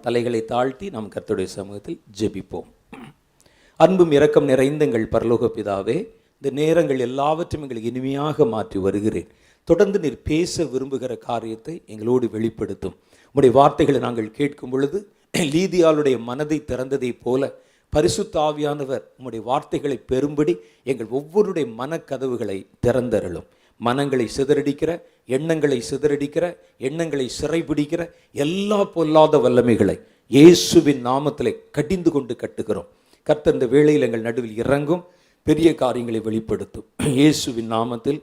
தலைகளை தாழ்த்தி நாம் கர்த்தருடைய சமூகத்தில் ஜெபிப்போம். அன்பும் இரக்கம் நிறைந்த எங்கள் பரலோக பிதாவே, இந்த நேரங்கள் எல்லாவற்றையும் எங்களுக்கு இனிமையாக மாற்றி வருகிறேன். தொடர்ந்து நீர் பேச விரும்புகிற காரியத்தை எங்களோடு வெளிப்படுத்தும். உம்முடைய வார்த்தைகளை நாங்கள் கேட்கும் பொழுது லீதியாளுடைய மனதை திறந்ததைப் போல பரிசுத்த ஆவியானவர் உம்முடைய வார்த்தைகளை பெறும்படி எங்கள் ஒவ்வொருடைய மனக்கதவுகளை திறந்தருளும். மனங்களை சிதறடிக்கிற, எண்ணங்களை சிதறடிக்கிற, எண்ணங்களை சிறைபிடிக்கிற எல்லா பொல்லாத வல்லமைகளை இயேசுவின் நாமத்திலே கடிந்து கொண்டு கட்டுகிறோம். கர்த்தர் இந்த வேளையில் எங்கள் நடுவில் இறங்கும், பெரிய காரியங்களை வெளிப்படுத்தும். இயேசுவின் நாமத்தில்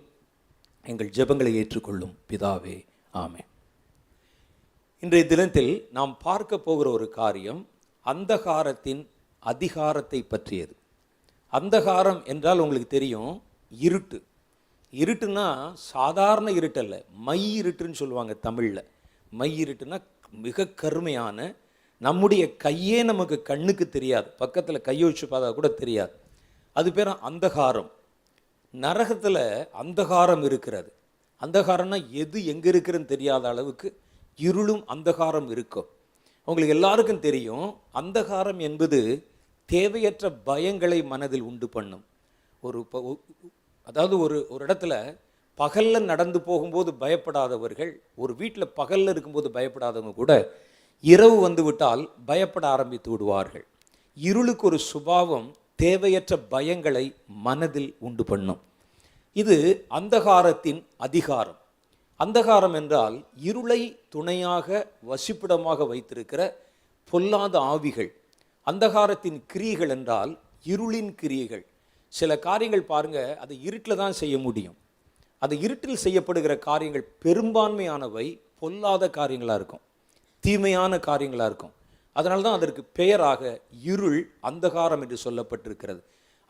எங்கள் ஜெபங்களை ஏற்றுக்கொள்ளும் பிதாவே, ஆமென். இன்றைய தினத்தில் நாம் பார்க்க போகிற ஒரு காரியம் அந்தகாரத்தின் அதிகாரத்தை பற்றியது. அந்தகாரம் என்றால் உங்களுக்கு தெரியும், இருட்டு. இருட்டுன்னா சாதாரண இருட்டல்ல, மை இருட்டுன்னு சொல்லுவாங்க தமிழில். மை இருட்டுன்னா மிக கருமையான, நம்முடைய கையே நமக்கு கண்ணுக்கு தெரியாது, பக்கத்தில் கையை வச்சு பார்த்தா கூட தெரியாது. அது பேர் அந்தகாரம். நரகத்தில் அந்தகாரம் இருக்கிறது. அந்தகாரம்னா எது எங்கே இருக்குதுன்னு தெரியாத அளவுக்கு இருளும் அந்தகாரம் இருக்கும். உங்களுக்கு எல்லாருக்கும் தெரியும், அந்தகாரம் என்பது தேவையற்ற பயங்களை மனதில் உண்டு பண்ணும். அதாவது ஒரு இடத்துல பகலில் நடந்து போகும்போது பயப்படாதவர்கள், ஒரு வீட்டில் பகலில் இருக்கும்போது பயப்படாதவங்க கூட இரவு வந்து விட்டால் பயப்பட ஆரம்பித்து விடுவார்கள். இருளுக்கு ஒரு சுபாவம் தேவையற்ற பயங்களை மனதில் உண்டு பண்ணும். இது அந்தகாரத்தின் அதிகாரம். அந்தகாரம் என்றால் இருளை துணையாக வசிப்பிடமாக வைத்திருக்கிற பொல்லாத ஆவிகள். அந்தகாரத்தின் கிரியைகள் என்றால் இருளின் கிரியைகள். சில காரியங்கள் பாருங்கள், அதை இருட்டில் தான் செய்ய முடியும். அது இருட்டில் செய்யப்படுகிற காரியங்கள் பெரும்பான்மையானவை பொல்லாத காரியங்களாக இருக்கும், தீமையான காரியங்களாக இருக்கும். அதனால தான் அதற்கு பெயராக இருள் அந்தகாரம் என்று சொல்லப்பட்டிருக்கிறது.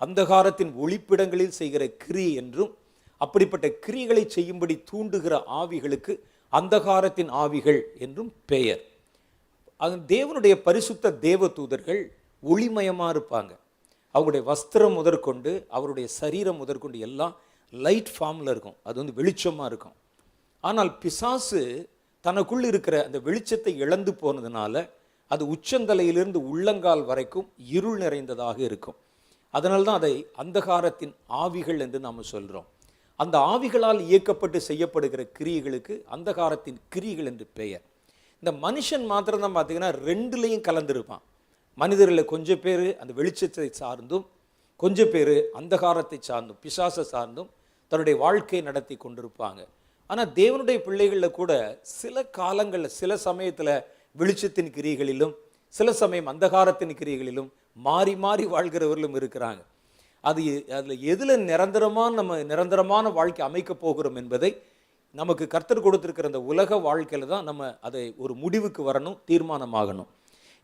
அந்தகாரத்தின் ஒளிப்பிடங்களில் செய்கிற கிரியை என்றும், அப்படிப்பட்ட கிரியைகளை செய்யும்படி தூண்டுகிற ஆவிகளுக்கு அந்தகாரத்தின் ஆவிகள் என்றும் பெயர். அது தேவனுடைய பரிசுத்த தேவ தூதர்கள் ஒளிமயமாக இருப்பாங்க. அவருடைய வஸ்திரம் முதற்கொண்டு அவருடைய சரீரம் முதற்கொண்டு எல்லாம் லைட் ஃபார்மில் இருக்கும். அது வந்து வெளிச்சமாக இருக்கும். ஆனால் பிசாசு தனக்குள் இருக்கிற அந்த வெளிச்சத்தை இழந்து போனதுனால அது உச்சந்தலையிலிருந்து உள்ளங்கால் வரைக்கும் இருள் நிறைந்ததாக இருக்கும். அதனால தான் அதை அந்தகாரத்தின் ஆவிகள் என்று நாம் சொல்கிறோம். அந்த ஆவிகளால் இயக்கப்பட்டு செய்யப்படுகிற கிரியைகளுக்கு அந்தகாரத்தின் கிரியைகள் என்று பெயர். இந்த மனுஷன் மாத்திரம் தான் பார்த்தீங்கன்னா ரெண்டுலேயும் கலந்துருப்பான். மனிதர்களில் கொஞ்சம் பேர் அந்த வெளிச்சத்தை சார்ந்தும், கொஞ்சம் பேர் அந்தகாரத்தை சார்ந்தும், பிசாசை சார்ந்தும் தன்னுடைய வாழ்க்கையை நடத்தி கொண்டிருப்பாங்க. ஆனால் தேவனுடைய பிள்ளைகளில் கூட சில காலங்களில், சில சமயத்தில் வெளிச்சத்தின் கிரியைகளிலும், சில சமயம் அந்தகாரத்தின் கிரியைகளிலும் மாறி மாறி வாழ்கிறவர்களும் இருக்கிறாங்க. அதில் எதில் நிரந்தரமான வாழ்க்கை அமைக்க போகிறோம் என்பதை நமக்கு கர்த்தர் கொடுத்திருக்கிற அந்த உலக வாழ்க்கையில் தான் நம்ம அதை ஒரு முடிவுக்கு வரணும், தீர்மானமாகணும்.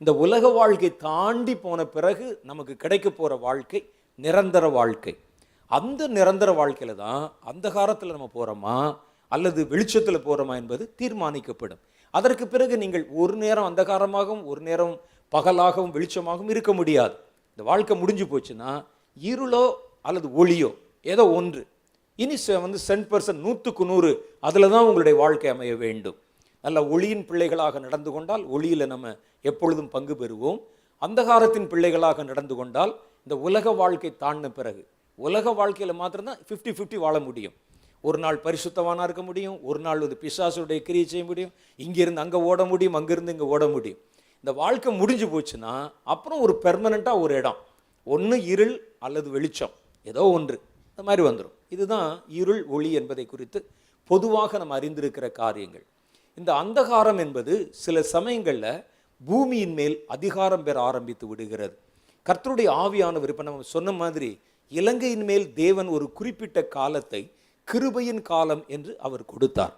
இந்த உலக வாழ்க்கை தாண்டி போன பிறகு நமக்கு கிடைக்க போகிற வாழ்க்கை நிரந்தர வாழ்க்கை. அந்த நிரந்தர வாழ்க்கையில் தான் அந்தகாரத்தில் நம்ம போகிறோமா அல்லது வெளிச்சத்தில் போகிறோமா என்பது தீர்மானிக்கப்படும். அதற்கு பிறகு நீங்கள் ஒரு நேரம் அந்தகாரமாகவும் ஒரு நேரம் பகலாகவும் வெளிச்சமாகவும் இருக்க முடியாது. இந்த வாழ்க்கை முடிஞ்சு போச்சுன்னா இருளோ அல்லது ஒளியோ ஏதோ ஒன்று. இனி 100% 100க்கு 100 அதில் தான் உங்களுடைய வாழ்க்கை அமைய வேண்டும். நல்ல ஒளியின் பிள்ளைகளாக நடந்து கொண்டால் ஒளியில் நம்ம எப்பொழுதும் பங்கு பெறுவோம். அந்தகாரத்தின் பிள்ளைகளாக நடந்து கொண்டால் இந்த உலக வாழ்க்கை தாண்டின பிறகு உலக வாழ்க்கையில் மாத்திரம்தான் 50-50 வாழ முடியும். ஒரு நாள் பரிசுத்தவானாக இருக்க முடியும், ஒரு நாள் பிசாசுடைய கிரியை செய்ய முடியும், இங்கிருந்து அங்கே ஓட முடியும், அங்கிருந்து இங்கே ஓட முடியும். இந்த வாழ்க்கை முடிஞ்சு போச்சுன்னா அப்புறம் ஒரு பெர்மனண்ட்டாக ஒரு இடம், ஒன்று இருள் அல்லது வெளிச்சம், ஏதோ ஒன்று இந்த மாதிரி வந்துடும். இதுதான் இருள் ஒளி என்பதை குறித்து பொதுவாக நம்ம அறிந்திருக்கிற காரியங்கள். இந்த அந்தகாரம் என்பது சில சமயங்களில் பூமியின் மேல் அதிகாரம் பெற ஆரம்பித்து விடுகிறது. கர்த்தருடைய ஆவியானவர், இப்போ நம்ம சொன்ன மாதிரி, இலங்கையின் மேல் தேவன் ஒரு குறிப்பிட்ட காலத்தை கிருபையின் காலம் என்று அவர் கொடுத்தார்.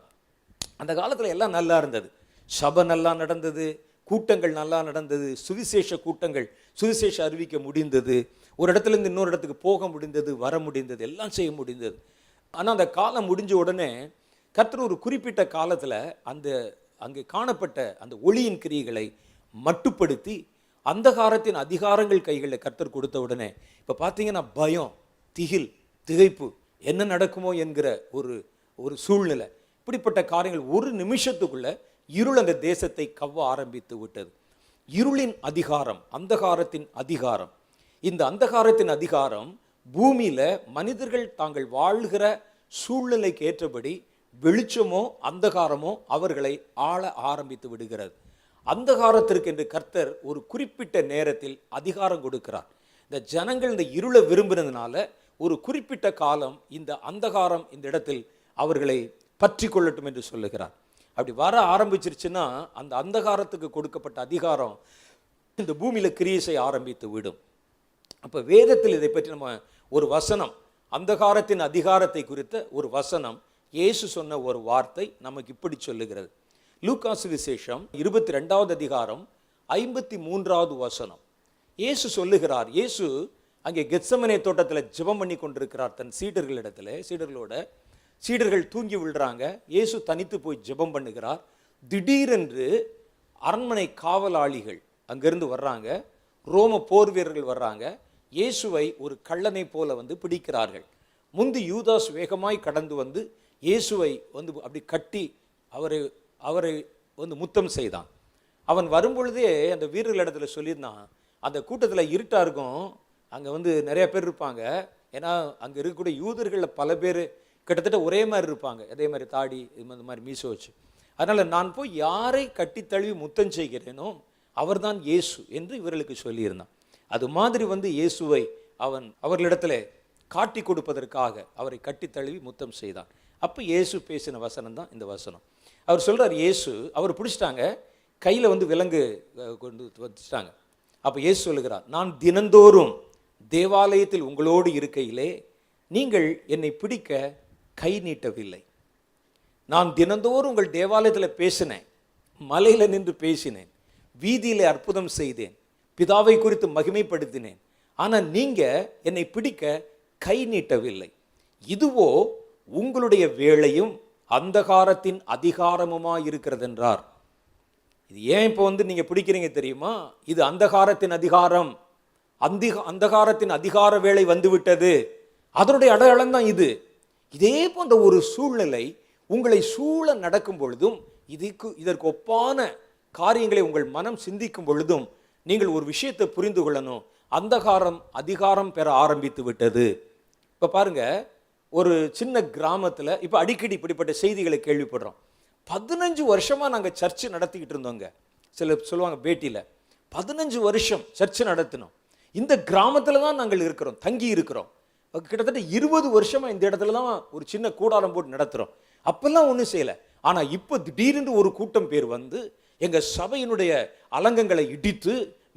அந்த காலத்தில் எல்லாம் நல்லா இருந்தது, சபை நல்லா நடந்தது, கூட்டங்கள் நல்லா நடந்தது, சுவிசேஷ கூட்டங்கள், சுவிசேஷ அறிவிக்க முடிந்தது, ஒரு இடத்துலேருந்து இன்னொரு இடத்துக்கு போக முடிந்தது, வர முடிந்தது, எல்லாம் செய்ய முடிந்தது. ஆனால் அந்த காலம் முடிஞ்ச உடனே கர்த்தர் ஒரு குறிப்பிட்ட காலத்தில் அங்கே காணப்பட்ட அந்த ஒளியின் கிரியைகளை மட்டுப்படுத்தி அந்தகாரத்தின் அதிகாரங்கள் கைகளில் கர்த்தர் கொடுத்த உடனே இப்போ பார்த்தீங்கன்னா பயம், திகைப்பு, என்ன நடக்குமோ என்கிற ஒரு சூழ்நிலை, இப்படிப்பட்ட காரியங்கள் ஒரு நிமிஷத்துக்குள்ள இருள் அந்த தேசத்தை கவ்வ ஆரம்பித்து விட்டது. இருளின் அதிகாரம், அந்தகாரத்தின் அதிகாரம். இந்த அந்தகாரத்தின் அதிகாரம் பூமியில மனிதர்கள் தாங்கள் வாழ்கிற சூழ்நிலைக்கு ஏற்றபடி வெளிச்சமோ அந்தகாரமோ அவர்களை ஆள ஆரம்பித்து விடுகிறது. அந்தகாரத்திற்கு என்று கர்த்தர் ஒரு குறிப்பிட்ட நேரத்தில் அதிகாரம் கொடுக்கிறார். இந்த ஜனங்கள் இந்த இருளை விரும்பினதுனால ஒரு குறிப்பிட்ட காலம் இந்த அந்தகாரம் இந்த இடத்தில் அவர்களை பற்றி கொள்ளட்டும் என்று சொல்லுகிறார். அப்படி வர ஆரம்பிச்சிருச்சுன்னா அந்த அந்தகாரத்துக்கு கொடுக்கப்பட்ட அதிகாரம் இந்த பூமியில கிரியை செய்ய ஆரம்பித்து விடும். அப்ப வேதத்தில் இதை பற்றி நம்ம ஒரு வசனம், அந்தகாரத்தின் அதிகாரத்தை குறித்த ஒரு வசனம், இயேசு சொன்ன ஒரு வார்த்தை நமக்கு இப்படி சொல்லுகிறது. லூக்கா சுவிசேஷம் 22வது அதிகாரம் 53வது வசனம். இயேசு சொல்லுகிறார். இயேசு அங்கே கெத்செமனே தோட்டத்தில் ஜெபம் பண்ணி கொண்டிருக்கிறார் தன் சீடர்களோட. சீடர்கள் தூங்கி விழுறாங்க. இயேசு தனித்து போய் ஜெபம் பண்ணுகிறார். திடீரென்று அரண்மனை காவலாளிகள் அங்கிருந்து வர்றாங்க, ரோம போர் வீரர்கள் வர்றாங்க. இயேசுவை ஒரு கள்ளனை போல வந்து பிடிக்கிறார்கள். முந்தி யூதாஸ் வேகமாய் கடந்து வந்து இயேசுவை வந்து அப்படி கட்டி அவரை வந்து முத்தம் செய்தான். அவன் வரும்பொழுதே அந்த வீரர்கள் இடத்துல சொல்லியிருந்தான், அந்த கூட்டத்தில் இருட்டாக இருக்கும், அங்கே வந்து நிறைய பேர் இருப்பாங்க, ஏன்னா அங்கே இருக்கக்கூடிய யூதர்களில் பல பேர் கிட்டத்தட்ட ஒரே மாதிரி இருப்பாங்க, அதே மாதிரி தாடி இந்த மாதிரி மீசை வச்சு. அதனால் நான் போய் யாரை கட்டி தழுவி முத்தம் செய்கிறேனோ அவர்தான் இயேசு என்று இவர்களுக்கு சொல்லியிருந்தான். அது மாதிரி வந்து இயேசுவை அவர்களிடத்தில் காட்டி கொடுப்பதற்காக அவரை கட்டி தழுவி முத்தம் செய்தான். அப்போ இயேசு பேசின வசனம் தான் இந்த வசனம். அவர் சொல்கிறார், இயேசு அவர் பிடிச்சிட்டாங்க, கையில் வந்து விலங்கு கொண்டு வச்சுட்டாங்க. அப்போ இயேசு சொல்லுகிறார், நான் தினந்தோறும் தேவாலயத்தில் உங்களோடு இருக்கையிலே நீங்கள் என்னை பிடிக்க கை நீட்டவில்லை. நான் தினந்தோறும் உங்கள் தேவாலயத்தில் பேசினேன், மலையில் நின்று பேசினேன், வீதியிலே அற்புதம் செய்தேன், பிதாவை குறித்து மகிமைப்படுத்தினேன். ஆனால் நீங்கள் என்னை பிடிக்க கை நீட்டவில்லை. இதுவோ உங்களுடைய வேளையும் அந்தகாரத்தின் அதிகாரமுமாய் இருக்கிறது என்றார். இது ஏன் இப்போ வந்து நீங்கள் பிடிக்கிறீங்க தெரியுமா? இது அந்தகாரத்தின் அதிகாரம், அந்தகாரத்தின் அதிகார வேளை வந்துவிட்டது. அதனுடைய அடையாளம் தான் இது. இதே போன்ற ஒரு சூழ்நிலை உங்களை சூழ நடக்கும் பொழுதும் இதற்கு ஒப்பான காரியங்களை உங்கள் மனம் சிந்திக்கும் பொழுதும் நீங்கள் ஒரு விஷயத்தை புரிந்து கொள்ளணும், அந்தகாரம் அதிகாரம் பெற ஆரம்பித்து விட்டது. இப்போ பாருங்க, ஒரு சின்ன கிராமத்தில் இப்போ அடிக்கடி இப்படிப்பட்ட செய்திகளை கேள்விப்படுறோம். 15 வருஷமா நாங்கள் சர்ச்சு நடத்திக்கிட்டு இருந்தோங்க. சில சொல்லுவாங்க பேட்டியில் 15 வருஷம் சர்ச்சு நடத்தினோம், இந்த கிராமத்தில் தான் நாங்கள் இருக்கிறோம், தங்கி இருக்கிறோம், கிட்டத்தட்ட 20 வருஷமா இந்த இடத்துல தான் ஒரு சின்ன கூடாரம் போட்டு நடத்துகிறோம், அப்பெல்லாம் ஒன்றும் செய்யலை. ஆனால் இப்போ திடீரென்று ஒரு கூட்டம் பேர் வந்து எங்கள் சபையினுடைய அலங்கங்களை இடித்து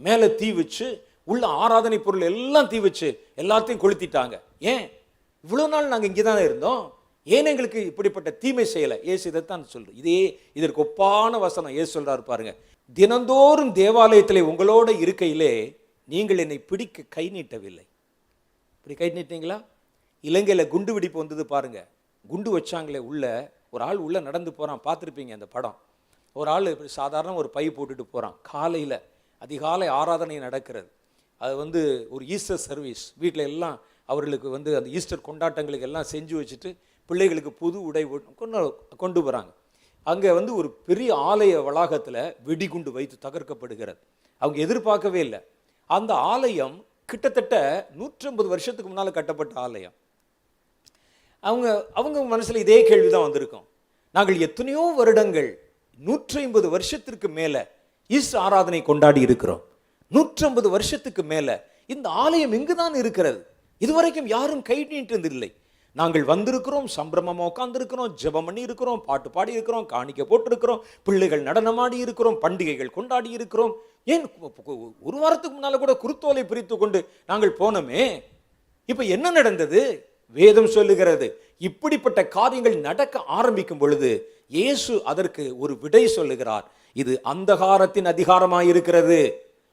மேலே தீ வச்சு உள்ள ஆராதனை பொருள் எல்லாம் தீ வச்சு எல்லாத்தையும் கொளுத்திட்டாங்க. ஏன் இவ்வளோ நாள் நாங்கள் இங்கே தானே இருந்தோம், ஏன் எங்களுக்கு இப்படிப்பட்ட தீமை செய்யலை? ஏசு இதைத்தான் சொல்கிறேன். இதற்கு ஒப்பான வசனம் ஏசு சொல்கிறார் பாருங்க, தினந்தோறும் தேவாலயத்தில் உங்களோட இருக்கையிலே நீங்கள் என்னை பிடிக்க கை நீட்டவில்லை. இப்படி கை நீட்டிங்களா? இலங்கையில் குண்டு வெடிப்பு வந்தது பாருங்க, குண்டு வச்சாங்களே உள்ள, ஒரு ஆள் உள்ள நடந்து போகிறான், பார்த்துருப்பீங்க அந்த படம். ஒரு ஆள் இப்படி சாதாரண ஒரு பை போட்டுட்டு போகிறான், காலையில் அதிகாலை ஆராதனை நடக்கிறது. அது வந்து ஒரு ஈஸ்டர் சர்வீஸ், வீட்டில் எல்லாம் அவர்களுக்கு வந்து அந்த ஈஸ்டர் கொண்டாட்டங்களுக்கு எல்லாம் செஞ்சு வச்சுட்டு பிள்ளைகளுக்கு புது உடை கொண்டு போகிறாங்க. அங்கே வந்து ஒரு பெரிய ஆலய வளாகத்தில் வெடிகுண்டு வைத்து தகர்க்கப்படுகிறது. அவங்க எதிர்பார்க்கவே இல்லை. அந்த ஆலயம் கிட்டத்தட்ட 150 வருஷத்துக்கு முன்னால் கட்டப்பட்ட ஆலயம். அவங்க மனசில் இதே கேள்வி தான் வந்திருக்கும், நாங்கள் எத்தனையோ வருடங்கள் 150 வருஷத்திற்கு மேலே ஈஸ்டர் ஆராதனை கொண்டாடி இருக்கிறோம், 150 வருஷத்துக்கு மேலே இந்த ஆலயம் இங்கு தான் இருக்கிறது, இதுவரைக்கும் யாரும் கை நீட்டதில்லை. நாங்கள் வந்திருக்கிறோம், சம்பிரமமாக உட்கார்ந்துருக்கிறோம், ஜெபம் பண்ணி இருக்கிறோம், பாட்டு பாடி இருக்கிறோம், காணிக்கை போட்டிருக்கிறோம், பிள்ளைகள் நடனமாடி இருக்கிறோம், பண்டிகைகள் கொண்டாடி இருக்கிறோம். ஏன் ஒரு வாரத்துக்கு முன்னால் கூட குருத்தோலை பிரித்து கொண்டு நாங்கள் போனோமே, இப்போ என்ன நடந்தது? வேதம் சொல்லுகிறது, இப்படிப்பட்ட காரியங்கள் நடக்க ஆரம்பிக்கும் பொழுது இயேசு அதற்கு ஒரு விடை சொல்லுகிறார். இது அந்தகாரத்தின் அதிகாரமாக இருக்கிறது.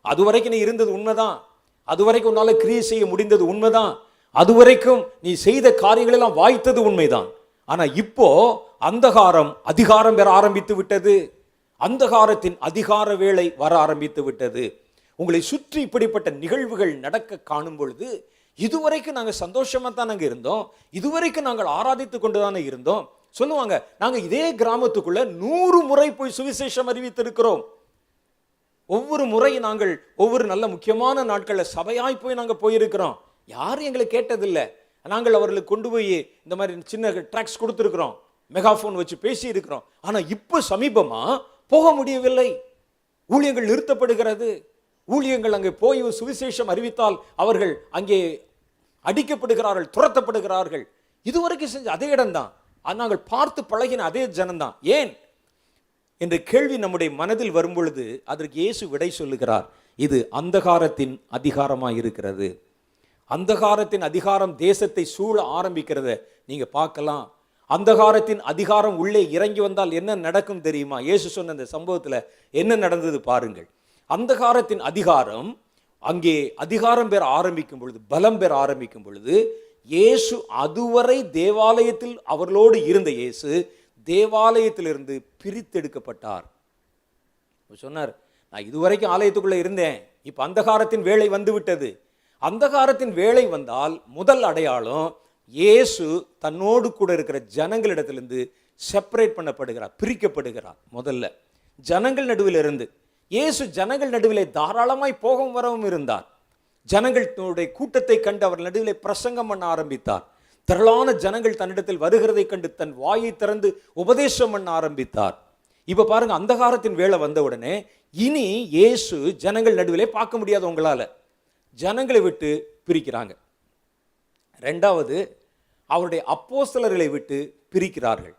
அதுவரைக்கும் நீ இருந்தது உண்மைதான், அதுவரைக்கும் உன்னால கிரியை செய்ய முடிந்தது உண்மைதான், அதுவரைக்கும் நீ செய்த காரியங்கள் எல்லாம் வாய்த்தது உண்மைதான். ஆனா இப்போ அந்தகாரம் அதிகாரம் பெற ஆரம்பித்து விட்டது, அந்தகாரத்தின் அதிகார வேளை வர ஆரம்பித்து விட்டது. உங்களை சுற்றி இப்படிப்பட்ட நிகழ்வுகள் நடக்க காணும் பொழுது, இதுவரைக்கும் நாங்கள் சந்தோஷமா தான் நாங்கள் இருந்தோம், இதுவரைக்கும் நாங்கள் ஆராதித்து கொண்டு தானே இருந்தோம். சொல்லுவாங்க, நாங்கள் இதே கிராமத்துக்குள்ள 100 முறை போய் சுவிசேஷம் அறிவித்திருக்கிறோம். ஒவ்வொரு முறை நாங்கள் ஒவ்வொரு நல்ல முக்கியமான நாட்களில் சபையாய் போய் நாங்கள் போயிருக்கிறோம். யாரும் எங்களை கேட்டதில்லை. நாங்கள் அவர்களுக்கு கொண்டு போய் இந்த மாதிரி சின்ன ட்ராக்ஸ் கொடுத்துருக்குறோம், மெகாஃபோன் வச்சு பேசி இருக்கிறோம். ஆனால் இப்போ சமீபமாக போக முடியவில்லை. ஊழியங்கள் நிறுத்தப்படுகிறது. ஊழியங்கள் அங்கே போய் சுவிசேஷம் அறிவித்தால் அவர்கள் அங்கே அடிக்கப்படுகிறார்கள், துரத்தப்படுகிறார்கள். இதுவரைக்கும் செஞ்ச அதே இடம்தான், நாங்கள் பார்த்து பழகின அதே ஜனம்தான். ஏன் என்ற கேள்வி நம்முடைய மனதில் வரும்பொழுது அதற்கு இயேசு விடை சொல்லுகிறார். இது அந்தகாரத்தின் அதிகாரமாக இருக்கிறது. அந்தகாரத்தின் அதிகாரம் தேசத்தை சூழ ஆரம்பிக்கிறத நீங்க பார்க்கலாம். அந்தகாரத்தின் அதிகாரம் உள்ளே இறங்கி வந்தால் என்ன நடக்கும் தெரியுமா? இயேசு சொன்ன அந்த சம்பவத்தில் என்ன நடந்தது பாருங்கள். அந்தகாரத்தின் அதிகாரம் அங்கே அதிகாரம் பெற ஆரம்பிக்கும் பொழுது, பலம் பெற ஆரம்பிக்கும் பொழுது, இயேசு அதுவரை தேவாலயத்தில் அவர்களோடு இருந்த இயேசு தேவாலயத்திலிருந்து பிரித்தெடுக்கப்பட்டார். சொன்னார், நான் இதுவரைக்கும் ஆலயத்துக்குள்ள இருந்தேன், இப்ப அந்தகாரத்தின் வேளை வந்து விட்டது. அந்தகாரத்தின் வேளை வந்தால் முதல் அடையாளம் இயேசு தன்னோடு கூட இருக்கிற ஜனங்களிடத்திலிருந்து செப்பரேட் பண்ணப்படுகிறார், பிரிக்கப்படுகிறார். முதல்ல ஜனங்கள் நடுவில் இருந்து இயேசு ஜனங்கள் நடுவிலே தாராளமாய் போகவும் வரவும் இருந்தார். ஜனங்களுடைய கூட்டத்தை கண்டு அவர் நடுவிலே பிரசங்கம் பண்ண ஆரம்பித்தார். திரளான ஜனங்கள் தன்னிடத்தில் வருகிறதை கண்டு தன் வாயை திறந்து உபதேசம் பண்ண ஆரம்பித்தார். இப்ப பாருங்க, அந்தகாரத்தின் வேளை வந்த உடனே இனி இயேசு ஜனங்கள் நடுவிலே பார்க்க முடியாது. உங்களால ஜனங்களை விட்டு பிரிக்கிறாங்க. ரெண்டாவது, அவருடைய அப்போஸ்தலர்களை விட்டு பிரிக்கிறார்கள்.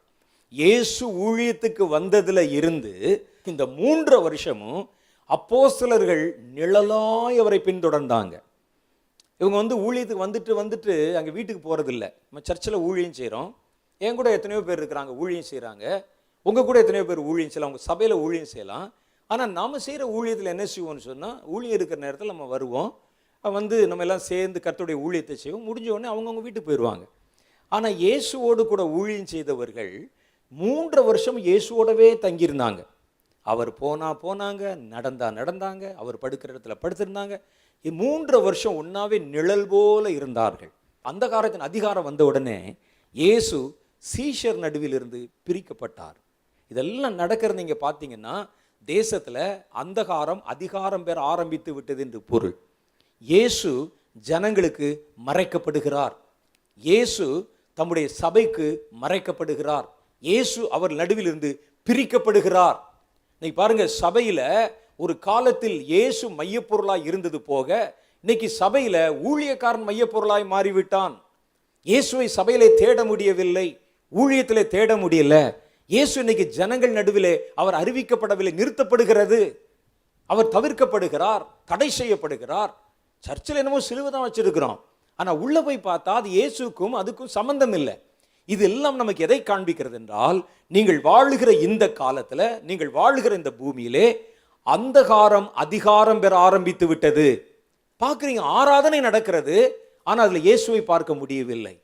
இயேசு ஊழியத்துக்கு வந்ததுல இருந்து இந்த 3 வருஷமும் அப்போஸ்தலர்கள் நிழலாய் அவரை பின்தொடர்ந்தாங்க. இவங்க ஊழியத்துக்கு வந்துட்டு அங்கே வீட்டுக்கு போகிறதில்ல. நம்ம சர்ச்சில் ஊழியம் செய்கிறோம், என் கூட எத்தனையோ பேர் இருக்கிறாங்க ஊழியம் செய்கிறாங்க, உங்கள் கூட எத்தனையோ பேர் ஊழியம் செய்யலாம், உங்கள் சபையில் ஊழியம் செய்யலாம். ஆனால் நாம் செய்கிற ஊழியத்தில் என்ன செய்வோம்னு சொன்னால், ஊழியம் இருக்கிற நேரத்தில் நம்ம வருவோம், நம்ம எல்லாம் சேர்ந்து கர்த்தருடைய ஊழியத்தை செய்வோம், முடிஞ்ச உடனே அவங்கவுங்க வீட்டுக்கு போயிடுவாங்க. ஆனால் இயேசுவோடு கூட ஊழியம் செய்தவர்கள் 3 வருஷம் இயேசுவோடவே தங்கியிருந்தாங்க. அவர் போனாங்க, நடந்தாங்க, அவர் படுக்கிற இடத்துல படுத்திருந்தாங்க. 3 வருஷம் ஒன்னாவே நிழல் போல இருந்தார்கள். அந்தகாரத்தின் அதிகாரம் வந்த உடனே இயேசு சீஷர் நடுவில் இருந்து பிரிக்கப்பட்டார். இதெல்லாம் நடக்கிறது நீங்க பார்த்தீங்கன்னா, தேசத்துல அந்தகாரம் அதிகாரம் பெற ஆரம்பித்து விட்டது என்று பொருள். இயேசு ஜனங்களுக்கு மறைக்கப்படுகிறார். இயேசு தம்முடைய சபைக்கு மறைக்கப்படுகிறார். இயேசு அவர் நடுவில் இருந்து பிரிக்கப்படுகிறார். இன்னைக்கு பாருங்க, சபையில ஒரு காலத்தில் இயேசு மையப்பொருளாய் இருந்தது போக, இன்னைக்கு சபையில ஊழியக்காரன் மையப்பொருளாய் மாறிவிட்டான். இயேசுவை சபையிலே தேட முடியவில்லை, ஊழியத்திலே தேட முடியல. இயேசு இன்னைக்கு ஜனங்கள் நடுவிலே அவர் அறிவிக்கப்படவில்லை, நிறுத்தப்படுகிறது, அவர் தவிர்க்கப்படுகிறார், தடை செய்யப்படுகிறார். சர்ச்சில் என்னமோ சிலுவை தான் வச்சிருக்கிறோம், ஆனா உள்ள போய் பார்த்தா அது இயேசுக்கும் அதுக்கும் சம்பந்தம் இல்லை. இதெல்லாம் நமக்கு எதை காண்பிக்கிறது என்றால், நீங்கள் வாழுகிற இந்த காலத்துல, நீங்கள் வாழுகிற இந்த பூமியிலே அந்தகாரம் அதிகாரம் பெற ஆரம்பித்து விட்டது. பார்க்குறீங்க, ஆராதனை நடக்கிறது, ஆனால் அதில் இயேசுவை பார்க்க முடியவில்லை.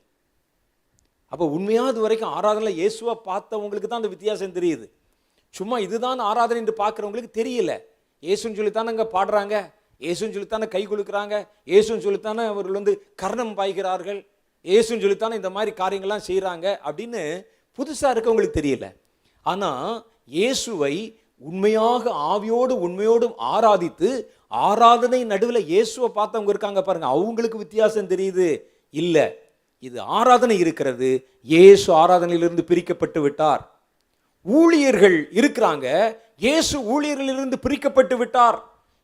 அப்போ உண்மையாவது வரைக்கும் ஆராதனை இயேசுவை பார்த்தவங்களுக்கு தான் அந்த வித்தியாசம் தெரியுது. சும்மா இதுதான் ஆராதனை என்று பார்க்குறவங்களுக்கு தெரியல. இயேசுன்னு சொல்லித்தானே அங்கே பாடுறாங்க, இயேசுன்னு சொல்லித்தானே கை குலுக்குறாங்க, இயேசுன்னு சொல்லித்தானே அவர்கள் கர்ணம் பாய்கிறார்கள், இயேசுன்னு சொல்லித்தானே இந்த மாதிரி காரியங்கள்லாம் செய்கிறாங்க அப்படின்னு புதுசாக இருக்கவங்களுக்கு தெரியல. ஆனால் இயேசுவை உண்மையாக ஆவியோடு உண்மையோடும் ஆராதித்து ஆராதனை நடுவில் இயேசுவை பார்த்தவங்க இருக்காங்க பாருங்க, அவங்களுக்கு வித்தியாசம் தெரியுது. இல்லை, இது ஆராதனை இருக்கிறது, இயேசு ஆராதனையிலிருந்து பிரிக்கப்பட்டு விட்டார். ஊழியர்கள் இருக்கிறாங்க, இயேசு ஊழியர்களிலிருந்து பிரிக்கப்பட்டு விட்டார்.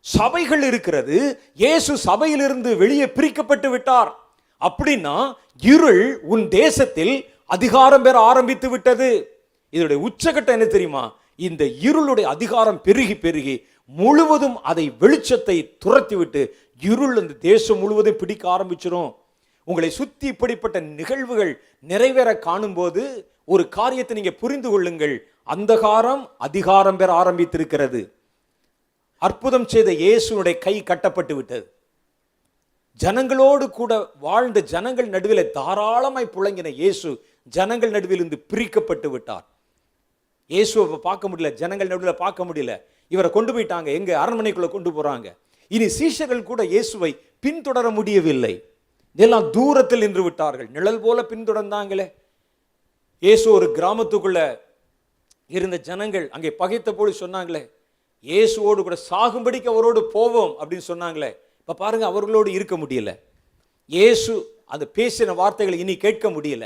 சபைகள் இருக்கிறது, இயேசு சபையிலிருந்து வெளியே பிரிக்கப்பட்டு விட்டார். அப்படின்னா இருள் உன் தேசத்தில் அதிகாரம் பெற ஆரம்பித்து விட்டது. இதனுடைய உச்சகட்டம் என்ன தெரியுமா? இந்த இருளுடைய அதிகாரம் பெருகி பெருகி முழுவதும் அதை வெளிச்சத்தை துரத்திவிட்டு இருள் அந்த தேசம் முழுவதும் பிடிக்க ஆரம்பிச்சிடும். உங்களை சுத்தி இப்படிப்பட்ட நிகழ்வுகள் நிறைவேற காணும் போது ஒரு காரியத்தை நீங்க புரிந்து கொள்ளுங்கள், அந்தகாரம் அதிகாரம் பெற ஆரம்பித்திருக்கிறது. அற்புதம் செய்த இயேசுனுடைய கை கட்டப்பட்டு விட்டது. ஜனங்களோடு கூட வாழ்ந்த ஜனங்கள் நடுவில் தாராளமாய் புழங்கின இயேசு ஜனங்கள் நடுவில் இருந்து பிரிக்கப்பட்டு விட்டார். இயேசுவை பார்க்க முடியல, ஜனங்கள் நடுவில் பார்க்க முடியல. இவரை கொண்டு போயிட்டாங்க, எங்க அரண்மனைக்குள்ள கொண்டு போறாங்க. இனி சீஷர்கள் கூட இயேசுவை பின்தொடர முடியவில்லை, இதெல்லாம் தூரத்தில் நின்று விட்டார்கள். நிழல் போல பின்தொடர்ந்தாங்களே. இயேசு ஒரு கிராமத்துக்குள்ள இருந்த ஜனங்கள் அங்கே பகைத்த போது சொன்னாங்களே, இயேசுவோடு கூட சாகும்படிக்கு அவரோடு போவோம் அப்படின்னு சொன்னாங்களே, இப்போ பாருங்க அவர்களோடு இருக்க முடியல. இயேசு அந்த பேசின வார்த்தைகளை இனி கேட்க முடியல.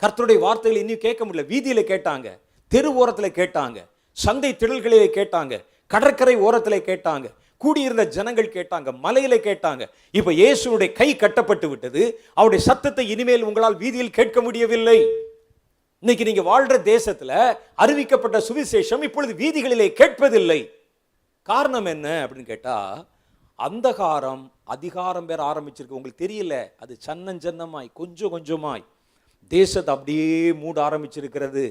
கர்த்தருடைய வார்த்தைகளை இனி கேட்க முடியல. வீதியில கேட்டாங்க, தெரு ஓரத்தில் கேட்டாங்க, சந்தை திடல்களிலே கேட்டாங்க, கடற்கரை ஓரத்திலே கேட்டாங்க, கூடியிருந்த ஜனங்கள் கேட்டாங்க, மலையில கேட்டாங்க. இப்ப இயேசுடைய கை கட்டப்பட்டு விட்டது. அவருடைய சத்தத்தை இனிமேல் உங்களால் வீதியில் கேட்க முடியவில்லை. இன்னைக்கு நீங்க வாழ்ற தேசத்துல அறிவிக்கப்பட்ட சுவிசேஷம் இப்பொழுது வீதிகளிலே கேட்பதில்லை. காரணம் என்ன அப்படின்னு கேட்டா, அந்தகாரம் அதிகாரம் பெற ஆரம்பிச்சிருக்கு. உங்களுக்கு தெரியல, அது சன்னஞ்சன்னமாய் கொஞ்சம் கொஞ்சமாய் தேசத்தை அப்படியே மூட ஆரம்பிச்சிருக்கிறது.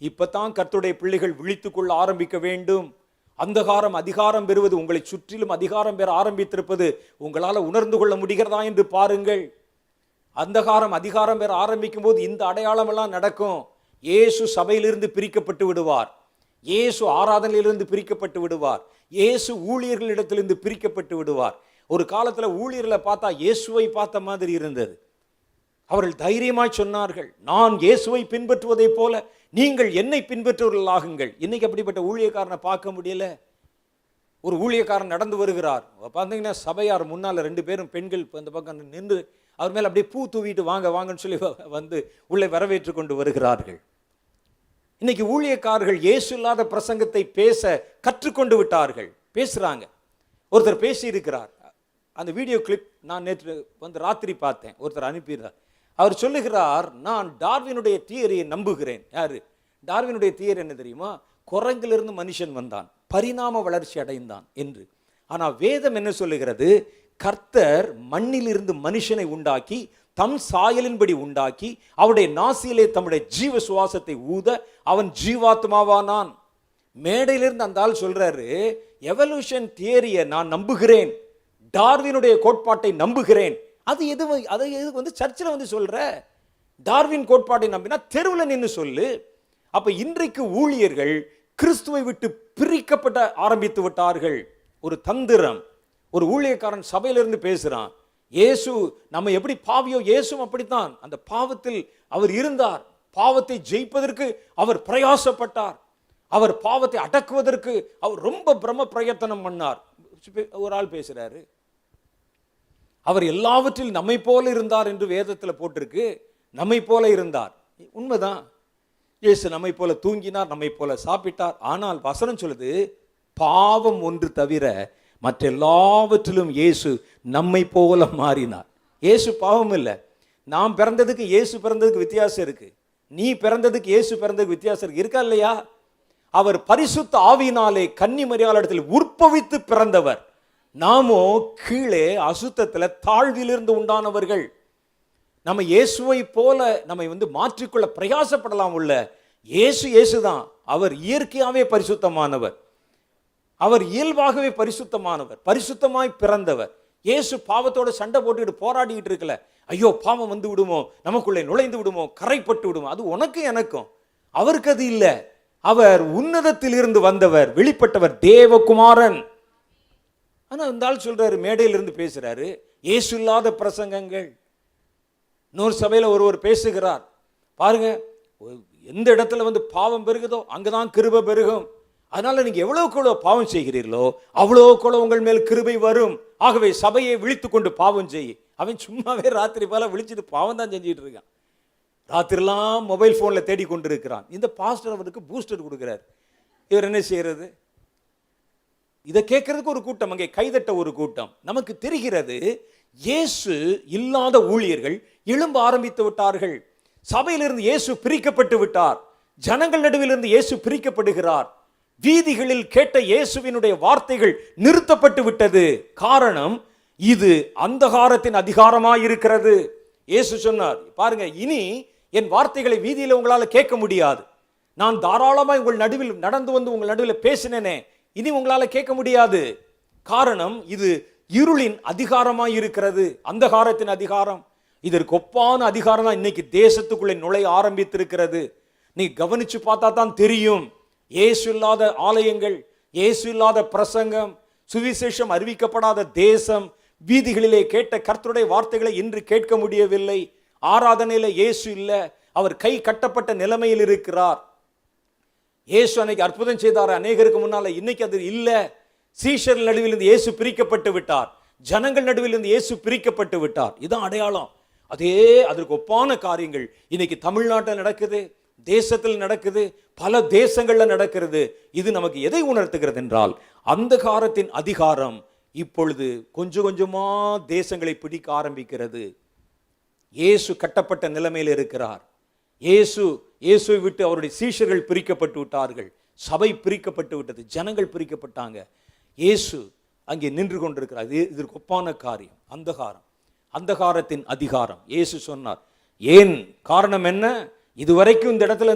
இப்பதான் கர்த்தருடைய பிள்ளைகள் விழித்துக்கொள்ள ஆரம்பிக்க வேண்டும். அந்தகாரம் அதிகாரம் பெறுவது, உங்களை சுற்றிலும் அதிகாரம் பெற ஆரம்பித்திருப்பது உங்களால் உணர்ந்து கொள்ள முடிகிறதா என்று பாருங்கள். அந்தகாரம் அதிகாரம் பெற ஆரம்பிக்கும் போது இந்த அடையாளம் எல்லாம் நடக்கும். இயேசு சபையிலிருந்து பிரிக்கப்பட்டு விடுவார், இயேசு ஆராதனையிலிருந்து பிரிக்கப்பட்டு விடுவார், இயேசு ஊழியர்களிடத்திலிருந்து பிரிக்கப்பட்டு விடுவார். ஒரு காலத்தில் ஊழியர்களை பார்த்தா இயேசுவை பார்த்த மாதிரி இருந்தது. அவர்கள் தைரியமாய் சொன்னார்கள், நான் இயேசுவை பின்பற்றுவதை போல நீங்கள் என்னை பின்பற்றுவர்களாகுங்கள். இன்னைக்கு அப்படிப்பட்ட ஊழியக்காரனை பார்க்க முடியல. ஒரு ஊழியக்காரன் நடந்து வருகிறார், பார்த்தீங்கன்னா சபையார் முன்னால் 2 பேரும் பெண்கள் அந்த பக்கம் நின்று அவர் மேலே அப்படியே பூ தூவிட்டு வாங்க வாங்கன்னு சொல்லி வந்து உள்ளே வரவேற்று கொண்டு வருகிறார்கள். இன்னைக்கு ஊழியக்காரர்கள் இயேசு இல்லாத பிரசங்கத்தை பேச கற்றுக்கொண்டு விட்டார்கள். பேசுறாங்க. ஒருத்தர் பேசி இருக்கிறார், அந்த வீடியோ கிளிப் நான் நேற்று வந்து ராத்திரி பார்த்தேன், ஒருத்தர் அனுப்பிடுறார். அவர் சொல்லுகிறார், நான் டார்வினுடைய தியரியை நம்புகிறேன். யாரு டார்வினுடைய தியரி என்ன தெரியுமா? குரங்கிலிருந்து மனுஷன் வந்தான், பரிணாம வளர்ச்சி அடைந்தான் என்று. ஆனால் வேதம் என்ன சொல்லுகிறது? கர்த்தர் மண்ணிலிருந்து மனுஷனை உண்டாக்கி தம் சாயலின்படி உண்டாக்கி அவருடைய நாசியிலே தம்முடைய ஜீவ சுவாசத்தை ஊத அவன் ஜீவாத்மாவானான். மேடையிலிருந்து அந்த ஆள் சொல்றாரு, எவல்யூஷன் தியரியை நான் நம்புகிறேன், டார்வினுடைய கோட்பாட்டை நம்புகிறேன். அது எது வந்து சர்ச்சில் வந்து சொல்ற? டார்வின் கோட்பாட்டை நம்பினா தெருவில் நின்று சொல்லு. அப்ப இன்றைக்கு ஊழியர்கள் கிறிஸ்துவை விட்டு பிரிக்கப்பட ஆரம்பித்து விட்டார்கள். ஒரு தந்திரம். ஒரு ஊழியக்காரன் சபையிலிருந்து பேசுறான், இயேசு நம்ம எப்படி பாவியோ இயேசுவும் அப்படித்தான் அந்த பாவத்தில் அவர் இருந்தார், பாவத்தை ஜெயிப்பதற்கு அவர் பிரயாசப்பட்டார், அவர் பாவத்தை அடக்குவதற்கு அவர் ரொம்ப பிரம பிரயத்தனம் பண்ணார். ஒரு ஆள் பேசுறாரு, அவர் எல்லாவற்றிலும் நம்மை போல இருந்தார் என்று வேதத்தில் போட்டிருக்கு. நம்மை போல இருந்தார், உண்மைதான். இயேசு நம்மை போல தூங்கினார், நம்மை போல சாப்பிட்டார். ஆனால் வசனம் சொல்லுது, பாவம் ஒன்று தவிர மற்ற எல்லாவற்றிலும் இயேசு நம்மை போல மாறினார். இயேசு பாவம் இல்லை. நாம் பிறந்ததுக்கு இயேசு பிறந்ததுக்கு வித்தியாசம் இருக்கு. நீ பிறந்ததுக்கு இயேசு பிறந்ததுக்கு வித்தியாசம் இருக்கு, இருக்கா இல்லையா? அவர் பரிசுத்த ஆவியினாலே கன்னி மரியாளிடத்தில் உற்பவித்து பிறந்தவர். நாமோ கீழே அசுத்தத்தில் தாழ்விலிருந்து உண்டானவர்கள். நம்ம இயேசுவை போல நம்மை வந்து மாற்றிக்கொள்ள பிரயாசப்படலாம். உள்ள இயேசு தான். அவர் இயற்கையாகவே பரிசுத்தமானவர், அவர் இயல்பாகவே பரிசுத்தமானவர், பரிசுத்தமாய் பிறந்தவர். இயேசு பாவத்தோட சண்டை போட்டுக்கிட்டு போராடிக்கிட்டு இருக்கல. ஐயோ பாவம் வந்து விடுமோ, நமக்குள்ளே நுழைந்து விடுமோ, கரைப்பட்டு விடுமோ. அது உனக்கு எனக்கும். அவருக்கு அது இல்லை. அவர் உன்னதத்தில் இருந்து வந்தவர், வெளிப்பட்டவர், தேவகுமாரன். ஆனால் இந்த ஆள் சொல்றாரு, மேடையிலிருந்து பேசுறாரு, இயேசு இல்லாத பிரசங்கங்கள். இன்னொரு சபையில் ஒருவர் பேசுகிறார், பாருங்க, எந்த இடத்துல வந்து பாவம் பெருகுதோ அங்கதான் கிருபை பெருகும். அதனால நீங்க எவ்வளவுக்குள்ள பாவம் செய்கிறீர்களோ அவ்வளவுக்குள்ள உங்கள் மேல் கிருபை வரும். ஆகவே சபையை விழித்து கொண்டு பாவம் செய். அவன் சும்மாவே ராத்திரி போல விழிச்சிட்டு பாவம் தான் செஞ்சுட்டு இருக்கான். ராத்திரிலாம் மொபைல் போன்ல தேடி கொண்டு இருக்கிறான். இந்த பாஸ்டர் அவருக்கு பூஸ்டர் கொடுக்கிறார். இவர் என்ன செய்யறது? இதை கேட்கறதுக்கு ஒரு கூட்டம், அங்கே கைதட்ட ஒரு கூட்டம். நமக்கு தெரிகிறது, இயேசு இல்லாத ஊழியர்கள் எழும்ப ஆரம்பித்து விட்டார்கள். சபையிலிருந்து இயேசு பிரிக்கப்பட்டு விட்டார். ஜனங்கள் நடுவிலிருந்து இயேசு பிரிக்கப்படுகிறார். வீதிகளில் கேட்ட இயேசுவினுடைய வார்த்தைகள் நிறுத்தப்பட்டு விட்டது. காரணம், இது அந்தகாரத்தின் அதிகாரமாய் இருக்கிறது. இயேசு சொன்னார், பாருங்க, இனி என் வார்த்தைகளை வீதியில் உங்களால் கேட்க முடியாது. நான் தாராளமாய் உங்கள் நடுவில் நடந்து வந்து உங்கள் நடுவில் பேசினேனே, இனி உங்களால் கேட்க முடியாது. காரணம், இது இருளின் அதிகாரமாய் இருக்கிறது, அந்தகாரத்தின் அதிகாரம். இதற்கு ஒப்பான அதிகாரம் தான் இன்னைக்கு தேசத்துக்குள்ளே நுழைய ஆரம்பித்திருக்கிறது. நீ கவனிச்சு பார்த்தா தான் தெரியும். இயேசு இல்லாத ஆலயங்கள், இயேசு இல்லாத பிரசங்கம், சுவிசேஷம் அறிவிக்கப்படாத தேசம், வீதிகளிலே கேட்ட கர்த்தருடைய வார்த்தைகளை இன்று கேட்க முடியவில்லை. ஆராதனையில இயேசு இல்லை, அவர் கை கட்டப்பட்ட நிலைமையில் இருக்கிறார். இயேசு அன்னைக்கு அற்புதம் செய்தார் அநேகருக்கு முன்னால, இன்னைக்கு அது இல்லை. சீஷர்கள் நடுவிலிருந்து இயேசு பிரிக்கப்பட்டு விட்டார். ஜனங்கள் நடுவிலிருந்து இயேசு பிரிக்கப்பட்டு விட்டார். இதுதான் அடையாளம். அதற்கு ஒப்பான காரியங்கள் இன்னைக்கு தமிழ்நாட்டில் நடக்குது, தேசத்தில் நடக்குது, பல தேசங்கள்ல நடக்கிறது. இது நமக்கு எதை உணர்த்துகிறது என்றால், அந்தகாரத்தின் அதிகாரம் இப்பொழுது கொஞ்சம் கொஞ்சமா தேசங்களை பிடிக்க ஆரம்பிக்கிறது. இயேசு கட்டப்பட்ட நிலைமையில் இருக்கிறார். இயேசுவை விட்டு அவருடைய சீஷர்கள் பிரிக்கப்பட்டு விட்டார்கள். சபை பிரிக்கப்பட்டு விட்டது, ஜனங்கள் பிரிக்கப்பட்டாங்க. இயேசு அங்கே நின்று கொண்டிருக்கிறார். இதற்கு ஒப்பான காரியம் அந்தகாரத்தின் அதிகாரம். இயேசு சொன்னார். ஏன் காரணம் என்ன? இதுவரைக்கும் இந்த இடத்துல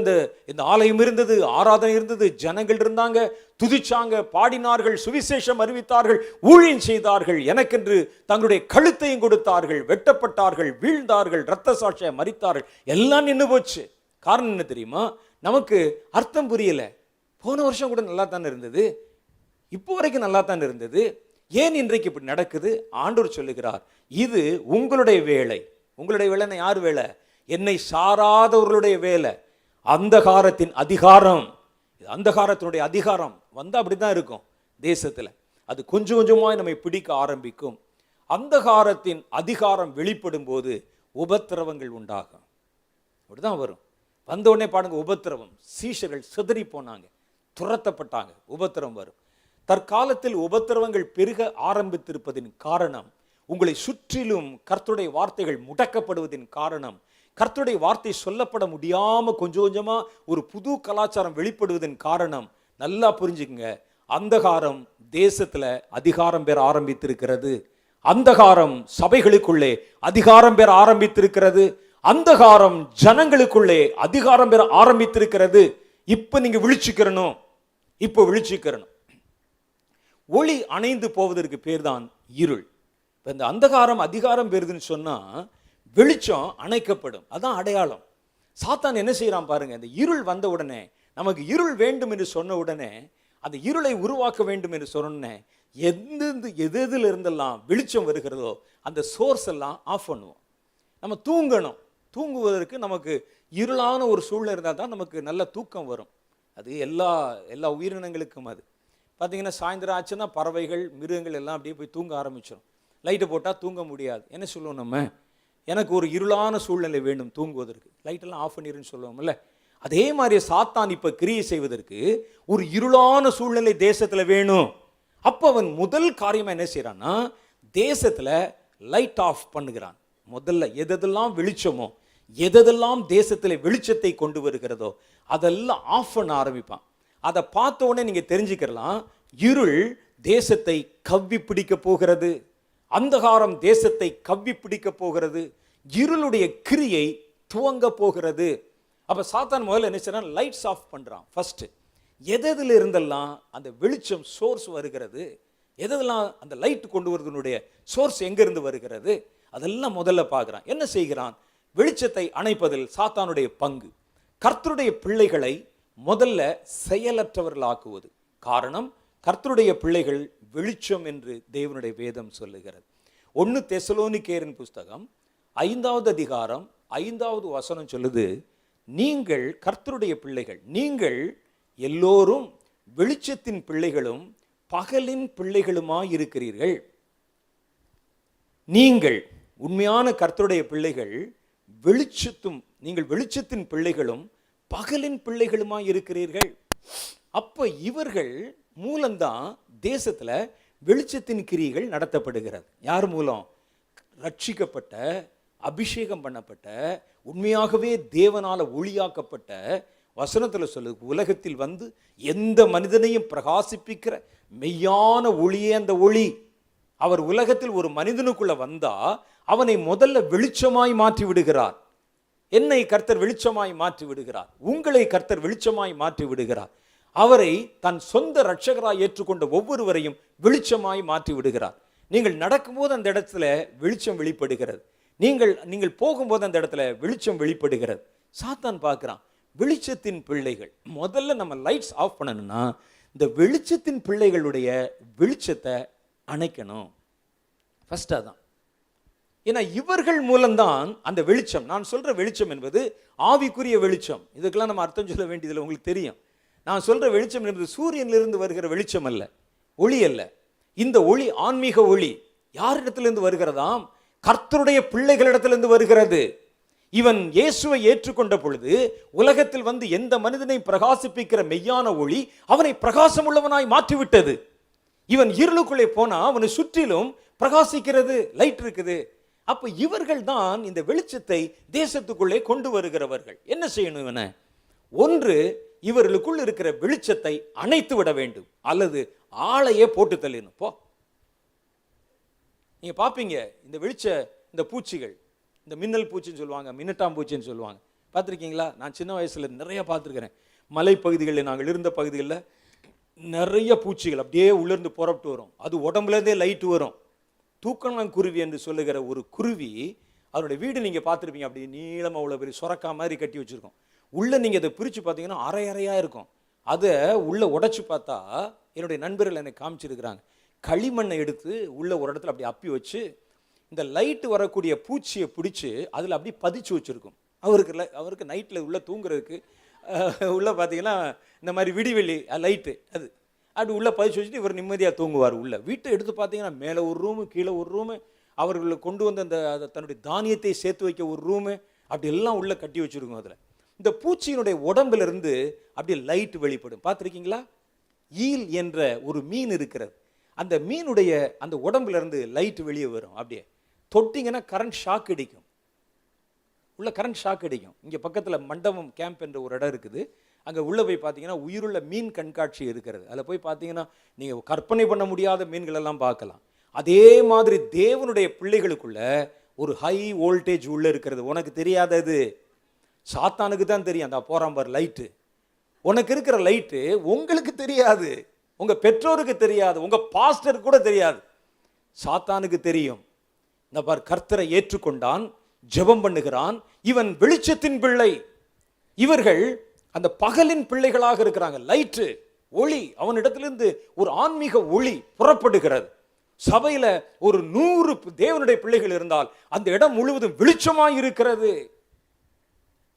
இந்த ஆலயம் இருந்தது, ஆராதனை இருந்தது, ஜனங்கள் இருந்தாங்க, துதிச்சாங்க, பாடினார்கள், சுவிசேஷம் அறிவித்தார்கள், ஊழியம் செய்தார்கள், எனக்கென்று தங்களுடைய கழுத்தையும் கொடுத்தார்கள், வெட்டப்பட்டார்கள், வீழ்ந்தார்கள், இரத்த சாட்சியை மரித்தார்கள். எல்லாம் நின்று போச்சு. காரணம் என்ன தெரியுமா? நமக்கு அர்த்தம் புரியல. போன வருஷம் கூட நல்லா தானே இருந்தது, இப்போ வரைக்கும் நல்லா தானே இருந்தது, ஏன் இன்றைக்கு இப்படி நடக்குது? ஆண்டவர் சொல்லுகிறார், இது உங்களுடைய வேலை. உங்களுடைய வேலைன்னா யார் வேலை? என்னை சாராதவர்களுடைய வேலை. அந்தகாரத்தின் அதிகாரம், அந்தகாரத்தினுடைய அதிகாரம் வந்தா அப்படிதான் இருக்கும் தேசத்துல. அது கொஞ்சம் கொஞ்சமாய் நம்மை பிடிக்க ஆரம்பிக்கும். அந்தகாரத்தின் அதிகாரம் வெளிப்படும் போது உபத்திரவங்கள் உண்டாகும். அப்படிதான் வரும். வந்த உடனே பாருங்க, உபத்திரவம். சீஷர்கள் சிதறி போனாங்க, துரத்தப்பட்டாங்க, உபத்திரவம் வரும். தற்காலத்தில் உபத்திரவங்கள் பெருக ஆரம்பித்திருப்பதின் காரணம், உங்களை சுற்றிலும் கர்த்தருடைய வார்த்தைகள் முடக்கப்படுவதின் காரணம், கர்த்தருடைய வார்த்தை சொல்லப்பட முடியாம கொஞ்சம் கொஞ்சமா ஒரு புது கலாச்சாரம் வெளிப்படுவதன் காரணம். நல்லா புரிஞ்சுக்குங்க, அந்தகாரம் தேசத்துல அதிகாரம் பெற ஆரம்பித்திருக்கிறது. அந்தகாரம் சபைகளுக்குள்ளே அதிகாரம் பெற ஆரம்பித்திருக்கிறது. அந்தகாரம் ஜனங்களுக்குள்ளே அதிகாரம் பெற ஆரம்பித்திருக்கிறது. இப்ப நீங்க விழிச்சுக்கிறணும். இப்போ விழிச்சுக்கிறணும். ஒளி அணைந்து போவதற்கு பேர் தான் இருள். இந்த அந்தகாரம் அதிகாரம் பெறுதுன்னு சொன்னா வெளிச்சம் அணைக்கப்படும். அதான் அடையாளம். சாத்தான் என்ன செய்யறான் பாருங்க, இந்த இருள் வந்த உடனே, நமக்கு இருள் வேண்டும் என்று சொன்ன உடனே, அந்த இருளை உருவாக்க வேண்டும் என்று சொன்ன எதில் இருந்தெல்லாம் வெளிச்சம் வருகிறதோ அந்த சோர்ஸ் எல்லாம் ஆஃப் பண்ணுவோம். நம்ம தூங்கணும். தூங்குவதற்கு நமக்கு இருளான ஒரு சூழ்நிலை இருந்தால் தான் நமக்கு நல்ல தூக்கம் வரும். அது எல்லா உயிரினங்களுக்கும். அது பார்த்தீங்கன்னா சாயந்தரம் ஆச்சுன்னா பறவைகள், மிருகங்கள் எல்லாம் அப்படியே போய் தூங்க ஆரம்பிச்சிடும். லைட்டை போட்டால் தூங்க முடியாது. என்ன சொல்லுவோம் நம்ம? எனக்கு ஒரு இருளான சூழ்நிலை வேண்டும் தூங்குவதற்கு, லைட்டெல்லாம் ஆஃப் பண்ணிருன்னு சொல்லுவோம்ல. அதே மாதிரி சாத்தான் இப்போ கிரியை செய்வதற்கு ஒரு இருளான சூழ்நிலை தேசத்தில் வேணும். அப்போ அவன் முதல் காரியமாக என்ன செய்யறான்னா, தேசத்தில் லைட் ஆஃப் பண்ணுகிறான். முதல்ல எதெல்லாம் வெளிச்சமோ, எதெல்லாம் தேசத்தில் வெளிச்சத்தை கொண்டு வருகிறதோ அதெல்லாம் ஆஃப் பண்ண ஆரம்பிப்பான். அதை பார்த்த உடனே நீங்க தெரிஞ்சுக்கலாம், இருள் தேசத்தை கவ்வி பிடிக்க போகிறது, அந்தகாரம் தேசத்தை கவ்வி பிடிக்க போகிறது, இருளுடைய கிரியை துவங்க போகிறது. அப்ப சாத்தான் முதல்ல என்ன செய்யறான்? லைட்ஸ் ஆஃப் பண்றான். ஃபர்ஸ்ட் எதில் இருந்தெல்லாம் அந்த வெளிச்சம் சோர்ஸ் வருகிறது, எதெல்லாம் அந்த லைட் கொண்டு வருவதனுடைய சோர்ஸ் எங்கிருந்து வருகிறது, அதெல்லாம் முதல்ல பார்க்குறான். என்ன செய்கிறான்? வெளிச்சத்தை அணைப்பதில் சாத்தானுடைய பங்கு. கர்த்தருடைய பிள்ளைகளை முதல்ல செயலற்றவர்களாக்குவது. காரணம், கர்த்தருடைய பிள்ளைகள் வெளிச்சம் என்று தேவனுடைய வேதம் சொல்லுகிறது. 1 தெசலோனிக்கேயரின் புஸ்தகம் 5வது அதிகாரம் 5வது வசனம் சொல்லுது, நீங்கள் கர்த்தருடைய பிள்ளைகள், நீங்கள் எல்லோரும் வெளிச்சத்தின் பிள்ளைகளும் பகலின் பிள்ளைகளுமாய் இருக்கிறீர்கள். நீங்கள் உண்மையான கர்த்தருடைய பிள்ளைகள், நீங்கள் வெளிச்சத்தின் பிள்ளைகளும் பகலின் பிள்ளைகளுமாய் இருக்கிறீர்கள். அப்ப இவர்கள் மூலம்தான் தேசத்துல வெளிச்சத்தின் கிரியைகள் நடத்தப்படுகிறது. யார் மூலம்? ரட்சிக்கப்பட்ட, அபிஷேகம் பண்ணப்பட்ட, உண்மையாகவே தேவனால ஒளியாக்கப்பட்ட, வசனத்துல சொல்லு, உலகத்தில் வந்து எந்த மனிதனையும் பிரகாசிப்பிக்கிற மெய்யான ஒளியே அந்த ஒளி. அவர் உலகத்தில் ஒரு மனிதனுக்குள்ள வந்தா அவனை முதல்ல வெளிச்சமாய் மாற்றி விடுகிறார். என்னை கர்த்தர் வெளிச்சமாய் மாற்றி விடுகிறார், உங்களை கர்த்தர் வெளிச்சமாய் மாற்றி விடுகிறார். அவரை தன் சொந்த இரட்சகராய் ஏற்றுக்கொண்ட ஒவ்வொருவரையும் வெளிச்சமாய் மாற்றி விடுகிறார். நீங்கள் நடக்கும்போது அந்த இடத்துல வெளிச்சம் வெளிப்படுகிறது, நீங்கள் போகும்போது அந்த இடத்துல வெளிச்சம் வெளிப்படுகிறது. சாத்தான் பார்க்கிறான், வெளிச்சத்தின் பிள்ளைகள். முதல்ல நம்ம லைட்ஸ் ஆஃப் பண்ணணும்னா இந்த வெளிச்சத்தின் பிள்ளைகளுடைய வெளிச்சத்தை அணைக்கணும். ஃபர்ஸ்ட் அதான். ஏன்னா இவர்கள் மூலம்தான் அந்த வெளிச்சம், நான் சொல்ற வெளிச்சம் என்பது ஆவிக்குரிய வெளிச்சம். இதுக்கெல்லாம் நம்ம அர்த்தம் சொல்ல வேண்டியதில்லை, உங்களுக்கு தெரியும். நான் சொல்ற வெளிச்சம் என்பது சூரியனிலிருந்து வருகிற வெளிச்சம் அல்ல, ஒளி அல்ல. இந்த ஒளி ஆன்மீக ஒளி. யாரிடத்திலிருந்து வருகிறதாம்? கர்த்தருடைய பிள்ளைகளிடத்திலிருந்து வருகிறது. இவன் இயேசுவை ஏற்றுக்கொண்ட பொழுது உலகத்தில் வந்து எந்த மனிதனை பிரகாசிப்பிக்கிற மெய்யான ஒளி அவனை பிரகாசம் உள்ளவனாய் மாற்றிவிட்டது. இவன் இருளுக்குள்ளே போனா அவனை சுற்றிலும் பிரகாசிக்கிறது, லைட் இருக்குது. அப்ப இவர்கள் தான் இந்த வெளிச்சத்தை தேசத்துக்குள்ளே கொண்டு வருகிறவர்கள். என்ன செய்யணும்? இவனை ஒன்று, இவர்களுக்குள் இருக்கிற வெளிச்சத்தை அணைத்து விட வேண்டும், அல்லது ஆளையே போட்டு தள்ளிடணும். போ. நீங்க பாப்பீங்க இந்த இந்த பூச்சிகள், இந்த மின்னல் பூச்சின்னு சொல்லுவாங்க, மின்னட்டாம் பூச்சின்னு சொல்லுவாங்க. பார்த்துருக்கீங்களா? நான் சின்ன வயசுல நிறைய பார்த்துருக்கிறேன். மலைப்பகுதிகளில் நாங்கள் இருந்த பகுதிகளில் நிறைய பூச்சிகள் அப்படியே உள்ளிருந்து புறப்பட்டு வரும். அது உடம்புலேருந்தே லைட்டு வரும். தூக்கணாங்குருவி என்று சொல்லுகிற ஒரு குருவி, அதனுடைய வீடு நீங்கள் பார்த்துருப்பீங்க, அப்படி நீளமாக உள்ள பெரிய சுரக்கா மாதிரி கட்டி வச்சுருக்கோம். உள்ளே நீங்கள் அதை பிரித்து பார்த்தீங்கன்னா அரை அறையாக இருக்கும். அதை உள்ளே உடைச்சி பார்த்தா, என்னுடைய நண்பர்கள் என்னை காமிச்சிருக்கிறாங்க, களிமண்ணை எடுத்து உள்ளே ஒரு இடத்துல அப்படி அப்பி வச்சு இந்த லைட்டு வரக்கூடிய பூச்சியை பிடிச்சி அதில் அப்படி பதிச்சு வச்சுருக்கும். அவருக்கு நைட்டில் உள்ளே தூங்குறதுக்கு உள்ளே பார்த்தீங்கன்னா இந்த மாதிரி விடிவெளி லைட்டு அது அப்படி உள்ளே பதிச்சு வச்சுட்டு இவர் நிம்மதியாக தூங்குவார். உள்ள வீட்டை எடுத்து பார்த்தீங்கன்னா மேலே ஒரு ரூமு, கீழே ஒரு ரூமு, அவர்களை கொண்டு வந்து அந்த தன்னுடைய தானியத்தை சேர்த்து வைக்க ஒரு ரூமு, அப்படி எல்லாம் உள்ளே கட்டி வச்சுருக்கும். அதில் இந்த பூச்சியினுடைய உடம்பிலிருந்து அப்படியே லைட் வெளிப்படும். பார்த்துருக்கீங்களா? ஈல் என்ற ஒரு மீன் இருக்கிறது. அந்த மீனுடைய அந்த உடம்புலேருந்து லைட் வெளியே வரும். அப்படியே தொட்டிங்கன்னா கரண்ட் ஷாக் அடிக்கும், உள்ள கரண்ட் ஷாக் அடிக்கும். இங்கே பக்கத்தில் மண்டபம் கேம்ப் என்ற ஒரு இடம் இருக்குது. அங்கே உள்ளே போய் பார்த்தீங்கன்னா உயிருள்ள மீன் கண்காட்சி இருக்கிறது. அதில் போய் பார்த்தீங்கன்னா நீங்கள் கற்பனை பண்ண முடியாத மீன்கள் எல்லாம் பார்க்கலாம். அதே மாதிரி தேவனுடைய பிள்ளைகளுக்குள்ள ஒரு ஹை வோல்டேஜ் உள்ளே இருக்கிறது. உனக்கு தெரியாதது, சாத்தானுக்கு தான் தெரியும். அந்த போறான் பார் லைட்டு, உனக்கு இருக்கிற லைட்டு உங்களுக்கு தெரியாது, உங்கள் பெற்றோருக்கு தெரியாது, உங்கள் பாஸ்டருக்கு கூட தெரியாது, சாத்தானுக்கு தெரியும். இந்த பார், கர்த்தரை ஏற்றுக்கொண்டான், ஜெபம் பண்ணுகிறான், இவன் வெளிச்சத்தின் பிள்ளை. இவர்கள் அந்த பகலின் பிள்ளைகளாக இருக்கிறாங்க. லைட்டு, ஒளி, அவனிடத்திலிருந்து ஒரு ஆன்மீக ஒளி புறப்படுகிறது. சபையில ஒரு 100 தேவனுடைய பிள்ளைகள் இருந்தால் அந்த இடம் முழுவதும் வெளிச்சமாய் இருக்கிறது.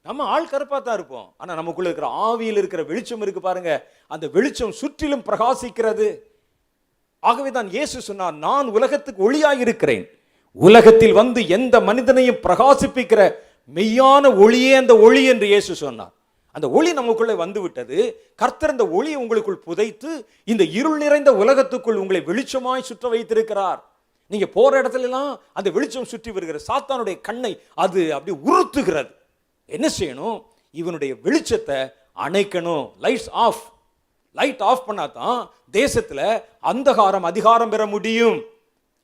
நம்ம ஆள் கருப்பா தான் இருப்போம், ஆனா நமக்குள்ள இருக்கிற ஆவியில் இருக்கிற வெளிச்சம் இருக்கு பாருங்க, அந்த வெளிச்சம் சுற்றிலும் பிரகாசிக்கிறது. ஆகவே தான் இயேசு சொன்னார், நான் உலகத்துக்கு ஒளியாய் இருக்கிறேன், உலகத்தில் வந்து எந்த மனிதனையும் பிரகாசிப்பிக்கிற மெய்யான ஒளியே அந்த ஒளி என்று இயேசு சொன்னார். அந்த ஒளி நமக்குள்ளே வந்து விட்டது. கர்த்தர் அந்த ஒளியை உங்களுக்குள் புதைத்து இந்த இருள் நிறைந்த உலகத்துக்குள் உங்களை வெளிச்சமாய் சுற்ற வைத்திருக்கிறார். நீங்க போற இடத்துல எல்லாம் அந்த வெளிச்சம் சுற்றி வருகிற சாத்தானுடைய கண்ணை அது அப்படி உறுத்துகிறது. என்ன செய்யணும்? இவனுடைய வெளிச்சத்தை அணைக்கணும். Lights off. லைட் ஆஃப் பண்ணாதான் தேசத்துல அந்தகாரம் அதிகாரம் பெற முடியும்.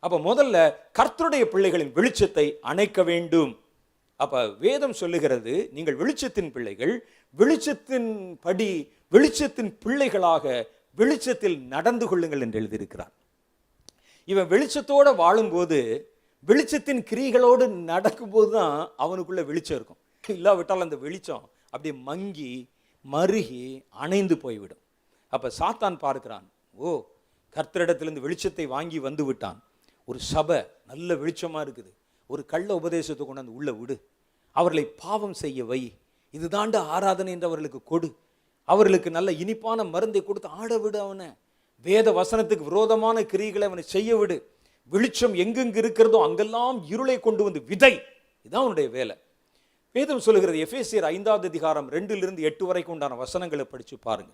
அப்ப முதல்ல கர்த்தருடைய பிள்ளைகளின் வெளிச்சத்தை அணைக்க வேண்டும். அப்ப வேதம் சொல்லுகிறது, நீங்கள் வெளிச்சத்தின் பிள்ளைகள், வெளிச்சத்தின் படி வெளிச்சத்தின் பிள்ளைகளாக வெளிச்சத்தில் நடந்து கொள்ளுங்கள் என்று எழுதியிருக்கிறார். இவன் வெளிச்சத்தோட வாழும்போது, வெளிச்சத்தின் கிரிகளோடு நடக்கும்போது தான் அவனுக்குள்ள வெளிச்சம் இருக்கும். இல்லாவிட்டால் அந்த வெளிச்சம் அப்படியே மங்கி மருகி அணைந்து போய்விடும். அப்ப சாத்தான் பார்க்கிறான், ஓ, கர்த்தரிடத்திலிருந்து வெளிச்சத்தை வாங்கி வந்து விட்டான், ஒரு சபை நல்ல வெளிச்சமா இருக்குது, ஒரு கள்ள உபதேசத்தை கொண்டாந்து உள்ள விடு, அவர்களை பாவம் செய்ய வை, இதுதாண்ட ஆராதனை என்று அவர்களுக்கு கொடு, அவர்களுக்கு நல்ல இனிப்பான மருந்தை கொடுத்து ஆட விடு, அவனை வேத வசனத்துக்கு விரோதமான கிரியைகளை அவனை செய்ய விடு, வெளிச்சம் எங்கெங்கு இருக்கிறதோ அங்கெல்லாம் இருளை கொண்டு வந்து விதை. இதுதான் அவனுடைய வேலை. வேதம் சொல்லுகிறது, எபேசியர் 5வது அதிகாரம் 2-8 வரைக்கும் உண்டான வசனங்களை படிச்சு பாருங்க.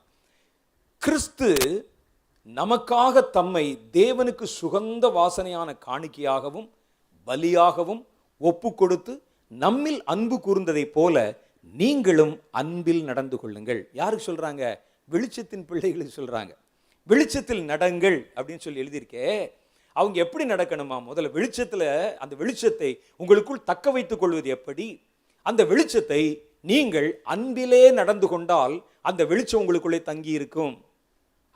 கிறிஸ்து நமக்காக தம்மை தேவனுக்கு சுகந்த வாசனையான காணிக்கையாகவும் பலியாகவும் ஒப்பு கொடுத்து நம்மில் அன்பு கூர்ந்ததை போல நீங்களும் அன்பில் நடந்து கொள்ளுங்கள். யாருக்கு சொல்றாங்க? வெளிச்சத்தின் பிள்ளைகளுக்கு சொல்றாங்க. வெளிச்சத்தில் நடங்கள் அப்படின்னு சொல்லி எழுதியிருக்கே. அவங்க எப்படி நடக்கணுமா? முதல்ல வெளிச்சத்துல, அந்த வெளிச்சத்தை உங்களுக்குள் தக்க வைத்துக் கொள்வது எப்படி? அந்த வெளிச்சத்தை நீங்கள் அன்பிலே நடந்து கொண்டால் அந்த வெளிச்சம் உங்களுக்குள்ளே தங்கி இருக்கும்.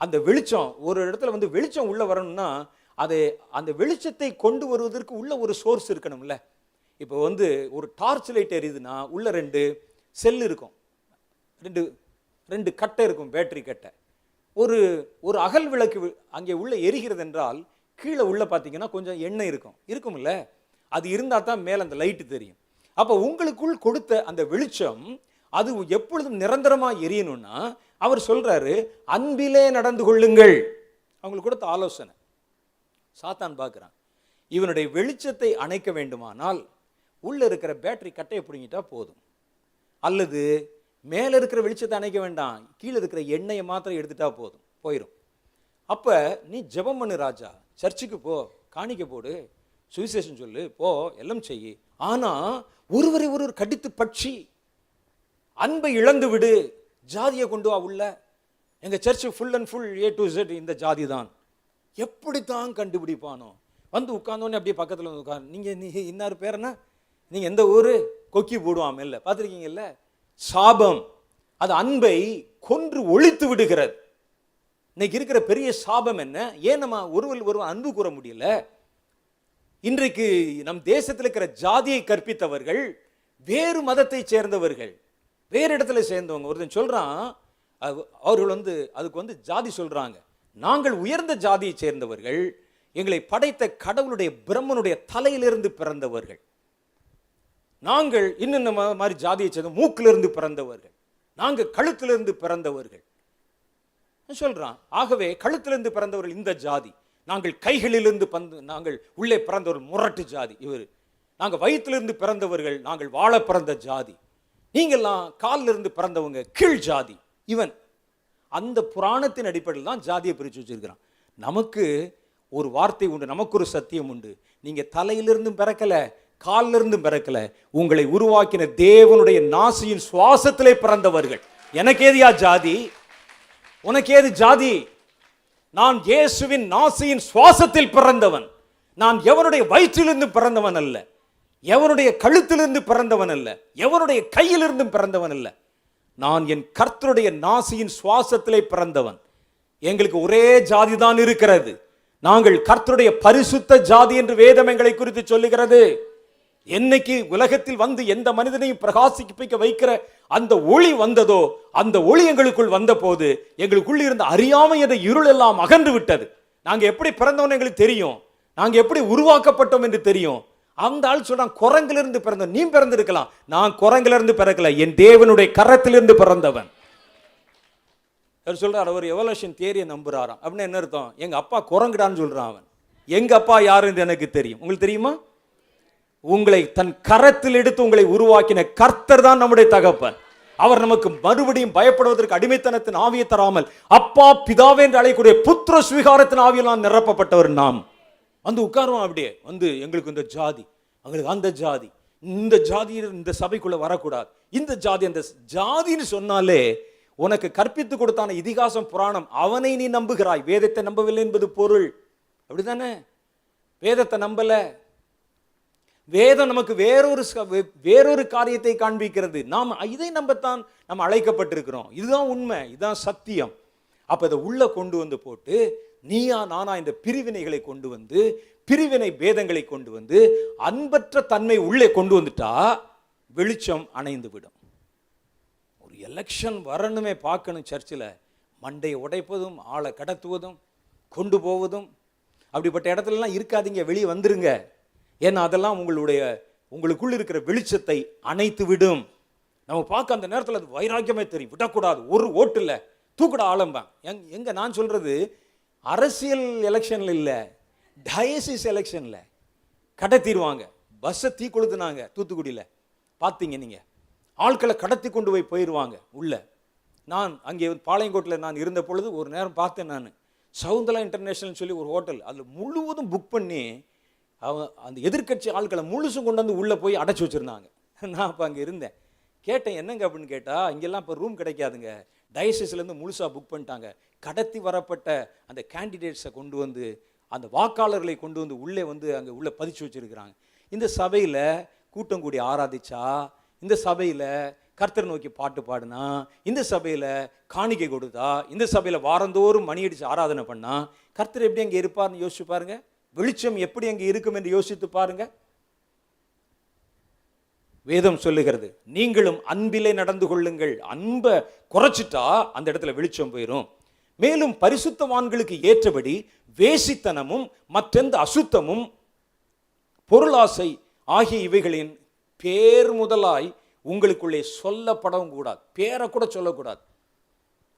அந்த வெளிச்சம் ஒரு இடத்துல வந்து வெளிச்சம் உள்ள வரணும்னா அது அந்த வெளிச்சத்தை கொண்டு வருவதற்கு உள்ள ஒரு சோர்ஸ் இருக்கணும்ல. இப்போ வந்து ஒரு டார்ச் லைட் எரியுதுன்னா உள்ள 2 செல் இருக்கும், 2 கட்டை இருக்கும், பேட்டரி கட்டை. ஒரு அகல் விளக்கு அங்கே உள்ள எரிகிறது என்றால் கீழே உள்ள பார்த்தீங்கன்னா கொஞ்சம் எண்ணெய் இருக்கும்ல, அது இருந்தால் தான் மேலே அந்த லைட்டு தெரியும். அப்போ உங்களுக்குள் கொடுத்த அந்த வெளிச்சம் அது எப்பொழுதும் நிரந்தரமாக எரியணும்னா அவர் சொல்றாரு, அன்பிலே நடந்து கொள்ளுங்கள். அவங்களுக்கு கொடுத்த ஆலோசனை. சாத்தான் பார்க்குறான், இவனுடைய வெளிச்சத்தை அணைக்க வேண்டுமானால் உள்ள இருக்கிற பேட்டரி கட்டையை பிடிங்கிட்டா போதும், அல்லது மேலே இருக்கிற வெளிச்சத்தை அணைக்க வேண்டாம், கீழே இருக்கிற எண்ணெயை மாத்திரம் எடுத்துட்டா போதும், போயிடும். அப்போ நீ ஜெபம் பண்ணு ராஜா, சர்ச்சுக்கு போ, காணிக்க போடு, சுவிசேஷம் சொல்லு, போ, எல்லாம் செய்யு. ஆனால் ஒருவரை ஒருவர் கடித்து பட்சி அன்பை இழந்து விடு, ஜாதியை கொண்டு வா உள்ள. எங்கள் church full and full A to Z இந்த ஜாதி தான். எப்படித்தான் கண்டுபிடிப்பானோ? வந்து உட்கார்ந்தோன்னே அப்படியே பக்கத்தில் வந்து உட்காந்து, நீங்கள் இன்னார் பேரனா, நீங்கள் எந்த ஊர், கொக்கி போடுவான் இல்லை, பார்த்துருக்கீங்கல்ல? சாபம் அது அன்பை கொன்று ஒழித்து விடுகிறது. இன்னைக்கு இருக்கிற பெரிய சாபம் என்ன? ஏன் நம்ம ஒருவர் அன்பு கூற முடியல? இன்றைக்கு நம் தேசத்தில் இருக்கிற ஜாதியை கற்பித்தவர்கள் வேறு மதத்தை சேர்ந்தவர்கள், வேறு இடத்துல சேர்ந்தவங்க. ஒருத்தன் சொல்றான், அவர்கள் அதுக்கு ஜாதி சொல்றாங்க, நாங்கள் உயர்ந்த ஜாதியை சேர்ந்தவர்கள், எங்களை படைத்த கடவுளுடைய பிரம்மனுடைய தலையிலிருந்து பிறந்தவர்கள், நாங்கள் இன்னும் நம்ம மாதிரி ஜாதியை சேர்ந்த மூக்கிலிருந்து பிறந்தவர்கள், நாங்கள் கழுத்திலிருந்து பிறந்தவர்கள் சொல்றான். ஆகவே கழுத்திலிருந்து பிறந்தவர்கள் இந்த ஜாதி, நாங்கள் கைகளிலிருந்து நாங்கள் உள்ளே பிறந்தவர்கள் முரட்டு ஜாதி இவர், நாங்கள் வயிற்றிலிருந்து பிறந்தவர்கள், நாங்கள் வாழ பிறந்த ஜாதி, நீங்கள்லாம் காலில் இருந்து பிறந்தவங்க கீழ் ஜாதி இவன். அந்த புராணத்தின் அடிப்படையில் தான் ஜாதியை பிரித்து வச்சிருக்கிறான். நமக்கு ஒரு வார்த்தை உண்டு, நமக்கு ஒரு சத்தியம் உண்டு. நீங்க தலையிலிருந்தும் பிறக்கல, காலிலிருந்தும் பிறக்கல, உங்களை உருவாக்கின தேவனுடைய நாசியின் சுவாசத்திலே பிறந்தவர்கள். எனக்கு ஏதியா ஜாதி? உனக்கு ஏது ஜாதி? நான் இயேசுவின் நாசியின் சுவாசத்தில் பிறந்தவன். நான் எவனுடைய வயிற்றிலிருந்து பிறந்தவன் அல்ல, எவனுடைய கழுத்திலிருந்து பிறந்தவன் அல்ல, எவனுடைய கையிலிருந்தும் பிறந்தவன் அல்ல. நான் என் கர்த்தருடைய நாசியின் சுவாசத்திலே பிறந்தவன். எங்களுக்கு ஒரே ஜாதி தான் இருக்கிறது. நாங்கள் கர்த்தருடைய பரிசுத்த ஜாதி என்று வேதம் எங்களை குறித்து சொல்லுகிறது. என்னைக்கு உலகத்தில் வந்து எந்த மனிதனையும் பிரகாசிப்பிக்க வைக்கிற அந்த ஒளி வந்ததோ, அந்த ஒளி எங்களுக்குள் வந்த போது எங்களுக்குள் இருந்த அறியாமை என்ற இருள் எல்லாம் அகன்று விட்டது. நாங்க எப்படி பிறந்தோம் எங்களுக்கு தெரியும், நாங்க எப்படி உருவாக்கப்பட்டோம் என்று தெரியும். அந்த ஆள் சொல்றான், குரங்கிலிருந்து பிறந்தோம். நீ பிறந்திருக்கலாம், நான் குரங்கிலிருந்து பிறக்கல, என் தேவனுடைய கரத்திலிருந்து பிறந்தவன். அவர் சொல்றார், அவர் எவல்யூஷன் தியரியை நம்புறாராம். அப்படின்னு என்ன அர்த்தம்? எங்க அப்பா குரங்குடான்னு சொல்றான் அவன். எங்க அப்பா யாருன்னு எனக்கு தெரியும். உங்களுக்கு தெரியுமா? உங்களை தன் கரத்தில் எடுத்து உங்களை உருவாக்கின கர்த்தர் தான் நம்முடைய தகப்பன். அவர் நமக்கு மறுபடியும் பயப்படுவதற்கு அடிமைத்தனத்தின் ஆவியை தராமல் அப்பா பிதாவே என்று அழைக்கக்கூடிய புத்திர சுவீகாரத்தின் ஆவியெல்லாம் நிரப்பப்பட்டவர் நாம். வந்து உட்காருவோம் அப்படியே வந்து, எங்களுக்கு இந்த ஜாதி, எங்களுக்கு அந்த ஜாதி, இந்த ஜாதி இந்த சபைக்குள்ள வரக்கூடாது, இந்த ஜாதி அந்த ஜாதின்னு சொன்னாலே உனக்கு கற்பித்து கொடுத்தான இதிகாசம் புராணம் அவனை நீ நம்புகிறாய், வேதத்தை நம்பவில்லை என்பது பொருள். அப்படிதானே? வேதத்தை நம்பல. வேதம் நமக்கு வேறொரு காரியத்தை காண்பிக்கிறது. நாம் இதை நம்பத்தான் நம்ம அழைக்கப்பட்டிருக்கிறோம். இதுதான் உண்மை, இதுதான் சத்தியம். அப்ப இதை உள்ள கொண்டு வந்து போட்டு நீயா நானா இந்த பிரிவினைகளை கொண்டு வந்து, பிரிவினை பேதங்களை கொண்டு வந்து, அன்பற்ற தன்மை உள்ளே கொண்டு வந்துட்டா வெளிச்சம் அணைந்து விடும். ஒரு எலெக்ஷன் வரணுமே பார்க்கணும், சர்ச்சில் மண்டையை உடைப்பதும் ஆளை கடத்துவதும் கொண்டு போவதும் அப்படிப்பட்ட இடத்துலலாம் இருக்காதீங்க, வெளியே வந்துருங்க. ஏன்னா அதெல்லாம் உங்களுக்குள் இருக்கிற வெளிச்சத்தை அணைத்து விடும். நம்ம பார்க்க அந்த நேரத்தில் அது வைராக்கியமே தெரியும். விடக்கூடாது, ஒரு ஓட்டு இல்லை, தூக்குட ஆளம்பேன். எங்க நான் சொல்றது அரசியல் எலெக்ஷன்ல இல்லை, டயசிஸ் எலெக்ஷன்ல கடத்திடுவாங்க. பஸ்ஸை தீ கொளுத்துனாங்க தூத்துக்குடியில், பார்த்தீங்க நீங்க. ஆட்களை கடத்தி கொண்டு போயிடுவாங்க உள்ள. நான் அங்கே பாளையங்கோட்டில் நான் இருந்த பொழுது ஒரு நேரம் பார்த்தேன். நான் சவுந்தலா இன்டர்நேஷனல் சொல்லி ஒரு ஹோட்டல், அதில் முழுவதும் புக் பண்ணி அந்த எதிர்கட்சி ஆட்களை முழுசும் கொண்டு வந்து உள்ளே போய் அடைச்சி வச்சுருந்தாங்க. நான் அப்போ அங்கே இருந்தேன். கேட்டேன், என்னங்க அப்படின்னு கேட்டால், இங்கெல்லாம் இப்போ ரூம் கிடைக்காதுங்க, டயசிஸ்லேருந்து முழுசாக புக் பண்ணிட்டாங்க. கடத்தி வரப்பட்ட அந்த கேண்டிடேட்ஸை கொண்டு வந்து, அந்த வாக்காளர்களை கொண்டு வந்து உள்ளே அங்கே உள்ளே பதிச்சு வச்சுருக்கிறாங்க. இந்த சபையில் கூட்டம் கூடி ஆராதிச்சா, இந்த சபையில் கர்த்தர் நோக்கி பாட்டு பாடுனா, இந்த சபையில் காணிக்கை கொடுத்தா, இந்த சபையில் வாரந்தோறும் மணி அடித்து ஆராதனை பண்ணா, கர்த்தர் எப்படி அங்கே இருப்பார்னு யோசிச்சு பாருங்க. வெளிச்சம் எப்படி அங்கே இருக்கும் என்று யோசித்து பாருங்க. வேதம் சொல்லுகிறது, நீங்களும் அன்பிலே நடந்து கொள்ளுங்கள். அன்பை குறைச்சிட்டா அந்த இடத்துல வெளிச்சம் போயிடும். மேலும் பரிசுத்தவான்களுக்கு ஏற்றபடி வேசித்தனமும் மற்றெந்த அசுத்தமும் பொருளாசை ஆகிய இவைகளின் பேர் முதலாய் உங்களுக்குள்ளே சொல்லப்படவும் கூடாது. பேரை கூட சொல்லக்கூடாது.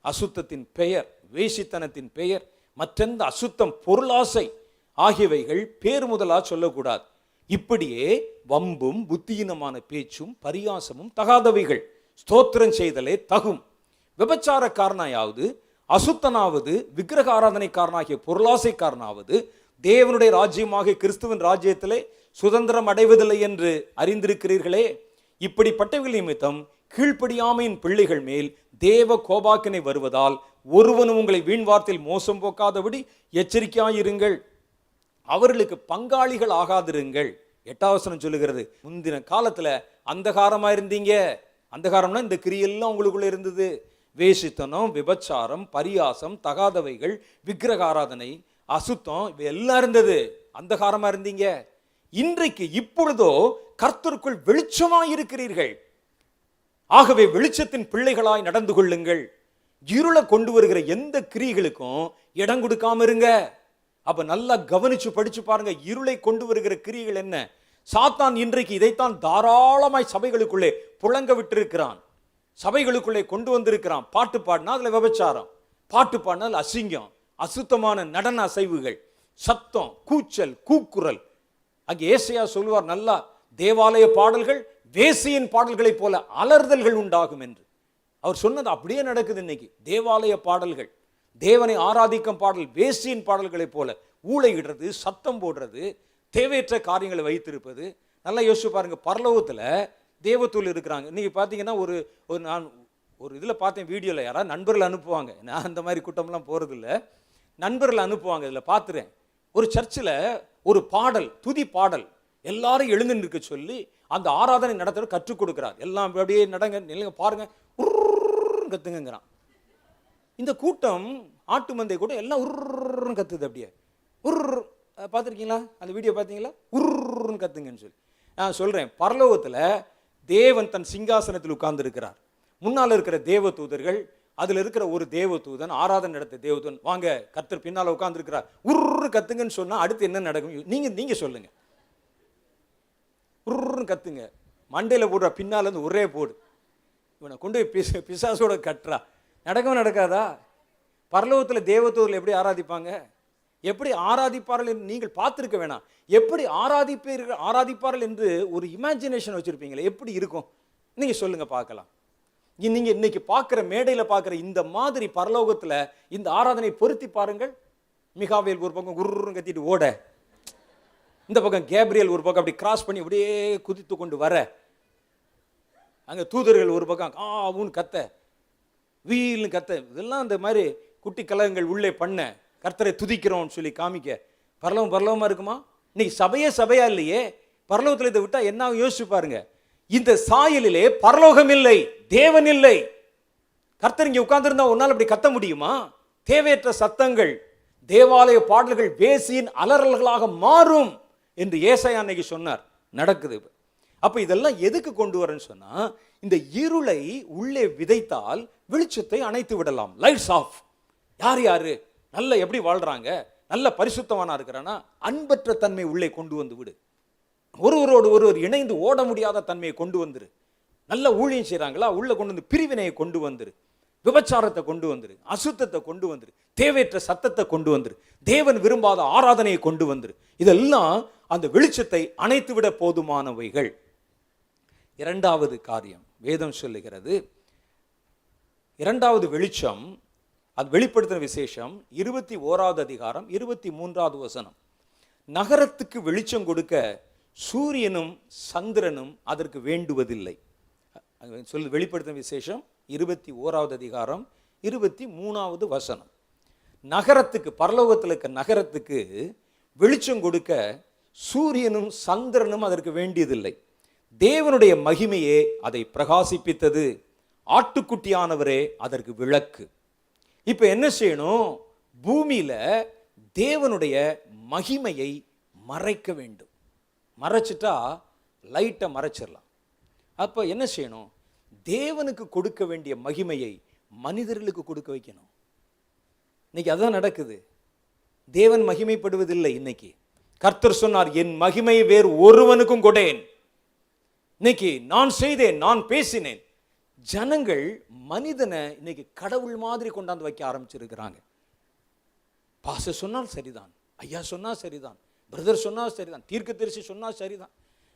அசுத்தத்தின் பெயர், வேசித்தனத்தின் பெயர், மற்றெந்த அசுத்தம், பொருளாசை ஆகியவைகள் பேர் முதலா சொல்லக்கூடாது. இப்படியே வம்பும் புத்தியினமான பேச்சும் பரியாசமும் தகாதவைகள். ஸ்தோத்திரம் செய்தலே தகும். விபச்சாரக்காரனாயாவது, அசுத்தனாவது, விக்கிரக ஆராதனைக்காரனாகிய பொருளாசைக்காரனாவது தேவனுடைய ராஜ்யமாக கிறிஸ்துவின் ராஜ்யத்திலே சுதந்திரம் அடைவதில்லை என்று அறிந்திருக்கிறீர்களே. இப்படிப்பட்டவர்கள் நிமித்தம் கீழ்ப்படியாமையின் பிள்ளைகள் மேல் தேவ கோபாக்கினை வருவதால் ஒருவனும் உங்களை வீண் வார்த்தையில் மோசம் போக்காதபடி எச்சரிக்கையாயிருங்கள். அவர்களுக்கு பங்காளிகள் ஆகாதிருங்கள். 8வது வசனம் சொல்லுகிறது, முந்தின காலத்துல அந்தகாரமா இருந்தீங்க. அந்தகாரம்னா இந்த கிரியெல்லாம் உங்களுக்குள்ள இருந்தது. வேசித்தனம், விபச்சாரம், பரியாசம், தகாதவைகள், விக்கிரக ஆராதனை, அசுத்தம், இவை எல்லாம் இருந்தது. அந்தகாரமா இருந்தீங்க. இன்றைக்கு இப்பொழுதோ கர்த்தருக்குள் வெளிச்சமாய் இருக்கிறீர்கள். ஆகவே வெளிச்சத்தின் பிள்ளைகளாய் நடந்து கொள்ளுங்கள். இருளை கொண்டு வருகிற எந்த கிரியைகளுக்கும் இடம் கொடுக்காம இருங்க. அப்ப நல்லா கவனிச்சு படிச்சு பாருங்க. இருளை கொண்டு வருகிற கிரியைகள் என்ன? சாத்தான் இன்றைக்கு இதைத்தான் தாராளமாய் சபைகளுக்குள்ளே புழங்க விட்டிருக்கிறான். சபைகளுக்குள்ளே கொண்டு வந்திருக்கிறான். பாட்டு பாடினா அதுல விபச்சாரம், பாட்டு பாடினால் அசிங்கம், அசுத்தமான நடன அசைவுகள், சத்தம், கூச்சல், கூக்குரல். அங்கே ஏசாயா சொல்லுவார், நல்லா தேவாலய பாடல்கள் வேசியின் பாடல்களைப் போல அலறுதல்கள் உண்டாகும் என்று. அவர் சொன்னது அப்படியே நடக்குது. இன்னைக்கு தேவாலய பாடல்கள், தேவனை ஆராதிக்கும் பாடல் வேசியின் பாடல்களைப் போல ஊளையிடுறது, சத்தம் போடுறது, தேவையற்ற காரியங்களை வைத்திருப்பது. நல்லா யோசிச்சு பாருங்க. பரலோகத்தில் தேவத்தூள் இருக்கிறாங்க. இன்னைக்கு பார்த்தீங்கன்னா நான் ஒரு இதில் பார்த்தேன், வீடியோவில் யாராவது நண்பர்கள் அனுப்புவாங்க. நான் அந்த மாதிரி கூட்டம்லாம் போகிறதில்ல, நண்பர்கள் அனுப்புவாங்க. இதில் பார்த்துறேன், ஒரு சர்ச்சில் ஒரு பாடல், துதி பாடல், எல்லாரும் எழுந்து நிற்க சொல்லி அந்த ஆராதனை நடத்த கற்றுக் கொடுக்கிறார். எல்லாம் அப்படியே நடங்க, நில்லுங்க, பாருங்க, உருன்னு கத்துங்கிறான். இந்த கூட்டம் ஆட்டு மந்தை கூட எல்லாம் உருன்னு கத்துது. அப்படியே உரு பார்த்துருக்கீங்களா? அந்த வீடியோ பார்த்தீங்களா? உருன்னு கத்துங்கன்னு சொல்லி. நான் சொல்றேன், பரலோகத்தில் தேவன் தன் சிங்காசனத்தில் உட்கார்ந்து இருக்கிறார். முன்னால் இருக்கிற தேவ தூதர்கள், அதுல இருக்கிற ஒரு தேவ தூதன், ஆராதனை நடத்த தேவதூதன், வாங்க கர்த்தர் பின்னால உட்கார்ந்து இருக்கிறார், உரு கத்துங்கன்னு சொன்னா அடுத்து என்ன நடக்கும்? நீங்க சொல்லுங்க. உருன்னு கத்துங்க, மண்டையில போடுற, பின்னால இருந்து ஒரே போடு, இவனை கொண்டு போய் பிசாசோட கட்டுறா. நடக்கவும் நடக்காதா? பரலோகத்தில் தேவதூதர்கள் எப்படி ஆராதிப்பாங்க? எப்படி ஆராதிப்பார்கள் என்று நீங்கள் பார்த்திருக்க வேணாம். எப்படி ஆராதிப்பார்கள் என்று ஒரு இமேஜினேஷன் வச்சிருப்பீங்களே, எப்படி இருக்கும்? நீங்க சொல்லுங்க பார்க்கலாம். நீங்க இன்னைக்கு பார்க்கிற மேடையில் பார்க்கிற இந்த மாதிரி பரலோகத்தில் இந்த ஆராதனை பொருத்தி பாருங்கள். மிகாவேல் ஒரு பக்கம் குருன்னு கத்திட்டு ஓட, இந்த பக்கம் கேப்ரியல் ஒரு பக்கம் அப்படி கிராஸ் பண்ணி அப்படியே குதித்து கொண்டு வர, அங்க தூதர்கள் ஒரு பக்கம் ஆவுன்னு கத்த, வீல்னு கத்த, இதெல்லாம் அந்த மாதிரி குட்டி கலகங்கள் உள்ளே பண்ண, கர்த்தரை துதிக்கிறோம்னு சொல்லி காமிக்க பரலோகமா இருக்குமா? இன்னைக்கு சபையா இல்லையே. பரலோகத்தில் இதை விட்டா என்ன யோசிச்சு பாருங்க. இந்த சாயலிலே பரலோகம் இல்லை, தேவன் இல்லை. கர்த்தர் இங்கே உட்கார்ந்திருந்தா உன்னால் அப்படி கத்த முடியுமா? தேவையற்ற சத்தங்கள், தேவாலய பாடல்கள் வேசியின் அலறல்களாக மாறும் என்று ஏசாயா அன்னைக்கு சொன்னார். நடக்குது. அப்ப இதெல்லாம் எதுக்கு கொண்டு வரேன்னு சொன்னா, இந்த இருளை உள்ளே விதைத்தால் வெளிச்சத்தை அணைத்து விடலாம். Lights off. யாரு நல்ல எப்படி வாழ்றாங்க, நல்ல பரிசுத்தமானா இருக்கிறானா, அன்பற்ற தன்மை உள்ளே கொண்டு வந்து விடு. ஒருவரோடு ஒருவர் இணைந்து ஓட முடியாத தன்மையை கொண்டு வந்துரு. நல்ல ஊழியம் செய்யறாங்களா, உள்ள கொண்டு வந்து பிரிவினையை கொண்டு வந்துரு, விபச்சாரத்தை கொண்டு வந்துரு, அசுத்தத்தை கொண்டு வந்துரு, தேவையற்ற சத்தத்தை கொண்டு வந்துரு, தேவன் விரும்பாத ஆராதனையை கொண்டு வந்துரு. இதெல்லாம் அந்த வெளிச்சத்தை அணைத்து விட போதுமானவைகள். இரண்டாவது காரியம் வேதம் சொல்லுகிறது, இரண்டாவது வெளிச்சம், அது வெளிப்படுத்தின விசேஷம் 21வது அதிகாரம் 23வது வசனம். நகரத்துக்கு வெளிச்சம் கொடுக்க சூரியனும் சந்திரனும் அதற்கு வேண்டுவதில்லை. சொல்லு, வெளிப்படுத்தின விசேஷம் 21வது அதிகாரம் 23வது வசனம். நகரத்துக்கு, பரலோகத்தில் இருக்க நகரத்துக்கு வெளிச்சம் கொடுக்க சூரியனும் சந்திரனும் அதற்கு வேண்டியதில்லை. தேவனுடைய மகிமையே அதை பிரகாசிப்பித்தது, ஆட்டுக்குட்டியானவரே அதற்கு விளக்கு. இப்ப என்ன செய்யணும்? பூமியில தேவனுடைய மகிமையை மறைக்க வேண்டும். மறைச்சிட்டா லைட்டை மறைச்சிடலாம். அப்ப என்ன செய்யணும்? தேவனுக்கு கொடுக்க வேண்டிய மகிமையை மனிதர்களுக்கு கொடுக்க வைக்கணும். இன்னைக்கு அதான் நடக்குது. தேவன் மகிமைப்படுவதில்லை. இன்னைக்கு கர்த்தர் சொன்னார், என் மகிமையை வேறு ஒருவனுக்கும் கொடேன். இன்னைக்கு நான் செய்தேன், நான் பேசினேன். ஜனங்கள் மனிதனை இன்னைக்கு கடவுள் மாதிரி கொண்டாந்து வைக்க ஆரம்பிச்சிருக்கிறாங்க. பாஸ்டர் சொன்னால் சரிதான், ஐயா சொன்னால் சரிதான், பிரதர் சொன்னால் சரிதான், தீர்க்கதரிசி சொன்னால் சரிதான்,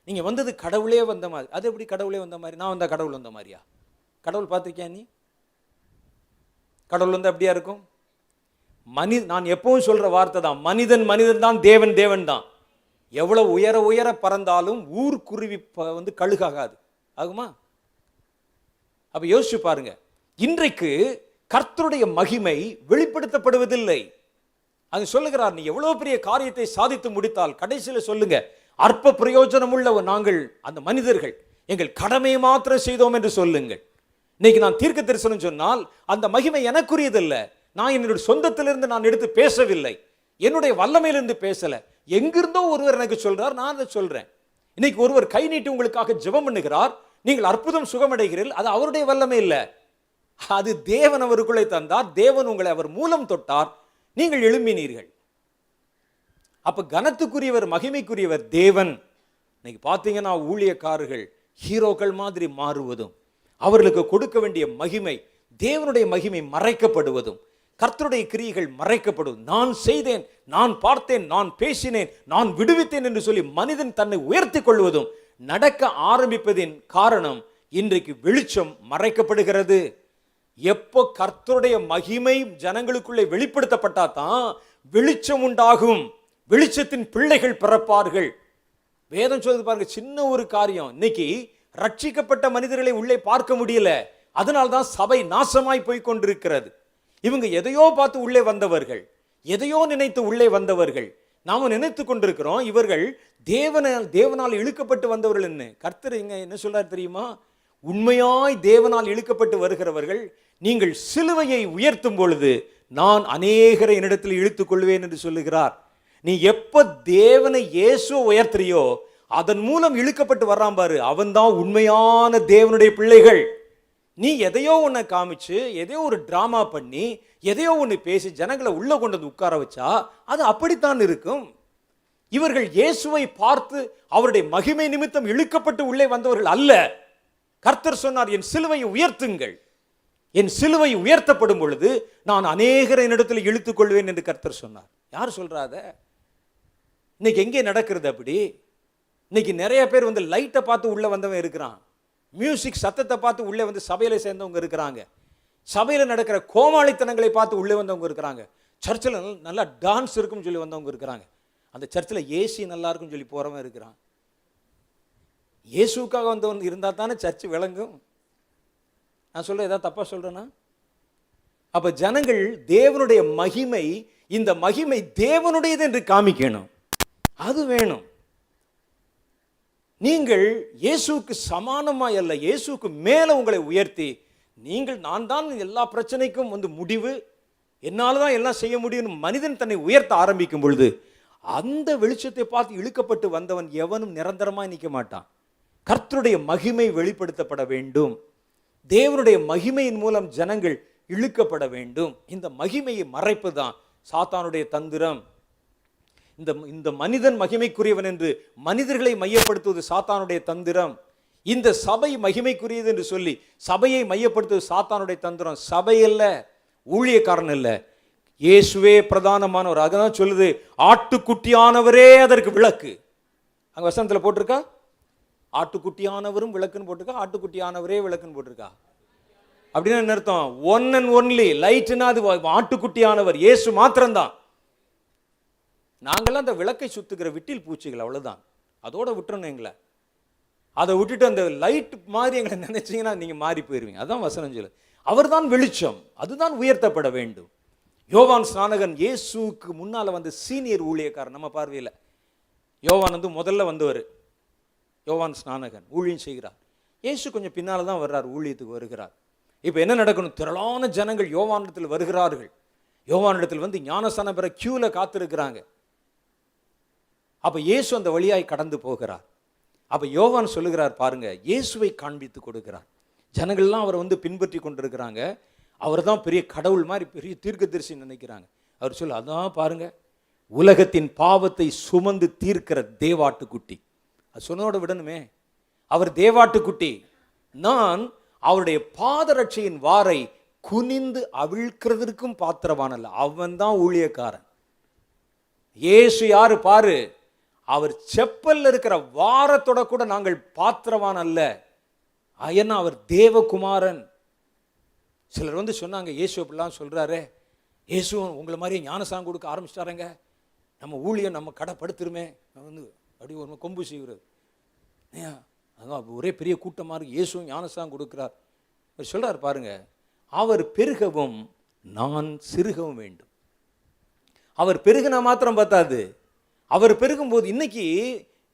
நீங்கள் வந்தது கடவுளே வந்த மாதிரி. அது எப்படி கடவுளே வந்த மாதிரி? நான் வந்தால் கடவுள் வந்த மாதிரியா? கடவுள் பார்த்துருக்கியா நீ? கடவுள் வந்து அப்படியா இருக்கும்? நான் எப்பவும் சொல்கிற வார்த்தை தான், மனிதன் மனிதன் தான், தேவன் தேவன் தான். எவ்வளோ உயர உயர பறந்தாலும் ஊர்க்குருவி வந்து கழுகாகாது, ஆகுமா? அப்போ யோசிச்சு பாருங்க, இன்றைக்கு கர்த்தருடைய மகிமை வெளிப்படுத்தப்படுவதில்லை. அது சொல்லுகிறார், நீ எவ்வளவு பெரிய காரியத்தை சாதித்து முடித்தால் கடைசியில் சொல்லுங்க, அற்ப பிரயோஜனம் உள்ள நாங்கள் அந்த மனிதர்கள் எங்கள் கடமையை மாத்திரம் செய்தோம் என்று சொல்லுங்கள். இன்னைக்கு நான் தீர்க்க தரிசனம் சொன்னால் அந்த மகிமை எனக்குரியதில்லை. நான் என்னுடைய சொந்தத்திலிருந்து நான் எடுத்து பேசவில்லை, என்னுடைய வல்லமையிலிருந்து பேசல. எங்கிருந்தோ ஒருவர் எனக்கு சொல்றார், நான் அதை சொல்றேன். இன்னைக்கு ஒருவர் கை நீட்டி உங்களுக்காக ஜெபம் பண்ணுகிறார், நீங்கள் அற்புதம் சுகமடைகிறீர்கள், அது அவருடைய வல்லமை இல்லை, அது தேவன் அவருக்குள்ளே தந்தார், தேவன் உங்களை அவர் மூலம் தொட்டார், நீங்கள் எழும்பினீர்கள். அப்ப கனத்துக்குரியவர் மகிமைக்குரியவர் தேவன். இன்னைக்கு பார்த்தீங்கன்னா ஊழியக்காரர்கள் ஹீரோக்கள் மாதிரி மாறுவதும், அவர்களுக்கு கொடுக்க வேண்டிய மகிமை, தேவனுடைய மகிமை மறைக்கப்படுவதும், கர்த்தருடைய கிரியைகள் மறைக்கப்படுவதும், நான் செய்தேன், நான் பார்த்தேன், நான் பேசினேன், நான் விடுவித்தேன் என்று சொல்லி மனிதன் தன்னை உயர்த்தி கொள்வதும் நடக்க ஆரம்பிப்பதின் காரணம் இன்றைக்கு வெளிச்சம் மறைக்கப்படுகிறது. எப்போ கர்த்தருடைய மகிமை ஜனங்களுக்குள்ளே வெளிப்படுத்தப்பட்டா தான் வெளிச்சம் உண்டாகும், வெளிச்சத்தின் பிள்ளைகள் பிறப்பார்கள். வேதம் சொல்றது பாருங்க, சின்ன ஒரு காரியம், இன்னைக்கு ரட்சிக்கப்பட்ட மனிதர்களை உள்ளே பார்க்க முடியல, அதனால்தான் சபை நாசமாய் போய் கொண்டிருக்கிறது. இவங்க எதையோ பார்த்து உள்ளே வந்தவர்கள், எதையோ நினைத்து உள்ளே வந்தவர்கள். நாம நினைத்து கொண்டிருக்கிறோம் இவர்கள் தேவனால் இழுக்கப்பட்டு வந்தவர்கள். என்ன கர்த்தர் இங்க என்ன சொல்றாரு தெரியுமா? உண்மையாய் தேவனால் இழுக்கப்பட்டு வருகிறவர்கள், நீங்கள் சிலுவையை உயர்த்தும் பொழுது நான் அநேகரை என்னிடத்தில் இழுத்துக் கொள்வேன் என்று சொல்லுகிறார். நீ எப்ப தேவனை இயேசுவை உயர்த்துறியோ அதன் மூலம் இழுக்கப்பட்டு வர்றான் பாரு, அவன் தான் உண்மையான தேவனுடைய பிள்ளைகள். நீ எதையோ ஒன்றை காமிச்சு, எதையோ ஒரு டிராமா பண்ணி, எதையோ ஒன்று பேசி ஜனங்களை உள்ள கொண்டு வந்து உட்கார வச்சா அது அப்படித்தான் இருக்கும். இவர்கள் இயேசுவை பார்த்து அவருடைய மகிமை நிமித்தம் இழுக்கப்பட்டு உள்ளே வந்தவர்கள் அல்ல. கர்த்தர் சொன்னார், என் சிலுவையை உயர்த்துங்கள், என் சிலுவை உயர்த்தப்படும் பொழுது நான் அநேகரை என்னிடத்தில் இழுத்துக் கொள்வேன் என்று கர்த்தர் சொன்னார். யார் சொல்றாத? இன்னைக்கு எங்கே நடக்கிறது அப்படி? இன்னைக்கு நிறைய பேர் வந்து லைட்டை பார்த்து உள்ள வந்தவன் இருக்கிறான், மியூசிக் சத்தத்தை பார்த்து உள்ளே வந்து சபையில சேர்ந்தவங்க இருக்கிறாங்க, சபையில் நடக்கிற கோமாளித்தனங்களை பார்த்து உள்ளே வந்தவங்க இருக்கிறாங்க, சர்ச்சில் நல்லா டான்ஸ் இருக்குன்னு சொல்லி வந்தவங்க இருக்கிறாங்க, அந்த சர்ச்சில் ஏசி நல்லா இருக்குன்னு சொல்லி போறவன் இருக்கிறான். இயேசுக்காக வந்தவன் இருந்தால் தானே சர்ச்சு விளங்கும். நான் சொல்ல ஏதாவது தப்பா சொல்றேன்னா? அப்ப ஜனங்கள் தேவனுடைய மகிமை, இந்த மகிமை தேவனுடையது என்று காமிக்கணும், அது வேணும். நீங்கள் இயேசுக்கு சமானமாய் அல்ல, இயேசுக்கு மேல உங்களை உயர்த்தி, நீங்கள் நான் தான் எல்லா பிரச்சனைக்கும் வந்து முடிவு, என்னால் தான் எல்லாம் செய்ய முடியும் மனிதன் தன்னை உயர்த்த ஆரம்பிக்கும் பொழுது அந்த வெளிச்சத்தை பார்த்து இழுக்கப்பட்டு வந்தவன் எவனும் நிரந்தரமாய் நிற்க மாட்டான். கர்த்தருடைய மகிமை வெளிப்படுத்தப்பட வேண்டும், தேவனுடைய மகிமையின் மூலம் ஜனங்கள் இழுக்கப்பட வேண்டும். இந்த மகிமையை மறைப்பதுதான் சாத்தானுடைய தந்திரம். இந்த மனிதன் மகிமைக்குரியவன் என்று மனிதர்களை மையப்படுத்துவது சாத்தானுடைய தந்திரம். இந்த சபை மகிமைக்குரியது என்று சொல்லி சபையை மையப்படுத்துவது சாத்தானுடைய தந்திரம். சபை அல்ல, ஊழியக்காரன் அல்ல, இயேசுவே பிரதானமானவர். அதான் சொல்லுது, ஆட்டுக்குட்டியானவரே அதற்கு விளக்கு. அங்க வசனத்தில் போட்டிருக்கா, ஆட்டுக்குட்டியானவரும் விளக்குன்னு போட்டிருக்கா, ஆட்டுக்குட்டியானவரே விளக்குன்னு போட்டிருக்கா. அப்படின்னு என்ன அர்த்தம்? ஒன் அண்ட் ஒன்லி லைட்னா அது ஆட்டுக்குட்டியானவர் இயேசு மாத்திரம்தான். நாங்கள்லாம் அந்த விளக்கை சுத்துக்கிற விட்டில் பூச்சிகள், அவ்வளவுதான். அதோட விட்டுறணும் எங்களை. அதை விட்டுட்டு அந்த லைட் மாதிரி எங்களை நினைச்சீங்கன்னா நீங்க மாறி போயிருவீங்க. அதான் வசனம் சொல்லு. அவர் தான் வெளிச்சம், அதுதான் உயர்த்தப்பட வேண்டும். யோவான் ஸ்நானகன் இயேசுக்கு முன்னால வந்து சீனியர் ஊழியக்காரன் நம்ம பார்வையில். யோவான் வந்து முதல்ல வந்தவர், யோவான் ஸ்நானகன் ஊழியம் செய்கிறார். இயேசு கொஞ்சம் பின்னால தான் வர்றார், ஊழியத்துக்கு வருகிறார். இப்போ என்ன நடக்கணும்? திரளான ஜனங்கள் யோவானிடத்தில் வருகிறார்கள். யோவானிடத்தில் வந்து ஞானஸ்நானம் பெற கியூல காத்திருக்கிறாங்க. அப்ப இயேசு அந்த வழியாய் கடந்து போகிறார். அப்ப யோவான் சொல்லுகிறார் பாருங்க, இயேசுவை காண்பித்து கொடுக்கிறார். ஜனங்கள்லாம் அவரை வந்து பின்பற்றி கொண்டிருக்கிறாங்க. அவர் தான் பெரிய கடவுள் மாதிரி, பெரிய தீர்க்கதரிசி நினைக்கிறாங்க. அவர் சொல்ல, அதான் பாருங்க, உலகத்தின் பாவத்தை சுமந்து தீர்க்கிற தேவாட்டுக்குட்டி. அது சொன்னதோட விடணுமே, அவர் தேவாட்டுக்குட்டி. நான் அவருடைய பாதரட்சையின் வாரை குனிந்து அவிழ்க்கிறதுக்கும் பாத்திரவானல்ல. அவன் தான் ஊழியக்காரன். இயேசு யாரு பாரு, அவர் செப்பல்ல இருக்கிற வாரத்தோட கூட நாங்கள் பாத்திரவான் அல்ல, ஏன்னா அவர் தேவகுமாரன். சிலர் வந்து சொன்னாங்க, இயேசு அப்படிலாம் சொல்றாரு, இயேசு உங்களை மாதிரி ஞானசானம் கொடுக்க ஆரம்பிச்சிட்டாருங்க, நம்ம ஊழியம் நம்ம கடைப்படுத்துருமே வந்து அப்படி ஒரு கொம்பு செய்கிறது. ஒரே பெரிய கூட்டமாக இருக்கு, இயேசு ஞானசானம் கொடுக்குறார். அவர் சொல்றாரு பாருங்க, அவர் பெருகவும் நான் சிறுகவும் வேண்டும். அவர் பெருகினா மாத்திரம் பார்த்தாது, அவர் பெருகும் போது இன்னைக்கு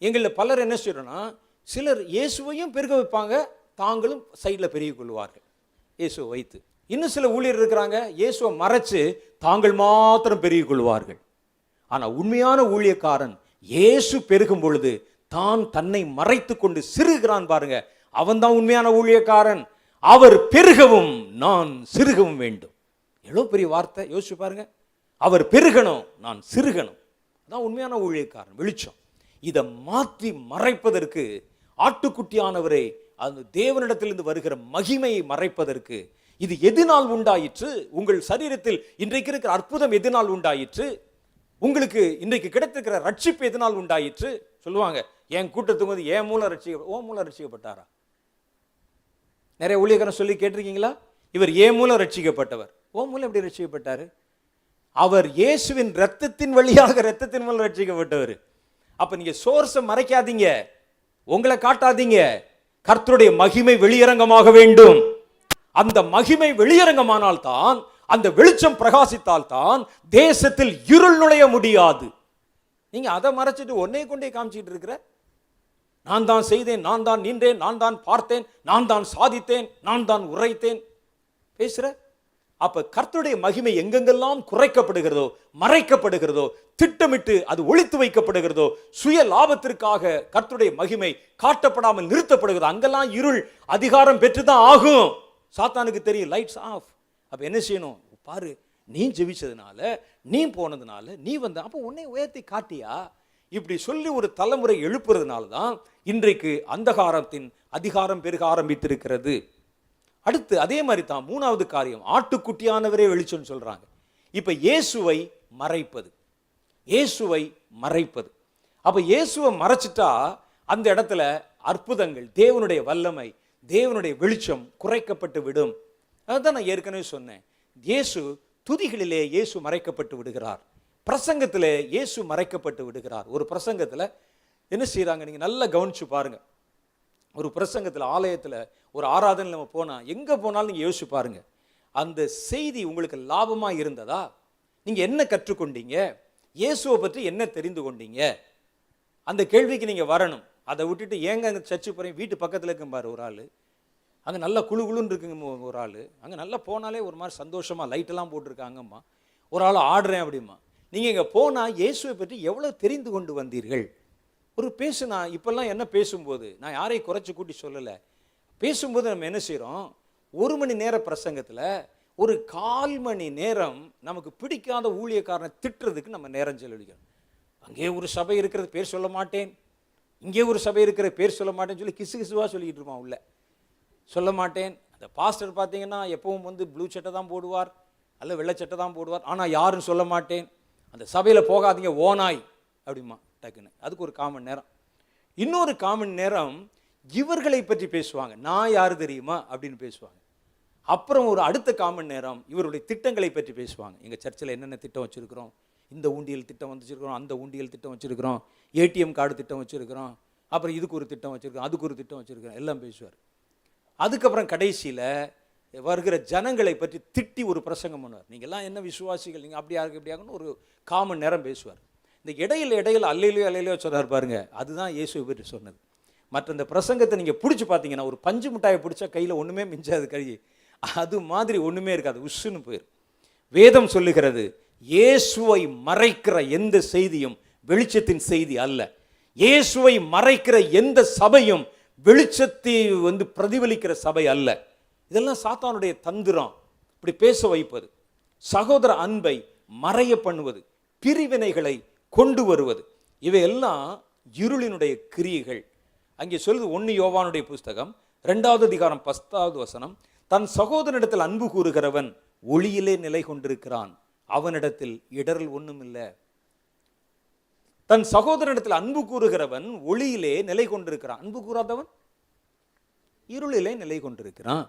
எங்களில் பலர் என்ன செய்யறோம்னா, சிலர் இயேசுவையும் பெருக வைப்பாங்க, தாங்களும் சைடில் பெருகிக் கொள்வார்கள் இயேசுவை வைத்து. இன்னும் சில ஊழியர் இருக்கிறாங்க, இயேசுவை மறைச்சு தாங்கள் மாத்திரம் பெருகிக் கொள்வார்கள். ஆனால் உண்மையான ஊழியக்காரன் இயேசு பெருகும் பொழுது தான் தன்னை மறைத்து கொண்டு சிறுகிறான் பாருங்க, அவன் தான் உண்மையான ஊழியக்காரன். அவர் பெருகவும் நான் சிறுகவும் வேண்டும். எவ்வளோ பெரிய வார்த்தை, யோசிச்சு பாருங்க. அவர் பெருகணும், நான் சிறுகணும், அதான் உண்மையான ஊழியக்காரன். வெளிச்சம் இதை மாற்றி மறைப்பதற்கு, ஆட்டுக்குட்டியானவரை அந்த தேவனிடத்திலிருந்து வருகிற மகிமையை மறைப்பதற்கு இது எதனால் உண்டாயிற்று? உங்கள் சரீரத்தில் இன்றைக்கு இருக்கிற அற்புதம் எதனால் உண்டாயிற்று? உங்களுக்கு இன்றைக்கு கிடைத்திருக்கிற ரட்சிப்பு எதனால் உண்டாயிற்று? சொல்லுவாங்க, என் கூட்டத்துக்கு வந்து என் மூலம் ஓ மூலம் ரட்சிக்கப்பட்டாரா? நிறைய ஊழியக்காரன் சொல்லி கேட்டிருக்கீங்களா? இவர் ஏன் மூலம் ரட்சிக்கப்பட்டவர். ஓ மூலம் எப்படி ரட்சிக்கப்பட்டாரு? அவர் இயேசுவின் ரத்தத்தின் வழியாக, ரத்தத்தின் மூலம் ரட்சிக்கப்பட்டவர். அப்ப நீங்க சோர்ஸை மறைக்காதீங்க, உங்களை காட்டாதீங்க. கர்த்தருடைய மகிமை வெளியரங்கமாக வேண்டும். அந்த மகிமை வெளியரங்கமானால் தான், அந்த வெளிச்சம் பிரகாசித்தால் தான் தேசத்தில் இருள் நுழைய முடியாது. நீங்க அதை மறைச்சிட்டு ஒன்னே கொண்டே காமிச்சிட்டு இருக்கிற, நான் தான் செய்தேன், நான் தான் நின்றேன், நான் தான் பார்த்தேன், நான் தான் சாதித்தேன், நான் தான் உரைத்தேன் பேசுற. அப்ப கர்த்தருடைய மகிமை எங்கெங்கெல்லாம் குறைக்கப்படுகிறதோ, மறைக்கப்படுகிறதோ, திட்டமிட்டு அது ஒளித்து வைக்கப்படுகிறதோ, சுய லாபத்திற்காக கர்த்தருடைய மகிமை காட்டப்படாமல் நிறுத்தப்படுகிறதோ, அங்கெல்லாம் இருள் அதிகாரம் பெற்றுதான் ஆகும். சாத்தானுக்கு தெரியும், லைட்ஸ் ஆஃப். அப்ப என்ன செய்யணும் பாரு, நீ ஜெபிச்சதுனால, நீ போனதுனால, நீ வந்த, அப்போ உன்னை உயர்த்தி காட்டியா? இப்படி சொல்லி ஒரு தலைமுறை எழுப்புறதுனால தான் இன்றைக்கு அந்தகாரத்தின் அதிகாரம் பெருக ஆரம்பித்திருக்கிறது. அடுத்து அதே மாதிரி தான் மூணாவது காரியம், ஆட்டுக்குட்டியானவரே வெளிச்சம் சொல்றாங்க. இப்ப இயேசுவை மறைப்பது, இயேசுவை மறைப்பது. அப்ப இயேசுவை மறைச்சிட்டா அந்த இடத்துல அற்புதங்கள், தேவனுடைய வல்லமை, தேவனுடைய வெளிச்சம் குறைக்கப்பட்டு விடும். அதுதான் நான் ஏற்கனவே சொன்னேன். இயேசு துதிகளிலே இயேசு மறைக்கப்பட்டு விடுகிறார், பிரசங்கத்திலே இயேசு மறைக்கப்பட்டு விடுகிறார். ஒரு பிரசங்கத்தில் என்ன செய்யறாங்க, நீங்க நல்லா கவனிச்சு பாருங்க. ஒரு பிரசங்கத்தில், ஆலயத்தில், ஒரு ஆராதனை நம்ம போனால், எங்கே போனாலும் நீங்கள் யோசிச்சு பாருங்க, அந்த செய்தி உங்களுக்கு லாபமாக இருந்ததா? நீங்கள் என்ன கற்றுக்கொண்டீங்க? இயேசுவை பற்றி என்ன தெரிந்து கொண்டீங்க? அந்த கேள்விக்கு நீங்கள் வரணும். அதை விட்டுட்டு ஏங்க அங்கே சர்ச்சு போகிறேன், வீட்டு பக்கத்தில் இருக்கும் பாரு ஒரு ஆள், அங்கே நல்லா குழு குழுன்னு இருக்குங்க ஒரு ஆள், அங்கே நல்லா போனாலே ஒரு மாதிரி சந்தோஷமாக லைட்டெல்லாம் போட்டிருக்காங்கம்மா, ஒரு ஆள் ஆடுறேன் அப்படிமா. நீங்கள் இங்கே போனால் இயேசுவை பற்றி எவ்வளோ தெரிந்து கொண்டு வந்தீர்கள்? ஒரு பேசுனா இப்பெல்லாம் என்ன பேசும்போது, நான் யாரையும் குறைச்சி கூட்டி சொல்லலை, பேசும்போது நம்ம என்ன செய்கிறோம், 1 மணி நேர பிரசங்கத்தில் ஒரு 1/4 மணி நேரம் நமக்கு பிடிக்காத ஊழியக்காரனை திட்டுறதுக்கு நம்ம நேரம் செலவழிக்கிறோம். அங்கே ஒரு சபை இருக்கிறது பேர் சொல்ல மாட்டேன், இங்கே ஒரு சபை இருக்கிற பேர் சொல்ல மாட்டேன்னு சொல்லி கிசு கிசுவாக சொல்லிக்கிட்டு இருப்பான், உள்ள சொல்ல மாட்டேன். அந்த பாஸ்டர் பார்த்தீங்கன்னா எப்பவும் வந்து ப்ளூ சட்டை தான் போடுவார், அல்ல வெள்ளை சட்டை தான் போடுவார், ஆனால் யாருன்னு சொல்ல மாட்டேன். அந்த சபையில் போகாதீங்க ஓனாய் அப்படிமா டக்குன்னு. அதுக்கு ஒரு 1/4 மணி நேரம். இன்னொரு 1/4 மணி நேரம் இவர்களை பற்றி பேசுவாங்க, நான் யாரு தெரியுமா அப்படின்னு பேசுவாங்க. அப்புறம் ஒரு அடுத்த 1/4 மணி நேரம் இவருடைய திட்டங்களை பற்றி பேசுவாங்க. எங்கள் சர்ச்சில் என்னென்ன திட்டம் வச்சுருக்கிறோம், இந்த ஊண்டியல் திட்டம் வச்சுருக்கிறோம், அந்த ஊண்டியல் திட்டம் வச்சுருக்கிறோம், ஏடிஎம் கார்டு திட்டம் வச்சுருக்கிறோம், அப்புறம் இதுக்கு ஒரு திட்டம் வச்சுருக்கோம், அதுக்கு ஒரு திட்டம் வச்சுருக்கிறோம், எல்லாம் பேசுவார். அதுக்கப்புறம் கடைசியில் வருகிற ஜனங்களை பற்றி திட்டி ஒரு பிரசங்கம் பண்ணுவார். நீங்கள்லாம் என்ன விசுவாசிகள், நீங்கள் அப்படியா இருக்கு இப்படியாகன்னு ஒரு 1/4 மணி நேரம் பேசுவார். இந்த இடையில அல்லையிலையோ அல்லையிலையோ சொன்னார் பாருங்க, அதுதான் இயேசுவை பற்றி சொன்னது. மற்ற இந்த பிரசங்கத்தை நீங்கள் பிடிச்சி பார்த்தீங்கன்னா, ஒரு பஞ்சு மிட்டாயை பிடிச்சா கையில் ஒன்றுமே மிஞ்சாது, கழுவி அது மாதிரி ஒன்றுமே இருக்காது, உஷ்ஷுன்னு போயிடும். வேதம் சொல்லுகிறது, இயேசுவை மறைக்கிற எந்த செய்தியும் வெளிச்சத்தின் செய்தி அல்ல. இயேசுவை மறைக்கிற எந்த சபையும் வெளிச்சத்தை வந்து பிரதிபலிக்கிற சபை அல்ல. இதெல்லாம் சாத்தானுடைய தந்திரம், இப்படி பேச வைப்பது, சகோதர அன்பை மறைய பண்ணுவது, பிரிவினைகளை கொண்டு வருவது, இவையெல்லாம் இருளினுடைய கிரியைகள். அங்கே சொல்லுது 1 யோவானுடைய புஸ்தகம் 2வது அதிகாரம் 10வது வசனம், தன் சகோதரனிடத்தில் அன்பு கூறுகிறவன் ஒளியிலே நிலை கொண்டிருக்கிறான், அவனிடத்தில் இடரல் ஒன்றும் இல்லை. தன் சகோதரனிடத்தில் அன்பு கூறுகிறவன் ஒளியிலே நிலை கொண்டிருக்கிறான், அன்பு கூறாதவன் இருளிலே நிலை கொண்டிருக்கிறான்.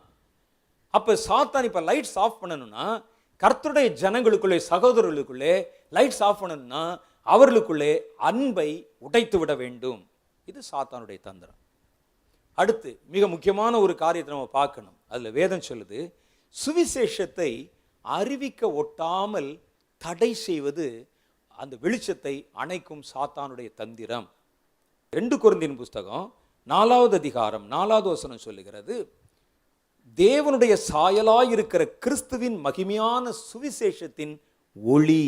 அப்ப சாத்தான் இப்ப லைட்ஸ் ஆஃப் பண்ணணும்னா, கர்த்தருடைய ஜனங்களுக்குள்ளே, சகோதரர்களுக்குள்ளே லைட்ஸ் ஆஃப் பண்ணணும்னா அவர்களுக்குள்ளே அன்பை உடைத்து விட வேண்டும். இது சாத்தானுடைய தந்திரம். அடுத்து மிக முக்கியமான ஒரு காரியத்தை நம்ம பார்க்கணும். அதுல வேதம் சொல்லுது, சுவிசேஷத்தை அறிவிக்க ஒட்டாமல் தடை செய்வது அந்த வெளிச்சத்தை அணைக்கும் சாத்தானுடைய தந்திரம். 2 கொரிந்தியர் புஸ்தகம் 4வது அதிகாரம் 4வது வசனம் சொல்லுகிறது, தேவனுடைய சாயலாயிருக்கிற கிறிஸ்துவின் மகிமையான சுவிசேஷத்தின் ஒளி.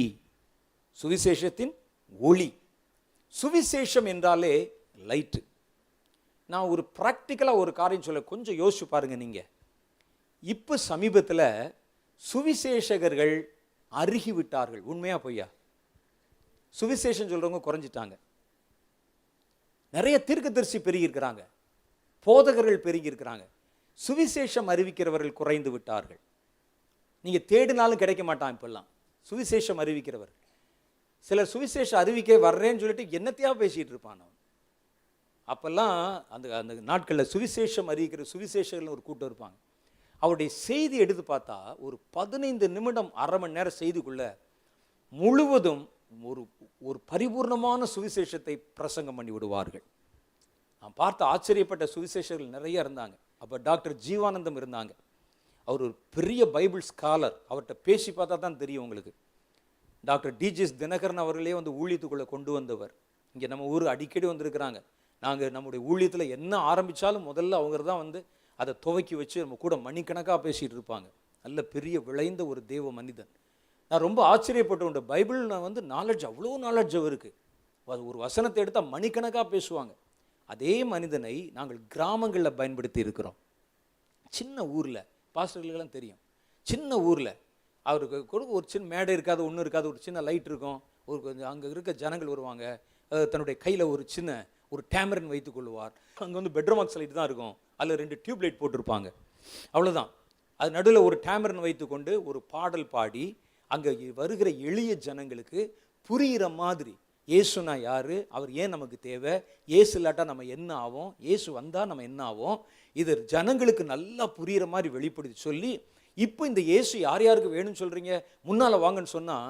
சுவிசேஷத்தின் ஒளி. சுவிசேஷம் என்றாலே லைட்டு. நான் ஒரு பிராக்டிக்கலாக ஒரு காரியம் சொல்ல, கொஞ்சம் யோசிச்சு பாருங்க. நீங்க இப்போ சமீபத்தில் சுவிசேஷகர்கள் அருகி விட்டார்கள். உண்மையா பொய்யா? சுவிசேஷம் சொல்றவங்க குறைஞ்சிட்டாங்க. நிறைய தீர்க்கதரிசி பெருகி இருக்கிறாங்க, போதகர்கள் பெருகி இருக்கிறாங்க. சுவிசேஷம் அறிவிக்கிறவர்கள் குறைந்து விட்டார்கள். நீங்க தேடினாலும் கிடைக்க மாட்டான் இப்பெல்லாம் சுவிசேஷம் அறிவிக்கிறவர்கள். சிலர் சுவிசேஷம் அறிவிக்க வர்றேன்னு சொல்லிட்டு என்னத்தையா பேசிட்டு இருப்பான். அப்பெல்லாம் அந்த அந்த நாட்களில் சுவிசேஷம் அறிவிக்கிற சுவிசேஷர்கள் ஒரு கூட்டம் இருப்பாங்க. அவருடைய செய்தி எடுத்து பார்த்தா ஒரு 15 நிமிடம், அரை மணி நேரம் செய்திக்குள்ள முழுவதும் ஒரு ஒரு பரிபூர்ணமான சுவிசேஷத்தை பிரசங்கம் பண்ணி விடுவார்கள். நான் பார்த்து ஆச்சரியப்பட்ட சுவிசேஷர்கள் நிறைய இருந்தாங்க. அப்போ டாக்டர் ஜீவானந்தம் இருந்தாங்க. அவர் ஒரு பெரிய பைபிள் ஸ்காலர். அவர்கிட்ட பேசி பார்த்தா தான் தெரியும் உங்களுக்கு. டாக்டர் டிஜிஎஸ் தினகரன் அவர்களே வந்து ஊழியத்துக்குள்ளே கொண்டு வந்தவர். இங்கே நம்ம ஊர் அடிக்கடி வந்திருக்கிறாங்க. நாங்கள் நம்முடைய ஊழியத்தில் என்ன ஆரம்பித்தாலும் முதல்ல அவங்க தான் வந்து அதை துவக்கி வச்சு நம்ம கூட மணிக்கணக்காக பேசிகிட்டு இருப்பாங்க. நல்ல பெரிய விளைந்த ஒரு தேவ மனிதன். நான் ரொம்ப ஆச்சரியப்பட்டு, பைபிள் நான் வந்து நாலேஜ், அவ்வளோ நாலேஜ் அவருக்கு. அது ஒரு வசனத்தை எடுத்தால் மணிக்கணக்காக பேசுவாங்க. அதே மனிதனை நாங்கள் கிராமங்களில் பயன்படுத்தி இருக்கிறோம். சின்ன ஊரில், பாஸ்டர்களுக்கெல்லாம் தெரியும், சின்ன ஊரில் அவருக்கு கூட ஒரு சின்ன மேடை இருக்காது, ஒன்றும் இருக்காது, ஒரு சின்ன லைட் இருக்கும். ஒரு கொஞ்சம் அங்கே இருக்க ஜனங்கள் வருவாங்க. தன்னுடைய கையில் ஒரு சின்ன ஒரு டேமரன் வைத்துக் கொள்வார். அங்கே வந்து பெட்ரூம் பாக்ஸ் லைட் தான் இருக்கும், அதில் 2 டியூப் லைட் போட்டிருப்பாங்க, அவ்வளோதான். அது நடுவில் ஒரு டேமரன் வைத்துக்கொண்டு ஒரு பாடல் பாடி அங்கே வருகிற எளிய ஜனங்களுக்கு புரிகிற மாதிரி, இயேசுனா யாரு, அவர் ஏன் நமக்கு தேவை, இயேசு இல்லாட்டா நம்ம என்ன ஆகும், இயேசு வந்தால் நம்ம என்ன ஆகும், இது ஜனங்களுக்கு நல்லா புரிகிற மாதிரி வெளிப்படுத்தி சொல்லி, இப்போ இந்த இயேசு யார் யாருக்கு வேணும்னு சொல்கிறீங்க, முன்னால் வாங்கன்னு சொன்னால்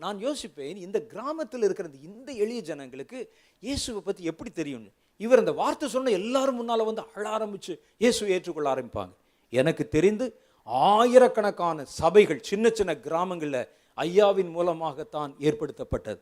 நான் யோசிப்பேன், இந்த கிராமத்தில் இருக்கிற இந்த எளிய ஜனங்களுக்கு இயேசுவை பற்றி எப்படி தெரியும். இவர் இந்த வார்த்தை சொன்ன எல்லாரும் முன்னால் வந்து அழ ஆரம்பித்து இயேசுவை ஏற்றுக்கொள்ள ஆரம்பிப்பாங்க. எனக்கு தெரிந்து ஆயிரக்கணக்கான சபைகள் சின்ன சின்ன கிராமங்களில் ஐயாவின் மூலமாகத்தான் ஏற்படுத்தப்பட்டது.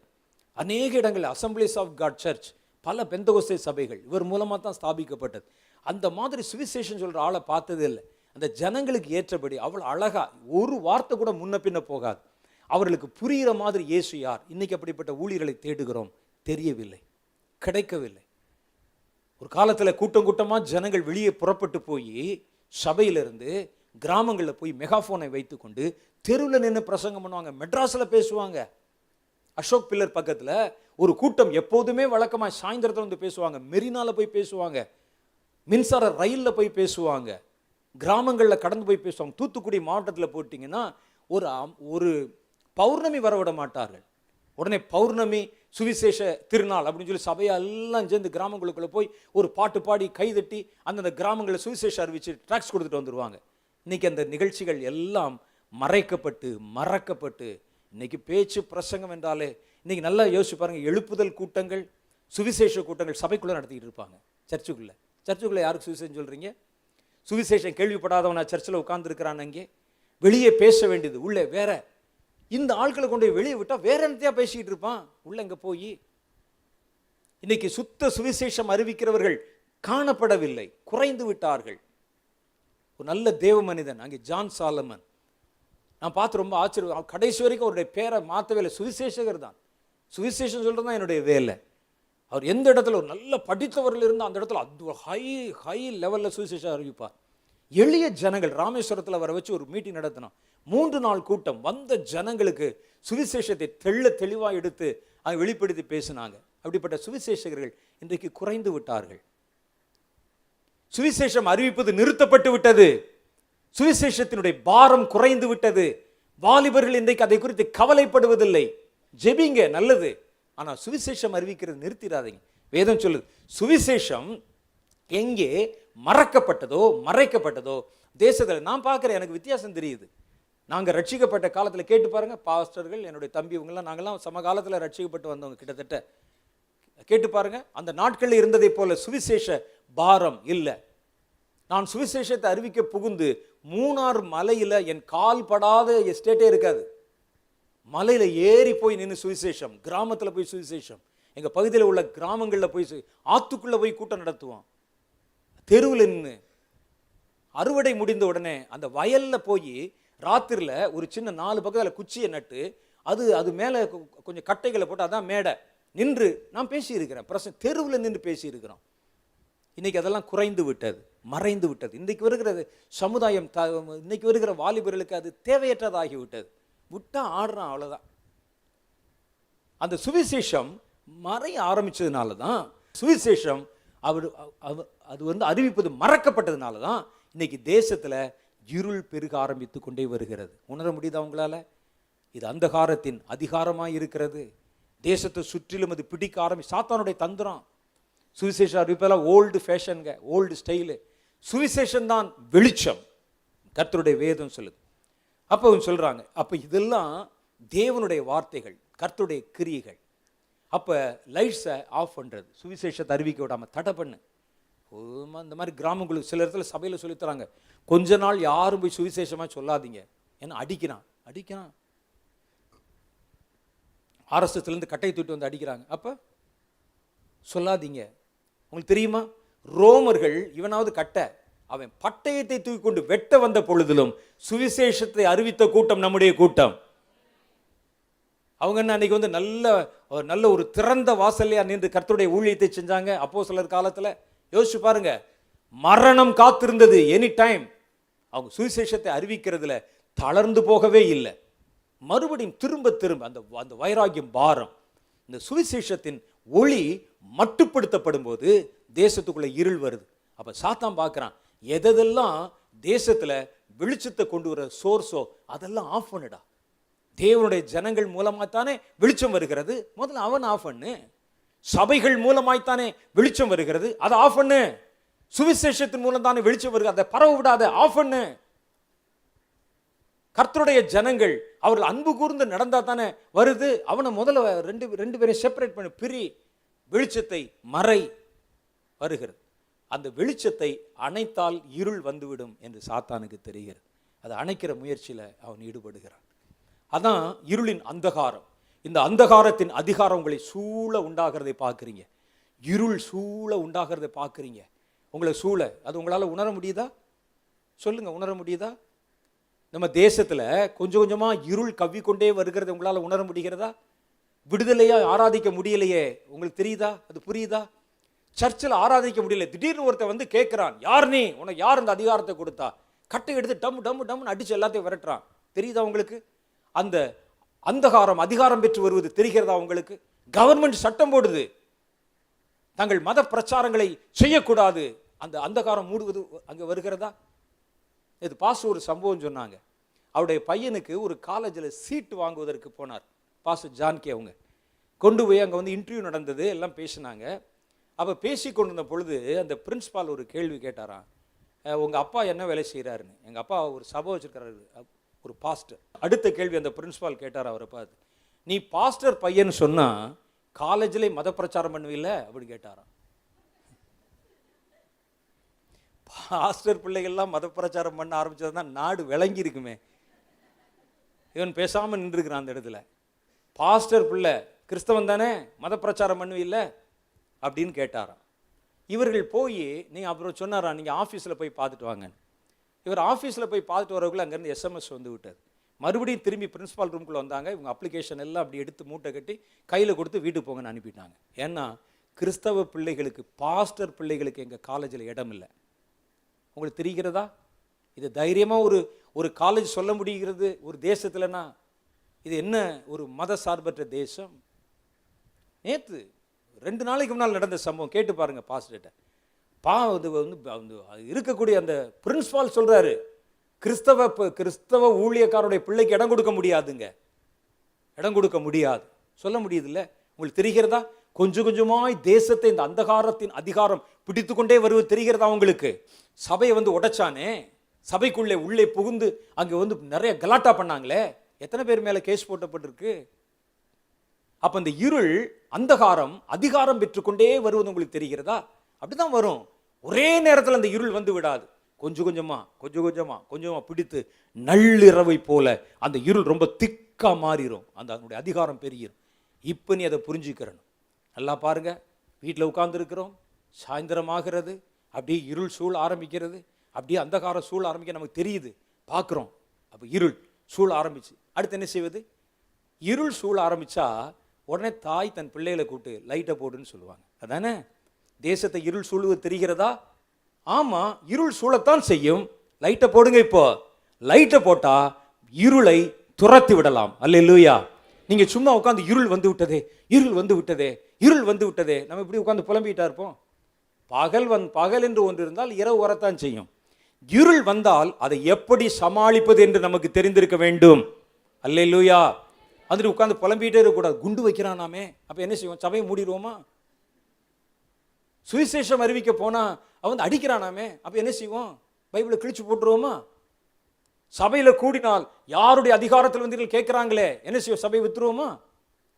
அநேக இடங்களில் அசம்பிளிஸ் ஆஃப் காட் சர்ச், பல பெந்தகோஸ்தே சபைகள் இவர் மூலமாக தான் ஸ்தாபிக்கப்பட்டது. அந்த மாதிரி சுவிசேஷன் சொல்கிற ஆளை பார்த்ததே இல்லை. அந்த ஜனங்களுக்கு ஏற்றபடி அவ்வளோ அழகா, ஒரு வார்த்தை கூட முன்ன பின்ன போகாது, அவர்களுக்கு புரிகிற மாதிரி இயேசு யார். இன்னைக்கு அப்படிப்பட்ட ஊழியர்களை தேடுகிறோம், தெரியவில்லை, கிடைக்கவில்லை. ஒரு காலத்தில் கூட்டம் கூட்டமாக ஜனங்கள் வெளியே புறப்பட்டு போய் சபையிலிருந்து கிராமங்களில் போய் மெகாஃபோனை வைத்துக்கொண்டு தெருவில் நின்று பிரசங்கம் பண்ணுவாங்க, மெட்ராஸில் பேசுவாங்க. அசோக் பில்லர் பக்கத்தில் ஒரு கூட்டம் எப்போதுமே வழக்கமாக சாயந்தரத்தில் வந்து பேசுவாங்க, மெரினாவில் போய் பேசுவாங்க, மின்சார ரயிலில் போய் பேசுவாங்க, கிராமங்களில் கடந்து போய் பேசுவாங்க. தூத்துக்குடி மாவட்டத்தில் போட்டிங்கன்னா ஒரு பௌர்ணமி வரவிட மாட்டார்கள். உடனே பௌர்ணமி சுவிசேஷ திருநாள் அப்படின்னு சொல்லி சபையெல்லாம் சேர்ந்து கிராமங்களுக்குள்ளே போய் ஒரு பாட்டு பாடி கைதட்டி அந்தந்த கிராமங்களில் சுவிசேஷம் அறிவிச்சு ட்ராக்ஸ் கொடுத்துட்டு வந்துடுவாங்க. இன்றைக்கி அந்த நிகழ்ச்சிகள் எல்லாம் மறைக்கப்பட்டு மறக்கப்பட்டு, இன்றைக்கி பேச்சு பிரசங்கம் என்றாலே, இன்றைக்கி நல்லா யோசிச்சு பாருங்கள், எழுப்புதல் கூட்டங்கள், சுவிசேஷ கூட்டங்கள் சபைக்குள்ளே நடத்திக்கிட்டு இருப்பாங்க. சர்ச்சுக்குள்ளே யாருக்கு சுவிசேஷம் சொல்கிறீங்க? சுவிசேஷம் கேள்விப்படாதவனா சர்ச்சில் உட்கார்ந்துருக்கிறான். அங்கே வெளியே பேச வேண்டியது, உள்ளே வேற. இந்த ஆட்களை கொண்டு வெளியே விட்டால் வேற என்னத்தையா பேசிக்கிட்டு இருப்பான் உள்ள. இங்கே போய் இன்னைக்கு சுத்த சுவிசேஷம் அறிவிக்கிறவர்கள் காணப்படவில்லை, குறைந்து விட்டார்கள். ஒரு நல்ல தேவ மனிதன் அங்கே ஜான் சாலமன், நான் பார்த்து ரொம்ப ஆச்சரியம். கடைசி வரைக்கும் அவருடைய பேரை மாற்றவே இல்லை, சுவிசேஷகர் தான். சுவிசேஷம் சொல்கிறது தான் என்னுடைய வேலை. அவர் எந்த இடத்துல ஒரு நல்ல படித்தவர்கள் இருந்தால் அந்த இடத்துல அது ஹை லெவலில் சுவிசேஷம் அறிவிப்பார். எளிய ஜனங்கள் ராமேஸ்வரத்தில் வர வச்சு ஒரு மீட்டிங் நடத்தினோம். 3 நாள் கூட்டம். வந்த ஜனங்களுக்கு சுவிசேஷத்தை தெளிவாக எடுத்து அதை வெளிப்படுத்தி பேசினாங்க. அப்படிப்பட்ட சுவிசேஷகர்கள் இன்றைக்கு குறைந்து விட்டார்கள். சுவிசேஷம் அறிவிப்பது நிறுத்தப்பட்டு விட்டது. சுவிசேஷத்தினுடைய பாரம் குறைந்து விட்டது. வாலிபர்கள் இன்றைக்கு அதை குறித்து கவலைப்படுவதில்லை. ஜெபிங்க நல்லது, ஆனால் சுவிசேஷம் அறிவிக்கிறது நிறுத்திடாதீங்க. வேதம் சொல்லுது, சுவிசேஷம் எங்கே மறக்கப்பட்டதோ மறைக்கப்பட்டதோ தேசத்தில் நான் பார்க்குறேன். எனக்கு வித்தியாசம் தெரியுது. நாங்கள் ரட்சிக்கப்பட்ட காலத்தில் கேட்டு பாருங்கள், பாஸ்டர்கள், என்னுடைய தம்பி, இவங்கெல்லாம் நாங்கள்லாம் சமகாலத்தில் ரட்சிக்கப்பட்டு வந்தவங்க கிட்டத்தட்ட. கேட்டு பாருங்கள், அந்த நாட்களில் இருந்ததை போல சுவிசேஷ பாரம் இல்லை. நான் சுவிசேஷத்தை அறிவிக்க புகுந்து மூணார் மலையில் என் கால் படாத எஸ்டேட்டே இருக்காது. மலையில் ஏறி போய் நின்று சுவிசேஷம், கிராமத்தில் போய் சுவிசேஷம், எங்கள் பகுதியில் உள்ள கிராமங்களில் போய் ஆத்துக்குள்ளே போய் கூட்டம் நடத்துவோம். தெருவில் நின்று அறுவடை முடிந்த உடனே அந்த வயலில் போய் ராத்திரியில் ஒரு சின்ன 4 பக்கத்தில் குச்சியை நட்டு அது மேலே கொஞ்சம் கட்டைகளை போட்டு, அதான் மேடை, நின்று நான் பேசியிருக்கிறேன். தெருவில் நின்று பேசியிருக்கிறோம். இன்னைக்கு அதெல்லாம் குறைந்து விட்டது, மறைந்து விட்டது. இன்றைக்கு வருகிற சமுதாயம், இன்னைக்கு வருகிற வாலிபர்களுக்கு அது தேவையற்றதாகிவிட்டது. விட்டா ஆடுறான், அவ்வளோதான். அந்த சுவிசேஷம் மறைய ஆரம்பிச்சதுனால தான், சுவிசேஷம் அது அறிவிப்பது மறக்கப்பட்டதுனால தான் இன்னைக்கு தேசத்தில் இருள் பெருக ஆரம்பித்து கொண்டே வருகிறது. உணர முடியுதா உங்களால்? இது அந்தகாரத்தின் அதிகாரமாக இருக்கிறது. தேசத்தை சுற்றிலும் அது பிடிக்க சாத்தானுடைய தந்திரம். சுவிசேஷம் அறிவிப்பெல்லாம் ஓல்டு ஃபேஷனுங்க, ஓல்டு ஸ்டைலு. சுவிசேஷன் தான் வெளிச்சம், கர்த்தருடைய வேதம் சொல்லுது. அப்போ அவங்க சொல்கிறாங்க, அப்போ இதெல்லாம் தேவனுடைய வார்த்தைகள், கர்த்தருடைய கிரியைகள். அப்போ லைட்ஸை ஆஃப் பண்ணுறது, சுவிசேஷத்தை அறிவிக்க விடாமல் தடை பண்ணு. இந்த மாதிரி கிராமங்களுக்கு சில இடத்துல சபையில் சொல்லித்தராங்க, கொஞ்ச நாள் யாரும் போய் சுவிசேஷமாக சொல்லாதீங்க, ஏன்னா அடிக்கிறான். ஆர்எஸ்எஸ்லேருந்து கட்டையை தூக்கிட்டு வந்து அடிக்கிறாங்க. அப்போ சொல்லாதீங்க. உங்களுக்கு தெரியுமா, ரோமர்கள் இவனாவது கட்டை, அவன் பட்டயத்தை தூக்கி கொண்டு வெட்ட வந்த பொழுதிலும் சுவிசேஷத்தை அறிவித்த கூட்டம் நம்முடைய கூட்டம். அவங்க என்ன அன்னைக்கு வந்து நல்ல ஒரு திறந்த வாசல்லையா நின்று கர்த்தருடைய ஊழியத்தை செஞ்சாங்க. அப்போஸ்தலர் காலத்தில் யோசிச்சு பாருங்க, மரணம் காத்திருந்தது எனி டைம். அவங்க சுவிசேஷத்தை அறிவிக்கிறதுல தளர்ந்து போகவே இல்லை. மறுபடியும் திரும்ப அந்த வைராகியம், பாரம். இந்த சுவிசேஷத்தின் ஒளி மட்டுப்படுத்தப்படும் போது தேசத்துக்குள்ள இருள் வருது. அப்ப சாத்தான் பார்க்கறான், எதெல்லாம் தேசத்துல வெளிச்சத்தை கொண்டு வர சோர்ஸோ அதெல்லாம் ஆஃப் பண்ணுடா. தேவனுடைய ஜனங்கள் மூலமாய்த்தானே வெளிச்சம் வருகிறது, முதல்ல அவன் ஆஃப் பண்ணு. சபைகள் மூலமாய்த்தானே வெளிச்சம் வருகிறது, அதை ஆஃப் பண்ணு. சுவிசேஷத்தின் மூலம் தானே வெளிச்சம் வருகிறது, அதை பரவ விடாத, ஆஃப் பண்ணு. கர்த்தருடைய ஜனங்கள் அவர்கள் அன்பு கூர்ந்து நடந்தா தானே வருது. அவனை முதல்ல ரெண்டு பேரையும் செப்பரேட் பண்ணு, பிரி. வெளிச்சத்தை மறை வருகிறது. அந்த வெளிச்சத்தை அணைத்தால் இருள் வந்துவிடும் என்று சாத்தானுக்கு தெரிகிறது. அதை அணைக்கிற முயற்சியில் அவன் ஈடுபடுகிறான். அதான் இருளின் அந்தகாரம். இந்த அந்தகாரத்தின் அதிகாரம் உங்களை சூழ உண்டாகிறதை பார்க்குறீங்க. இருள் சூழ உண்டாகிறதை பார்க்குறீங்க. உங்களை சூழ அது உங்களால் உணர முடியுதா? சொல்லுங்க, உணர முடியுதா? நம்ம தேசத்தில் கொஞ்சம் கொஞ்சமாக இருள் கவ்விக்கொண்டே வருகிறது உங்களால் உணர முடிகிறதா? விடுதலையாக ஆராதிக்க முடியலையே, உங்களுக்கு தெரியுதா? அது புரியுதா? சர்ச்சில் ஆராதிக்க முடியல. திடீர்னு ஒருத்தர் வந்து கேட்குறான், யார் நீ, உனக்கு யார் இந்த அதிகாரத்தை கொடுத்தா? கட்டை எடுத்து டம்னு அடிச்சு எல்லாத்தையும் விரட்டுறான். தெரியுதா உங்களுக்கு? அந்த அந்தகாரம் அதிகாரம் பெற்று வருவது தெரிகிறதா உங்களுக்கு? கவர்மெண்ட் சட்டம் போடுது, தங்கள் மத பிரச்சாரங்களை செய்யக்கூடாது. அந்த அந்தகாரம் மூடுவது அங்கே வருகிறதா? இது பாஸ்டர் ஒரு சம்பவம் சொன்னாங்க. அவருடைய பையனுக்கு ஒரு காலேஜில் சீட்டு வாங்குவதற்கு போனார் பாஸ்டர் ஜான்கே. அவங்க கொண்டு போய் அங்கே வந்து இன்டர்வியூ நடந்தது, எல்லாம் பேசினாங்க. அப்போ பேசி கொண்டிருந்த பொழுது அந்த பிரின்ஸ்பால் ஒரு கேள்வி கேட்டாராம், உங்கள் அப்பா என்ன வேலை செய்கிறாருன்னு. எங்கள் அப்பா ஒரு சபை வச்சுருக்கிறாரு, ஒரு பாஸ்டர். அடுத்த கேள்வி அந்த பிரின்ஸ்பால் கேட்டார் அவரை பார்த்து, நீ பாஸ்டர் பையன் சொன்னால் காலேஜில் மத பிரச்சாரம் பண்ணுவில்ல அப்படின்னு கேட்டாராம். பாஸ்டர் பிள்ளைகள்லாம் மத பிரச்சாரம் பண்ண ஆரம்பிச்சது தான் நாடு விளங்கி இருக்குமே. இவன் பேசாமல் நின்றுருக்கிறான் அந்த இடத்துல. பாஸ்டர் பிள்ளை கிறிஸ்தவன் தானே, மத பிரச்சாரம் பண்ணுவில்ல அப்படின்னு கேட்டாராம். இவர்கள் போய் நீங்கள் அப்புறம் சொன்னாரா, நீங்கள் ஆஃபீஸில் போய் பார்த்துட்டு வாங்கன்னு. இவர் ஆஃபீஸில் போய் பார்த்துட்டு வரக்குள்ள அங்கேருந்து எஸ்எம்எஸ் வந்து விட்டார். மறுபடியும் திரும்பி பிரின்ஸிபால் ரூம்குள்ளே வந்தாங்க. இவங்க அப்ளிகேஷன் எல்லாம் அப்படி எடுத்து மூட்டை கட்டி கையில் கொடுத்து வீட்டுக்கு போங்கன்னு அனுப்பிட்டாங்க. ஏன்னா கிறிஸ்தவ பிள்ளைகளுக்கு, பாஸ்டர் பிள்ளைகளுக்கு எங்கள் காலேஜில் இடம் இல்லை. உங்களுக்கு தெரிகிறதா? இது தைரியமாக ஒரு காலேஜ் சொல்ல முடிகிறது ஒரு தேசத்துலனா? இது என்ன ஒரு மத சார்பற்ற தேசம்? நேற்று 2 நாளைக்கு முன்னால் நடந்த சம்பவம் கேட்டு பாருங்க. பாஸ்டர்கிட்ட இருக்கக்கூடிய அந்த பிரின்சிபால் சொல்றாரு, கிறிஸ்தவ ஊழியக்காரருடைய பிள்ளைக்கு இடம் கொடுக்க முடியாதுங்க, இடம் கொடுக்க முடியாது. சொல்ல முடியுது இல்லை? உங்களுக்கு தெரிகிறதா? கொஞ்சம் கொஞ்சமாய் தேசத்தை இந்த அந்தகாரத்தின் அதிகாரம் பிடித்து கொண்டே வருவது தெரிகிறதா உங்களுக்கு? சபையை உடைச்சானே, சபைக்குள்ளே உள்ளே புகுந்து அங்கே நிறைய கலாட்டா பண்ணாங்களே, எத்தனை பேர் மேல கேஸ் போட்டப்பட்டிருக்கு? அப்ப இந்த இருள் அந்தகாரம் அதிகாரம் பெற்றுக்கொண்டே வருவது உங்களுக்கு தெரிகிறதா? அப்படிதான் வரும். ஒரே நேரத்தில் அந்த இருள் விடாது. கொஞ்சம் கொஞ்சமா பிடித்து நள்ளிரவை போல அந்த இருள் ரொம்ப திக்கா மாறிடும். அதனுடைய அதிகாரம் பெருகிரும். இப்போ நீ அதை புரிஞ்சுக்கிறணும். நல்லா பாருங்க, வீட்டில் உட்கார்ந்து இருக்கிறோம், சாயந்தரம் ஆகிறது, அப்படியே இருள் சூழ ஆரம்பிக்கிறது, அப்படியே அந்தகாரம் சூழ ஆரம்பிக்க நமக்கு தெரியுது, பார்க்குறோம். அப்போ இருள் சூழ ஆரம்பிச்சு அடுத்து என்ன செய்வது? இருள் சூழ ஆரம்பிச்சா உடனே தாய் தன் பிள்ளைகளை கூப்பிட்டு லைட்டை போடுன்னு சொல்லுவாங்க. அதானே? தேசத்தை இருள் சூழுவது தெரிகிறதா? ஆமா, இருள் சூழத்தான் செய்யும். லைட்டை போடுங்க. இப்போ லைட்டை போட்டா இருளை துரத்தி விடலாம். அல்லேலூயா. நீங்க சும்மா உட்காந்து இருள் வந்து விட்டதே, இருள் வந்து விட்டதே, இருள் வந்து விட்டதே, நம்ம இப்படி உட்காந்து புலம்பிட்டா இருப்போம்? பகல் என்று ஒன்று இருந்தால் இரவு வரத்தான் செய்யும். இருள் வந்தால் அதை எப்படி சமாளிப்பது என்று நமக்கு தெரிந்திருக்க வேண்டும். அல்லேலூயா. அதுட்டு உட்காந்து புலம்பிட்டே இருக்கக்கூடாது. குண்டு வைக்கிறானாமே, அப்ப என்ன செய்வோம்? சபையை மூடிடுவோமா? சுவிசேஷம் அறிவிக்க போனா அவன் அடிக்கிறானாமே, அப்ப என்ன செய்வோம்? பைபிளை கிழிச்சு போட்டுருவோமா? சபையில கூடினால் யாருடைய அதிகாரத்தில் வந்தீர்கள் கேட்கிறாங்களே, என்ன செய்வோம்? சபையை வித்துருவோமா?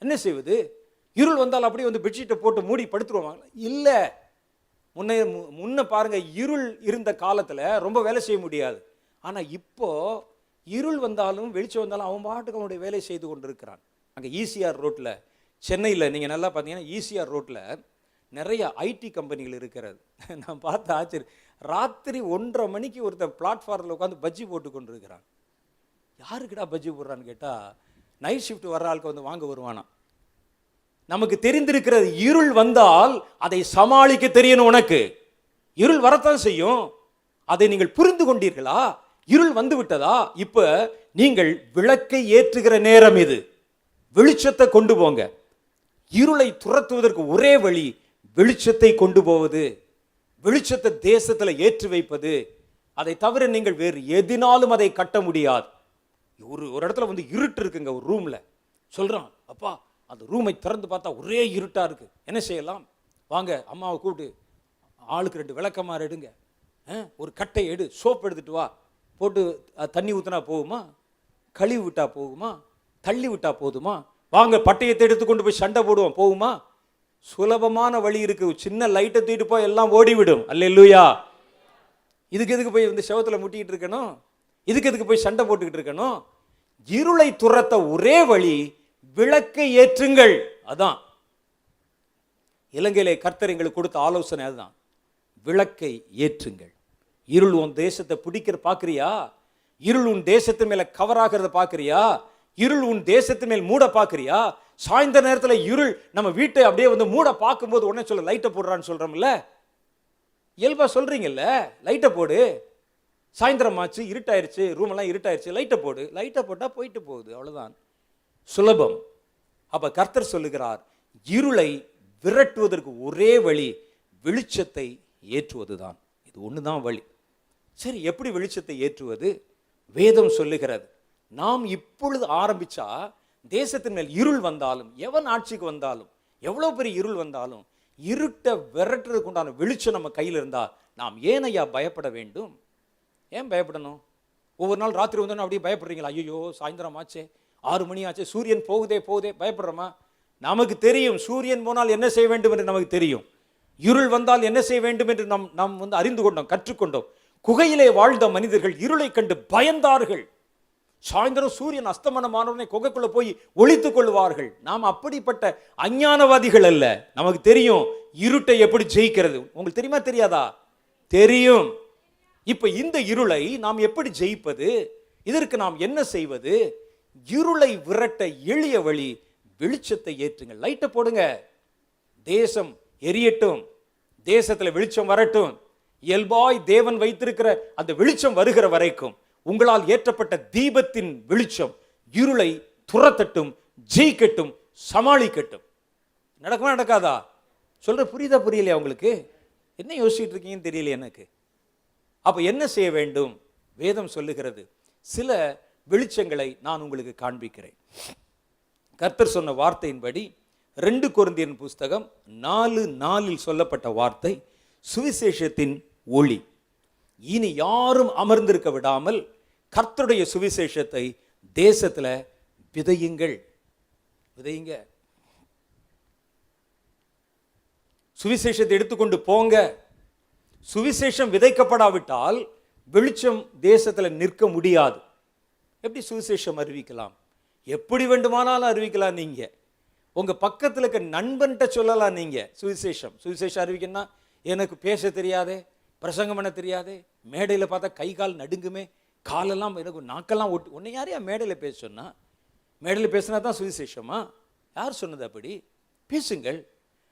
என்ன செய்வது? இருள் வந்தால் அப்படியே பெட்ஷீட்டை போட்டு மூடி படுத்துருவோமா? இல்ல. முன்ன பாருங்க, இருள் இருந்த காலத்துல ரொம்ப வேலை செய்ய முடியாது. ஆனா இப்போ இருள் வந்தாலும் வெளிச்சம் வந்தாலும் அவன் பாட்டுக்கு அவனுடைய வேலை செய்து கொண்டிருக்கிறான். அங்கே ஈசிஆர் ரோட்டில், சென்னையில் நீங்கள் நல்லா பார்த்தீங்கன்னா ஈசிஆர் ரோட்டில் நிறைய ஐடி கம்பெனிகள் இருக்கிறது. நான் பார்த்து ஆச்சரியம். ராத்திரி 1:30 மணிக்கு ஒருத்தர் பிளாட்ஃபார்மில் உட்காந்து பஜ்ஜி போட்டு கொண்டு இருக்கிறான். யாருக்குடா பஜ்ஜி போடுறான்னு கேட்டால் நைட் ஷிஃப்ட் வர்ற ஆளுக்கு வாங்க வருவானா. நமக்கு தெரிந்திருக்கிறது, இருள் வந்தால் அதை சமாளிக்க தெரியணும். உனக்கு இருள் வரத்தான் செய்யும். அதை நீங்கள் புரிந்து கொண்டீர்களா? இருள் வந்து விட்டதா? இப்ப நீங்கள் விளக்கை ஏற்றுகிற நேரம் இது. வெளிச்சத்தை கொண்டு போங்க. இருளை துரத்துவதற்கு ஒரே வழி வெளிச்சத்தை கொண்டு போவது, வெளிச்சத்தை தேசத்தில் ஏற்றி வைப்பது. அதை தவிர நீங்கள் வேறு எதினாலும் அதை கட்ட முடியாது. ஒரு இடத்துல இருட்டு இருக்குங்க, ஒரு ரூம்ல சொல்றான், அப்பா அந்த ரூமை திறந்து பார்த்தா ஒரே இருட்டா இருக்கு, என்ன செய்யலாம்? வாங்க அம்மாவை கூப்பிட்டு ஆளுக்கு 2 விளக்கமாறு எடுங்க, ஒரு கட்டை எடு, சோப் எடுத்துட்டு வா, போட்டு தண்ணி ஊற்றினா போகுமா? கழுவி விட்டா போகுமா? தள்ளி விட்டா போதுமா? வாங்க பட்டயத்தை எடுத்து கொண்டு போய் சண்டை போடுவோம், போகுமா? சுலபமான வழி இருக்கு. சின்ன லைட்டை தூக்கிட்டு போய் எல்லாம் ஓடிவிடும். அல்லேலூயா. இதுக்கு எதுக்கு போய் செவத்துல முட்டிக்கிட்டு இருக்கணும்? இதுக்கு எதுக்கு போய் சண்டை போட்டுக்கிட்டு இருக்கணும்? இருளை துரத்த ஒரே வழி விளக்கை ஏற்றுங்கள். அதான் இலங்கையிலே கர்த்தர் எங்களுக்கு கொடுத்த ஆலோசனை. அதுதான், விளக்கை ஏற்றுங்கள். இருள் உன் தேசத்தை பிடிக்கிற பார்க்குறியா? இருள் உன் தேசத்து மேல கவர் ஆகிறத பார்க்குறியா? இருள் உன் தேசத்து மேல் மூட பார்க்குறியா? சாயந்தர நேரத்தில் இருள் நம்ம வீட்டை அப்படியே மூட பார்க்கும்போது உடனே சொல்ல லைட்டை போடுறான்னு சொல்றோம்ல, இயல்பா சொல்றீங்கல்ல, லைட்டை போடு. சாயந்தரம் ஆச்சு, இருட்டாயிருச்சு, ரூம் எல்லாம் இருட்டாயிருச்சு, லைட்டை போடு. லைட்டை போட்டா போயிட்டு போகுது, அவ்வளவுதான், சுலபம். அப்ப கர்த்தர் சொல்லுகிறார், இருளை விரட்டுவதற்கு ஒரே வழி வெளிச்சத்தை ஏற்றுவதுதான். இது ஒண்ணுதான் வழி. சரி, எப்படி வெளிச்சத்தை ஏற்றுவது? வேதம் சொல்லுகிறது, நாம் இப்பொழுது ஆரம்பிச்சா தேசத்தின் மேல் இருள் வந்தாலும், எவன் ஆட்சிக்கு வந்தாலும், எவ்வளவு பெரிய இருள் வந்தாலும், இருட்டை விரட்டுறதுக்கு உண்டான வெளிச்சம் நம்ம கையில் இருந்தா நாம் ஏன் ஐயா பயப்பட வேண்டும்? ஏன் பயப்படணும்? ஒவ்வொரு நாள் ராத்திரி அப்படியே பயப்படுறீங்களா? ஐயோ சாயந்தரம் ஆச்சே, 6 மணி ஆச்சு, சூரியன் போகுதே பயப்படுறோமா? நமக்கு தெரியும் சூரியன் போனால் என்ன செய்ய வேண்டும் என்று நமக்கு தெரியும். இருள் வந்தால் என்ன செய்ய வேண்டும் என்று நாம் அறிந்து கொண்டோம், கற்றுக்கொண்டோம். குகையிலே வாழ்ந்த மனிதர்கள் இருளை கண்டு பயந்தார்கள். சாயந்தரம் சூரியன் அஸ்தமனமானவனை குகைக்குள்ள போய் ஒளித்துக் கொள்வார்கள். நாம் அப்படிப்பட்ட அஞ்ஞானவாதிகள் அல்ல. நமக்கு தெரியும் இருட்டை எப்படி ஜெயிக்கிறது. உங்களுக்கு தெரியுமா தெரியாதா? தெரியும். இப்ப இந்த இருளை நாம் எப்படி ஜெயிப்பது? இதற்கு நாம் என்ன செய்வது? இருளை விரட்ட எளிய வழி வெளிச்சத்தை ஏற்றுங்கள். லைட்டை போடுங்க, தேசம் எரியட்டும், தேசத்துல வெளிச்சம் வரட்டும். இயல்பாய் தேவன் வைத்திருக்கிற அந்த வெளிச்சம் வருகிற வரைக்கும் உங்களால் ஏற்றப்பட்ட தீபத்தின் வெளிச்சம் இருளை துரத்தட்டும், ஜெயிக்கட்டும், சமாளிக்கட்டும். நடக்குமா நடக்காதா? சொல்ற புரியுதா புரியலையா உங்களுக்கு? என்ன யோசிச்சுட்டு இருக்கீங்கன்னு தெரியல எனக்கு. அப்ப என்ன செய்ய வேண்டும்? வேதம் சொல்லுகிறது, சில வெளிச்சங்களை நான் உங்களுக்கு காண்பிக்கிறேன். கர்த்தர் சொன்ன வார்த்தையின்படி 2 கொரிந்தியர் புஸ்தகம் 4:4 சொல்லப்பட்ட வார்த்தை சுவிசேஷத்தின் ஒளி. இனி யாரும் அமர்ந்திருக்க விடாமல் கர்த்தருடைய சுவிசேஷத்தை தேசத்துல விதையுங்கள். விதையுங்க. சுவிசேஷத்தை எடுத்துக்கொண்டு போங்க. சுவிசேஷம் விதைக்கப்படாவிட்டால் வெளிச்சம் தேசத்துல நிற்க முடியாது. எப்படி சுவிசேஷம் அறிவிக்கலாம்? எப்படி வேண்டுமானாலும் அறிவிக்கலாம். நீங்க உங்க பக்கத்துல இருக்க நண்பன்கிட்ட சொல்லலாம். நீங்க சுவிசேஷம் அறிவிக்கணும்னா, எனக்கு பேச தெரியாதே, பிரசங்கம் பண்ண தெரியாதே, மேடையில பார்த்தா கை கால் நடுங்குமே, காலெல்லாம் எனக்கு நாக்கெல்லாம் ஒட்டு. உன்னை யாரையா மேடையில் பேச சொன்னா? மேடையில் பேசினா தான் சுவிசேஷமா? யார் சொன்னது? அப்படி பேசுங்கள்.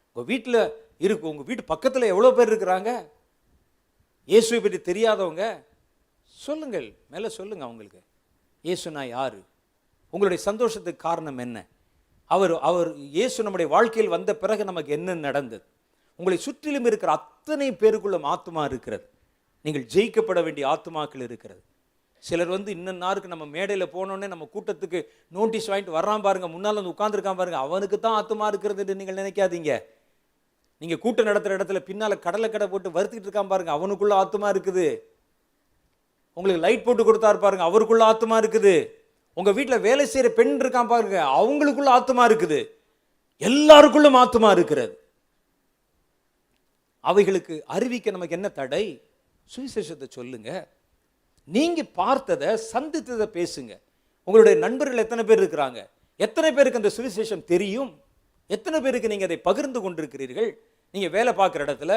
உங்க வீட்டில் இருக்கு, உங்க வீட்டு பக்கத்தில் எவ்வளோ பேர் இருக்கிறாங்க இயேசுவை பற்றி தெரியாதவங்க, சொல்லுங்கள், மேலே சொல்லுங்க அவங்களுக்கு. இயேசுனா யாரு? உங்களுடைய சந்தோஷத்துக்கு காரணம் என்ன? அவர் இயேசு நம்முடைய வாழ்க்கையில் வந்த பிறகு நமக்கு என்ன நடந்தது? உங்களை சுற்றிலும் இருக்கிற அத்தனை பேருக்குள்ள ஆத்துமா இருக்கிறது. நீங்கள் ஜெயிக்கப்பட வேண்டிய ஆத்துமாக்கள் இருக்கிறது. சிலர் இன்னும் நாருக்கு நம்ம மேடையில் போனோடனே நம்ம கூட்டத்துக்கு நோட்டீஸ் வாங்கிட்டு வர்றான் பாருங்க, முன்னால் உட்காந்துருக்கான் பாருங்க, அவனுக்கு தான் ஆத்துமா இருக்கிறது நீங்கள் நினைக்காதீங்க. நீங்க கூட்டம் நடத்துற இடத்துல பின்னால கடலை போட்டு வருத்திட்டு இருக்கான் பாருங்க, அவனுக்குள்ள ஆத்துமா இருக்குது. உங்களுக்கு லைட் போட்டு கொடுத்தாரு பாருங்க, அவருக்குள்ள ஆத்துமா இருக்குது. உங்க வீட்டில் வேலை செய்யற பெண் இருக்கான் பாருங்க, அவங்களுக்குள்ள ஆத்துமா இருக்குது. எல்லாருக்குள்ளும் ஆத்துமா இருக்கிறது. அவைகளுக்கு அறிவிக்க நமக்கு என்ன தடை? சுவிசேஷத்தை சொல்லுங்க. நீங்க பார்த்ததை சந்தித்ததை பேசுங்க. உங்களுடைய நண்பர்கள் எத்தனை பேர் இருக்கிறாங்க? எத்தனை பேருக்கு அந்த சுவிசேஷம் தெரியும்? எத்தனை பேருக்கு நீங்க அதை பகிர்ந்து கொண்டிருக்கிறீர்கள்? நீங்க வேலை பார்க்குற இடத்துல,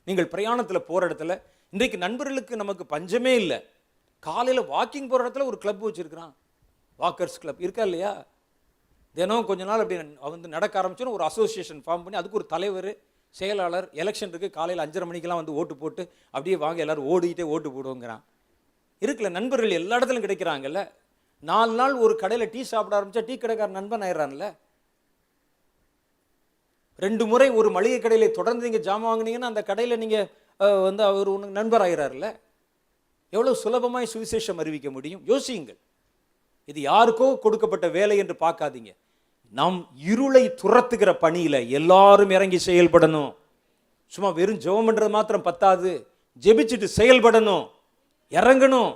நீங்கள் பிரயாணத்தில் போற இடத்துல, இன்றைக்கு நண்பர்களுக்கு நமக்கு பஞ்சமே இல்லை. காலையில் வாக்கிங் போற இடத்துல ஒரு கிளப் வச்சிருக்கிறான், வாக்கர்ஸ் கிளப் இருக்கா இல்லையா? தினம் கொஞ்ச நாள் அப்படி நடக்க ஆரம்பிச்சோன்னா ஒரு அசோசியேஷன் ஃபார்ம் பண்ணி அதுக்கு ஒரு தலைவர், செயலாளர், எலெக்ஷன் இருக்குது, காலையில் 5:30 மணிக்கெல்லாம் ஓட்டு போட்டு அப்படியே வாங்க எல்லாரும் ஓடிக்கிட்டே ஓட்டு போடுவோங்கிறான். இருக்குல்ல, நண்பர்கள் எல்லா இடத்துலையும் கிடைக்கிறாங்கல்ல. 4 நாள் ஒரு கடையில் டீ சாப்பிட ஆரம்பிச்சா டீ கடைக்கார நண்பன் ஆயிடுறான்ல. 2 முறை ஒரு மளிகை கடையில் தொடர்ந்து நீங்கள் ஜாமான் வாங்கினீங்கன்னா அந்த கடையில் நீங்கள் அவர் உனக்கு நண்பர் ஆகிறாருல்ல. எவ்வளோ சுலபமாய் சுவிசேஷம் அறிவிக்க முடியும்? யோசியுங்கள். இது யாருக்கோ கொடுக்கப்பட்ட வேலை என்று பார்க்காதீங்க. நம் இருளை துரத்துகிற பணியில எல்லாரும் இறங்கி செயல்படணும். சும்மா வெறும் ஜெபம் பண்றது மாத்திரம் பத்தாது, ஜெபிச்சுட்டு செயல்படணும், இறங்கணும்.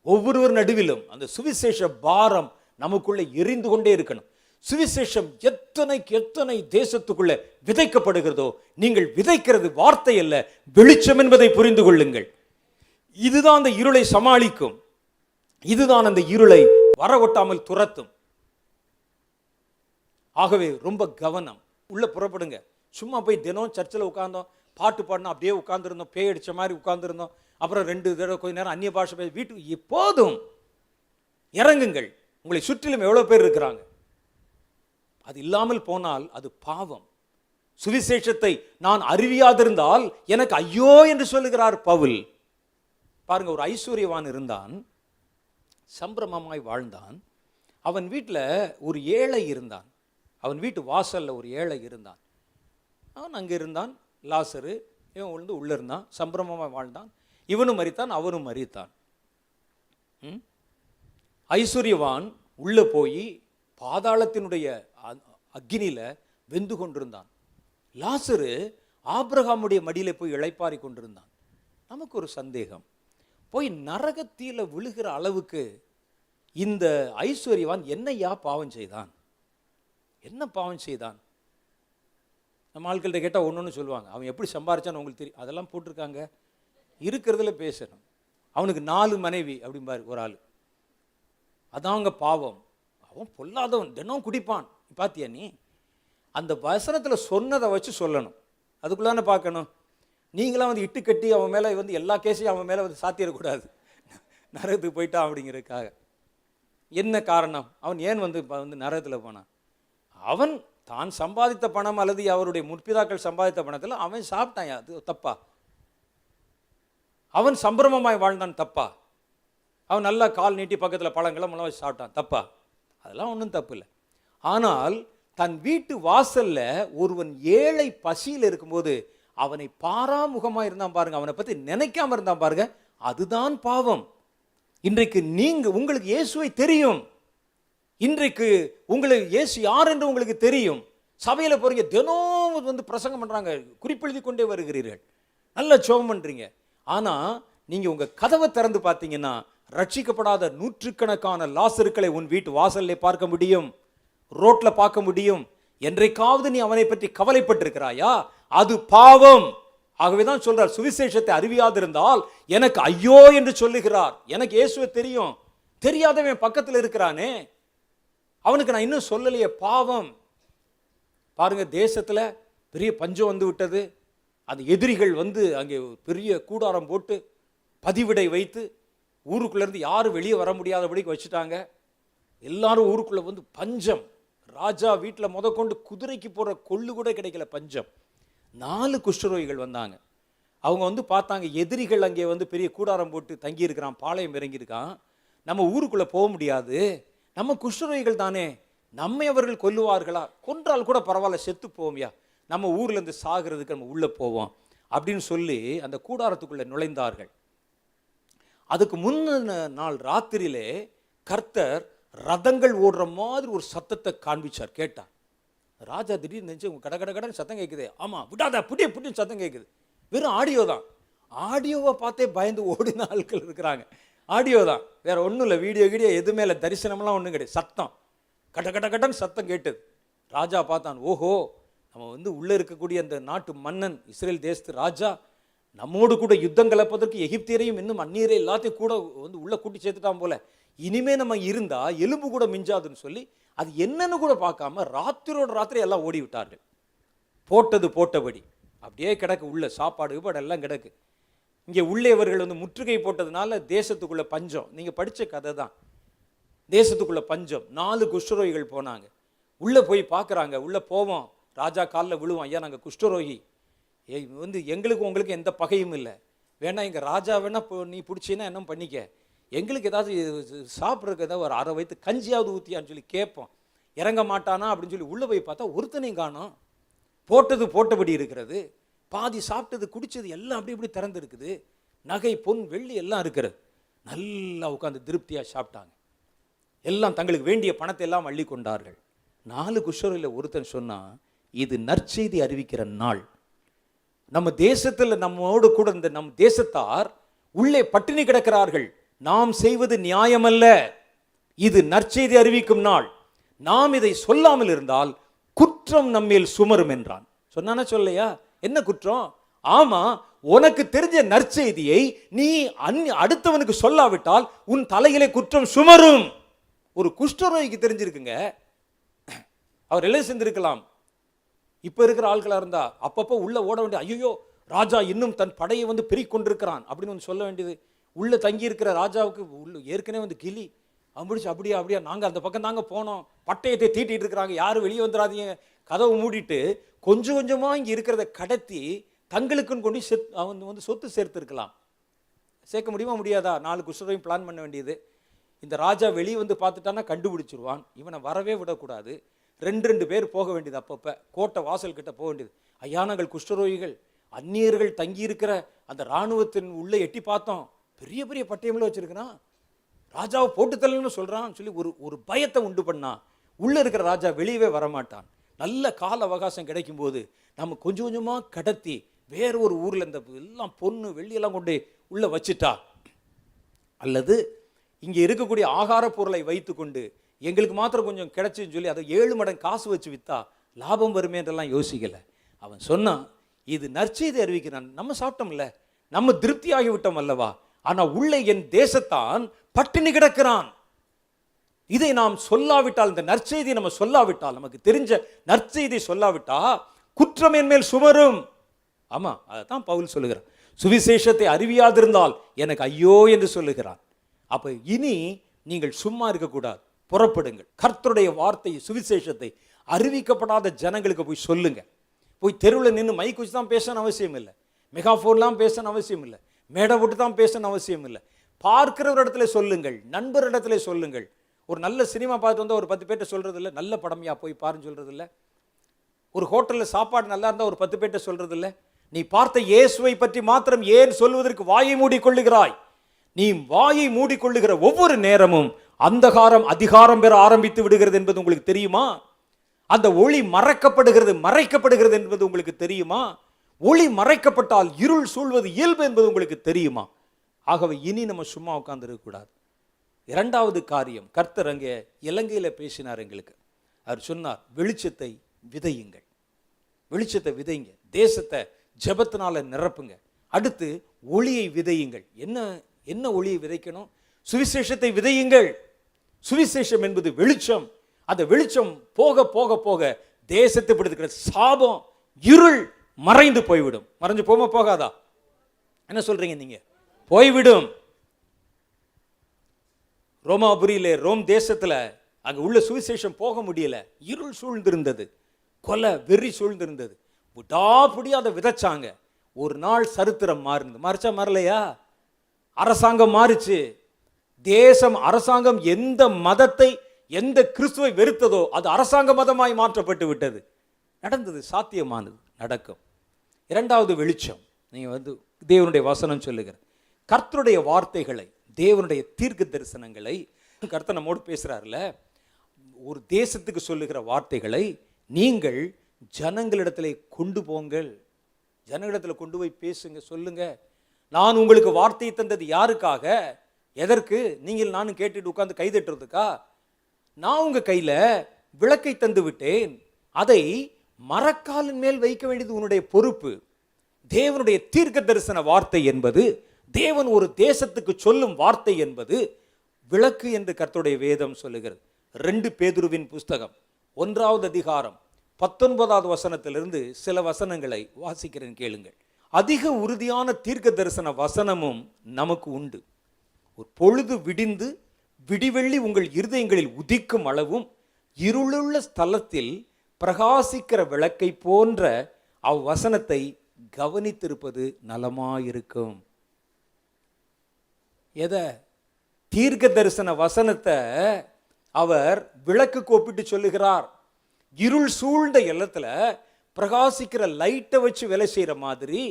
ஒவ்வொருவர் நடுவிலும் அந்த சுவிசேஷ பாரம் நமக்குள்ள எரிந்து கொண்டே இருக்கணும். சுவிசேஷம் எத்தனை தேசத்துக்குள்ள விதைக்கப்படுகிறதோ, நீங்கள் விதைக்கிறது வார்த்தை அல்ல, வெளிச்சம் என்பதை புரிந்து கொள்ளுங்கள். இதுதான் அந்த இருளை சமாளிக்கும். இதுதான் அந்த இருளை வரவொட்டாமல் துரத்தும். ஆகவே ரொம்ப கவனம். உள்ள புறப்படுங்க. சும்மா போய் தினம் சர்ச்சில் உட்கார்ந்தோம், பாட்டு பாடினோம், அப்படியே உட்கார்ந்துருந்தோம், பேய் அடிச்ச மாதிரி உட்கார்ந்துருந்தோம், அப்புறம் 2 தடவை கொஞ்ச நேரம் அந்நிய பாஷை பேசி வீட்டுக்கு எப்போதும் இறங்குங்கள். உங்களை சுற்றிலும் எவ்வளவு பேர் இருக்கிறாங்க. அது இல்லாமல் போனால் அது பாவம். சுவிசேஷத்தை நான் அறிவியாதிருந்தால் எனக்கு ஐயோ என்று சொல்லுகிறார் பவுல். பாருங்க, ஒரு ஐஸ்வர்யவான் இருந்தான், சம்பிரமமாய் வாழ்ந்தான். அவன் வீட்டில் ஒரு ஏழை இருந்தான். அவன் வீட்டு வாசல்ல ஒரு ஏழை இருந்தான். அவன் அங்கே இருந்தான். லாசரு இவன் உள்ள இருந்தான், சம்பிரமமாக வாழ்ந்தான். இவனும் மரித்தான், அவனும் மரித்தான். ஐஸ்வர்யவான் உள்ள போய் பாதாளத்தினுடைய அக்கினியில வெந்து கொண்டிருந்தான். லாசரு ஆபிரகாமுடைய மடியில போய் இளைப்பாரி கொண்டிருந்தான். நமக்கு ஒரு சந்தேகம், போய் நரகத்தில விழுகிற அளவுக்கு இந்த ஐஸ்வர்யவான் என்னையா பாவம் செய்தான்? என்ன பாவம் செய்தான்? நம்ம ஆட்கள்கிட்ட கேட்டால் ஒன்று சொல்லுவாங்க, அவன் எப்படி சம்பாரிச்சான்னு உங்களுக்கு தெரியும். அதெல்லாம் போட்டிருக்காங்க, இருக்கிறதுல பேசணும். அவனுக்கு 4 மனைவி அப்படிம்பாரு ஒரு ஆள். அதாங்க பாவம். அவன் பொல்லாதவன், தினம் குடிப்பான். பாத்தியா நீ? அந்த வசனத்தில் சொன்னதை வச்சு சொல்லணும். அதுக்குள்ளான பார்க்கணும். நீங்களாம் இட்டு கட்டி அவன் மேலே எல்லா கேஸையும் அவன் மேலே சாத்திடக்கூடாது, நரகத்துக்கு போயிட்டான் அப்படிங்கிறதுக்காக. என்ன காரணம்? அவன் ஏன் நரகத்தில் போனான்? அவன் தான் சம்பாதித்த பணம் அல்லது அவருடைய முற்பிதாக்கள் சம்பாதித்த பணத்தில் அவன் சாப்பிட்டான். அது தப்பா? அவன் சம்பிரமமாய் வாழ்ந்தான், தப்பா? அவன் நல்லா கால் நீட்டி பக்கத்தில் பழங்களை முளை வச்சு சாப்பிட்டான், தப்பா? அதெல்லாம் ஒன்றும் தப்பு இல்லை. ஆனால் தன் வீட்டு வாசல்ல ஒருவன் ஏழை பசியில் இருக்கும்போது அவனை பாராமுகமாக இருந்தான் பாருங்க, அவனை பற்றி நினைக்காம இருந்தான் பாருங்க, அதுதான் பாவம். இன்றைக்கு உங்களுக்கு இயேசுவை தெரியும். இன்றைக்கு உங்களுக்கு இயேசு யார் என்று உங்களுக்கு தெரியும். சபையில் போறீங்க, தினம் வந்து பிரசங்கம் பண்றாங்க, குறிப்பெழுதி கொண்டே வருகிறீர்கள், நல்ல ஜெபம் பண்றீங்க. ஆனா நீங்க உங்க கதவை திறந்து பார்த்தீங்கன்னா ரட்சிக்கப்படாத நூற்றுக்கணக்கான லாசருக்களை உன் வீட்டு வாசல்ல பார்க்க முடியும், ரோட்ல பார்க்க முடியும். என்றைக்காவது நீ அவனை பற்றி கவலைப்பட்டிருக்கிறாயா? அது பாவம். ஆகவேதான் சொல்றார், சுவிசேஷத்தை அறிவியாதிருந்தால் எனக்கு ஐயோ என்று சொல்லுகிறார். எனக்கு இயேசுவை தெரியும், தெரியாதவன் பக்கத்தில் இருக்கிறானே, அவனுக்கு நான் இன்னும் சொல்லலையே, பாவம். பாருங்க, தேசத்துல பெரிய பஞ்சம் வந்து விட்டது. அந்த எதிரிகள் வந்து அங்கே பெரிய கூடாரம் போட்டு பதிவிடை வைத்து ஊருக்குள்ள இருந்து யாரும் வெளியே வர முடியாதபடிக்கு வச்சுட்டாங்க. எல்லாரும் ஊருக்குள்ள வந்து பஞ்சம். ராஜா வீட்டில் முதற்கொண்டு குதிரைக்கு போற கொள்ளு கூட கிடைக்கல, பஞ்சம். 4 குஷ்டரோகிகள் வந்தாங்க. அவங்க வந்து பார்த்தாங்க, எதிரிகள் அங்கே வந்து பெரிய கூடாரம் போட்டு தங்கி இருக்கிறான், பாளையம் இறங்கியிருக்கான், நம்ம ஊருக்குள்ள போக முடியாது, நம்ம குஷ்டரோகிகள் தானே, நம்மை அவர்கள் கொல்லுவார்களா? கொன்றால் கூட பரவாயில்ல, செத்து போவோம்யா, நம்ம ஊர்ல இருந்து சாகிறதுக்கு நம்ம உள்ள போவோம் அப்படின்னு சொல்லி அந்த கூடாரத்துக்குள்ள நுழைந்தார்கள். அதுக்கு முன்ன நாள் ராத்திரியிலே கர்த்தர் ரதங்கள் ஓடுற மாதிரி ஒரு சத்தத்தை காண்பிச்சார். கேட்டார் ராஜா, திடீர்னு நினைச்சு கட கட கடன் சத்தம் கேட்குது. ஆமா, விடாத, புட்டிய புட்டின்னு சத்தம் கேட்குது. வெறும் ஆடியோ தான். ஆடியோவை பார்த்தே பயந்து ஓடின ஆட்கள் இருக்கிறாங்க. ஆடியோ தான், வேற ஒன்றும் இல்லை, வீடியோ கீடியோ எதுவுமே இல்லை, தரிசனம்லாம் ஒன்றும் கிடையாது. சத்தம் கட கட கடன் சத்தம் கேட்டது. ராஜா பார்த்தான், ஓஹோ, நம்ம வந்து உள்ளே இருக்கக்கூடிய அந்த நாட்டு மன்னன், இஸ்ரேல் தேசத்து ராஜா நம்மோடு கூட யுத்தம் கலப்பதற்கு எகிப்தியரையும் இன்னும் அந்நியரை எல்லாத்தையும் கூட வந்து உள்ள கூட்டி சேர்த்துட்டான் போல, இனிமே நம்ம இருந்தா எலும்பு கூட மிஞ்சாதுன்னு சொல்லி அது என்னன்னு கூட பார்க்காம ராத்திரோட ராத்திரி எல்லாம் ஓடி விட்டார்கள். போட்டது போட்டபடி அப்படியே கிடக்கு, உள்ள சாப்பாடு கீப்பாடு எல்லாம் கிடக்கு. இங்கே உள்ளேவர்கள் வந்து முற்றுகை போட்டதுனால தேசத்துக்குள்ள பஞ்சம். நீங்க படிச்ச கதை தான், தேசத்துக்குள்ள பஞ்சம். 4 குஷ்டரோகிகள் போனாங்க. உள்ள போய் பார்க்குறாங்க. உள்ள போவோம், ராஜா காலில் விழுவோம், ஐயா நாங்கள் குஷ்டரோகி, வந்து எங்களுக்கு உங்களுக்கு எந்த பகையும் இல்லை, வேணா எங்கள் ராஜா வேணா நீ பிடிச்சின்னா என்ன பண்ணிக்க, எங்களுக்கு ஏதாவது சாப்பிட்றதுக்கு ஏதாவது ஒரு அரை வயிற்று கஞ்சியாவது ஊற்றியான்னு சொல்லி கேட்போம். இறங்க மாட்டானா அப்படின்னு சொல்லி உள்ளே போய் பார்த்தா ஒருத்தனையும் காணோம். போட்டது போட்டபடி இருக்கிறது, பாதி சாப்பிட்டது குடித்தது எல்லாம் அப்படி இப்படி திறந்து இருக்குது, நகை பொன் வெள்ளி எல்லாம் இருக்கிறது. நல்லா உட்காந்து திருப்தியாக சாப்பிட்டாங்க. எல்லாம் தங்களுக்கு வேண்டிய பணத்தை எல்லாம் அள்ளி கொண்டார்கள். 4 குஷ்டரோகியில் ஒருத்தன் சொன்னா, இது நற்செய்தி அறிவிக்கிற நாள். நம்ம தேசத்தில் நம்மோடு கூட இந்த நம் தேசத்தார் உள்ளே பட்டினி கிடக்கிறார்கள், நாம் செய்வது நியாயமல்ல, இது நற்செய்தி அறிவிக்கும் நாள், நாம் இதை சொல்லாமல் இருந்தால் குற்றம் நம்மேல் சுமரும் என்றான். சொன்னானா சொல்லையா? என்ன குற்றம்? ஆமா, உனக்கு தெரிஞ்ச நற்செய்தியை நீ அடுத்தவனுக்கு சொல்லாவிட்டால் உன் தலையிலே குற்றம் சுமரும். ஒரு குஷ்டரோகிக்கு தெரிஞ்சிருக்குங்க, அவர் எல்லாம் செஞ்சிருக்கலாம். இப்ப இருக்கிற ஆட்களா இருந்தா அப்பப்போ உள்ள ஓட வேண்டிய, ஐயோ ராஜா இன்னும் தன் படையை வந்து பெருக்கிக் கொண்டிருக்கிறான் அப்படின்னு வந்து சொல்ல வேண்டியது. உள்ள தங்கி இருக்கிற ராஜாவுக்கு உள்ள ஏற்கனவே வந்து கிளி அம்பிடிச்சு, அப்படியா அப்படியா, நாங்க அந்த பக்கம் தாங்க போனோம், பட்டயத்தை தீட்டிட்டு இருக்கிறாங்க, யாரும் வெளியே வந்துடாதீங்க, கதவை மூடிட்டு கொஞ்சம் கொஞ்சமா இங்க இருக்கிறத கடத்தி தங்களுக்குன்னு கொண்டு அவன் வந்து சொத்து சேர்த்து இருக்கலாம். சேர்க்க முடியுமா முடியாதா? 4 குஷ்டரோகியும் பிளான் பண்ண வேண்டியது. இந்த ராஜா வெளியே வந்து பார்த்துட்டானா கண்டுபிடிச்சிருவான், இவனை வரவே விடக்கூடாது. 2 பேர் போக வேண்டியது, அப்பப்போ கோட்டை வாசல் கிட்ட போக வேண்டியது. ஐயா நாங்கள் குஷ்டரோகிகள், அந்நியர்கள் தங்கி இருக்கிற அந்த இராணுவத்தின் உள்ளே எட்டி பார்த்தோம், பெரிய பெரிய பட்டயம்ல வச்சிருக்கிறான், ராஜாவை போட்டுத்தலன்னு சொல்றான் சொல்லி ஒரு பயத்தை உண்டு பண்ணா. உள்ள இருக்கிற ராஜா வெளியவே வரமாட்டான். நல்ல கால அவகாசம் கிடைக்கும் போது நம்ம கொஞ்சம் கொஞ்சமா கடத்தி வேற ஒரு ஊர்ல இந்த எல்லாம் பொண்ணு வெள்ளியெல்லாம் கொண்டு உள்ள வச்சுட்டா, அல்லது இங்கே இருக்கக்கூடிய ஆகார பொருளை வைத்து கொண்டு எங்களுக்கு மாத்திரம் கொஞ்சம் கிடைச்சுன்னு சொல்லி அதை 7 மடங்கு காசு வச்சு வித்தா லாபம் வருமே என்றெல்லாம் யோசிக்கல. அவன் சொன்னான், இது நற்செய்தி அறிவிக்கிறான், நம்ம சாப்பிட்டோம்ல, நம்ம திருப்தி ஆகிவிட்டோம் அல்லவா, ஆனா உள்ளே என் தேசத்தான் பட்டினி கிடக்கிறான். இதை நாம் சொல்லாவிட்டால், இந்த நற்செய்தி நம்ம சொல்லாவிட்டால், நமக்கு தெரிஞ்ச நற்செய்தி சொல்லாவிட்டா குற்றம் என் மேல் சுமரும். ஆமா, அதான் பவுல் சொல்லுகிறான், சுவிசேஷத்தை அறிவியாதிருந்தால் எனக்கு ஐயோ என்று சொல்லுகிறான். அப்ப இனி நீங்கள் சும்மா இருக்கக்கூடாது, புறப்படுங்கள். கர்த்தருடைய வார்த்தை சுவிசேஷத்தை அறிவிக்கப்படாத ஜனங்களுக்கு போய் சொல்லுங்க. போய் தெருவில் நின்று மைக் வச்சு தான் பேசணும் அவசியம் இல்லை, மெகாஃபோன்லாம் பேசணும் அவசியம் இல்லை, மேடை விட்டு தான் பேசணும் அவசியம் இல்லை. பார்க்கிற ஒரு இடத்துல சொல்லுங்கள், நண்பர் இடத்துல சொல்லுங்கள். ஒரு நல்ல சினிமா பார்த்து வந்தால் ஒரு 10 பேர்ட்ட சொல்றது இல்லை, நல்ல படமையா போய் பாருன்னு சொல்றது இல்லை. ஒரு ஹோட்டலில் சாப்பாடு நல்லா இருந்தால் ஒரு 10 பேர்ட்ட சொல்றது இல்லை. நீ பார்த்த இயேசுவை பற்றி மாத்திரம் ஏன் சொல்வதற்கு வாயை மூடிக்கொள்ளுகிறாய்? நீ வாயை மூடிக்கொள்ளுகிற ஒவ்வொரு நேரமும் அந்தகாரம் அதிகாரம் பெற ஆரம்பித்து விடுகிறது என்பது உங்களுக்கு தெரியுமா? அந்த ஒளி மறைக்கப்படுகிறது என்பது உங்களுக்கு தெரியுமா? ஒளி மறைக்கப்பட்டால் இருள் சூழ்வது இயல்பு என்பது உங்களுக்கு தெரியுமா? ஆகவே இனி நம்ம சும்மா உட்கார்ந்து இருக்கக்கூடாது. இரண்டாவது காரியம், கர்த்தர் அங்கே இலங்கையில பேசினார் எங்களுக்கு. அவர் சொன்னார், வெளிச்சத்தை விதையுங்கள், வெளிச்சத்தை விதைங்க, தேசத்தை ஜெபத்தினால நிரப்புங்க. அடுத்து ஒளியை விதையுங்கள். என்ன ஒளியை விதைக்கணும்? சுவிசேஷத்தை விதையுங்கள். சுவிசேஷம் என்பது வெளிச்சம். அந்த வெளிச்சம் போக போக போக தேசத்தை பிடிக்கிற சாபம், இருள் மறைந்து போய்விடும். மறைஞ்சு போகாதா? என்ன சொல்றீங்க நீங்க? போய்விடும். ரோமாபுரியிலே, ரோம் தேசத்துல அங்க உள்ள சுவிசேஷம் போக முடியல. இருள் சூழ்ந்திருந்தது, கொலை வெறி சூழ்ந்திருந்தது. விடாப்பிடி அதை விதைச்சாங்க. ஒரு நாள் சரித்திரம் மாறிச்சா? மாறலையா? அரசாங்கம் மாறிச்சு. தேசம், அரசாங்கம் எந்த மதத்தை, எந்த கிறிஸ்துவை வெறுத்ததோ அது அரசாங்க மதமாய் மாற்றப்பட்டு விட்டது. நடந்தது, சாத்தியமானது, நடக்கும். இரண்டாவது வெளிச்சம், நீங்க தேவனுடைய வசனம் சொல்லுகிற கர்த்தருடைய வார்த்தைகளை, தேவனுடைய தீர்க்க தரிசனங்களை, கர்த்தர் நம்மோடு பேசுறாருல, ஒரு தேசத்துக்கு சொல்லுகிற வார்த்தைகளை நீங்கள் ஜனங்களிடத்திலே கொண்டு போங்கள். ஜனங்களிடத்தில் கொண்டு போய் பேசுங்க, சொல்லுங்க. நான் உங்களுக்கு வார்த்தையை தந்தது யாருக்காக? எதற்கு? நீங்கள் நானும் கேட்டுட்டு உட்கார்ந்து கைதட்டுறதுக்கா? நான் உங்க கையில விளக்கை தந்து விட்டேன், அதை மரக்காலின் மேல் வைக்க வேண்டியது உன்னுடைய பொறுப்பு. தேவனுடைய தீர்க்க தரிசன வார்த்தை என்பது, தேவன் ஒரு தேசத்துக்கு சொல்லும் வார்த்தை என்பது விளக்கு என்று கர்த்தருடைய வேதம் சொல்லுகிறது. 2 பேதுருவின் புஸ்தகம் 1வது அதிகாரம் 19வது வசனத்திலிருந்து சில வசனங்களை வாசிக்கிறேன், கேளுங்கள். அதிக உறுதியான தீர்க்க தரிசன வசனமும் நமக்கு உண்டு. ஒரு பொழுது விடிந்து விடிவெள்ளி உங்கள் இருதயங்களில் உதிக்கும் அளவும் இருளுள்ள ஸ்தலத்தில் பிரகாசிக்கிற விளக்கை போன்ற அவ்வசனத்தை கவனித்திருப்பது நலமாயிருக்கும். எதை? தீர்க்க தரிசன வசனத்தை அவர் விளக்கு ஒப்பிட்டு சொல்லுகிறார். இருள் சூழ்ந்த இடத்துல பிரகாசிக்கிற லைட்டை வச்சு வேலை செய்யற மாதிரி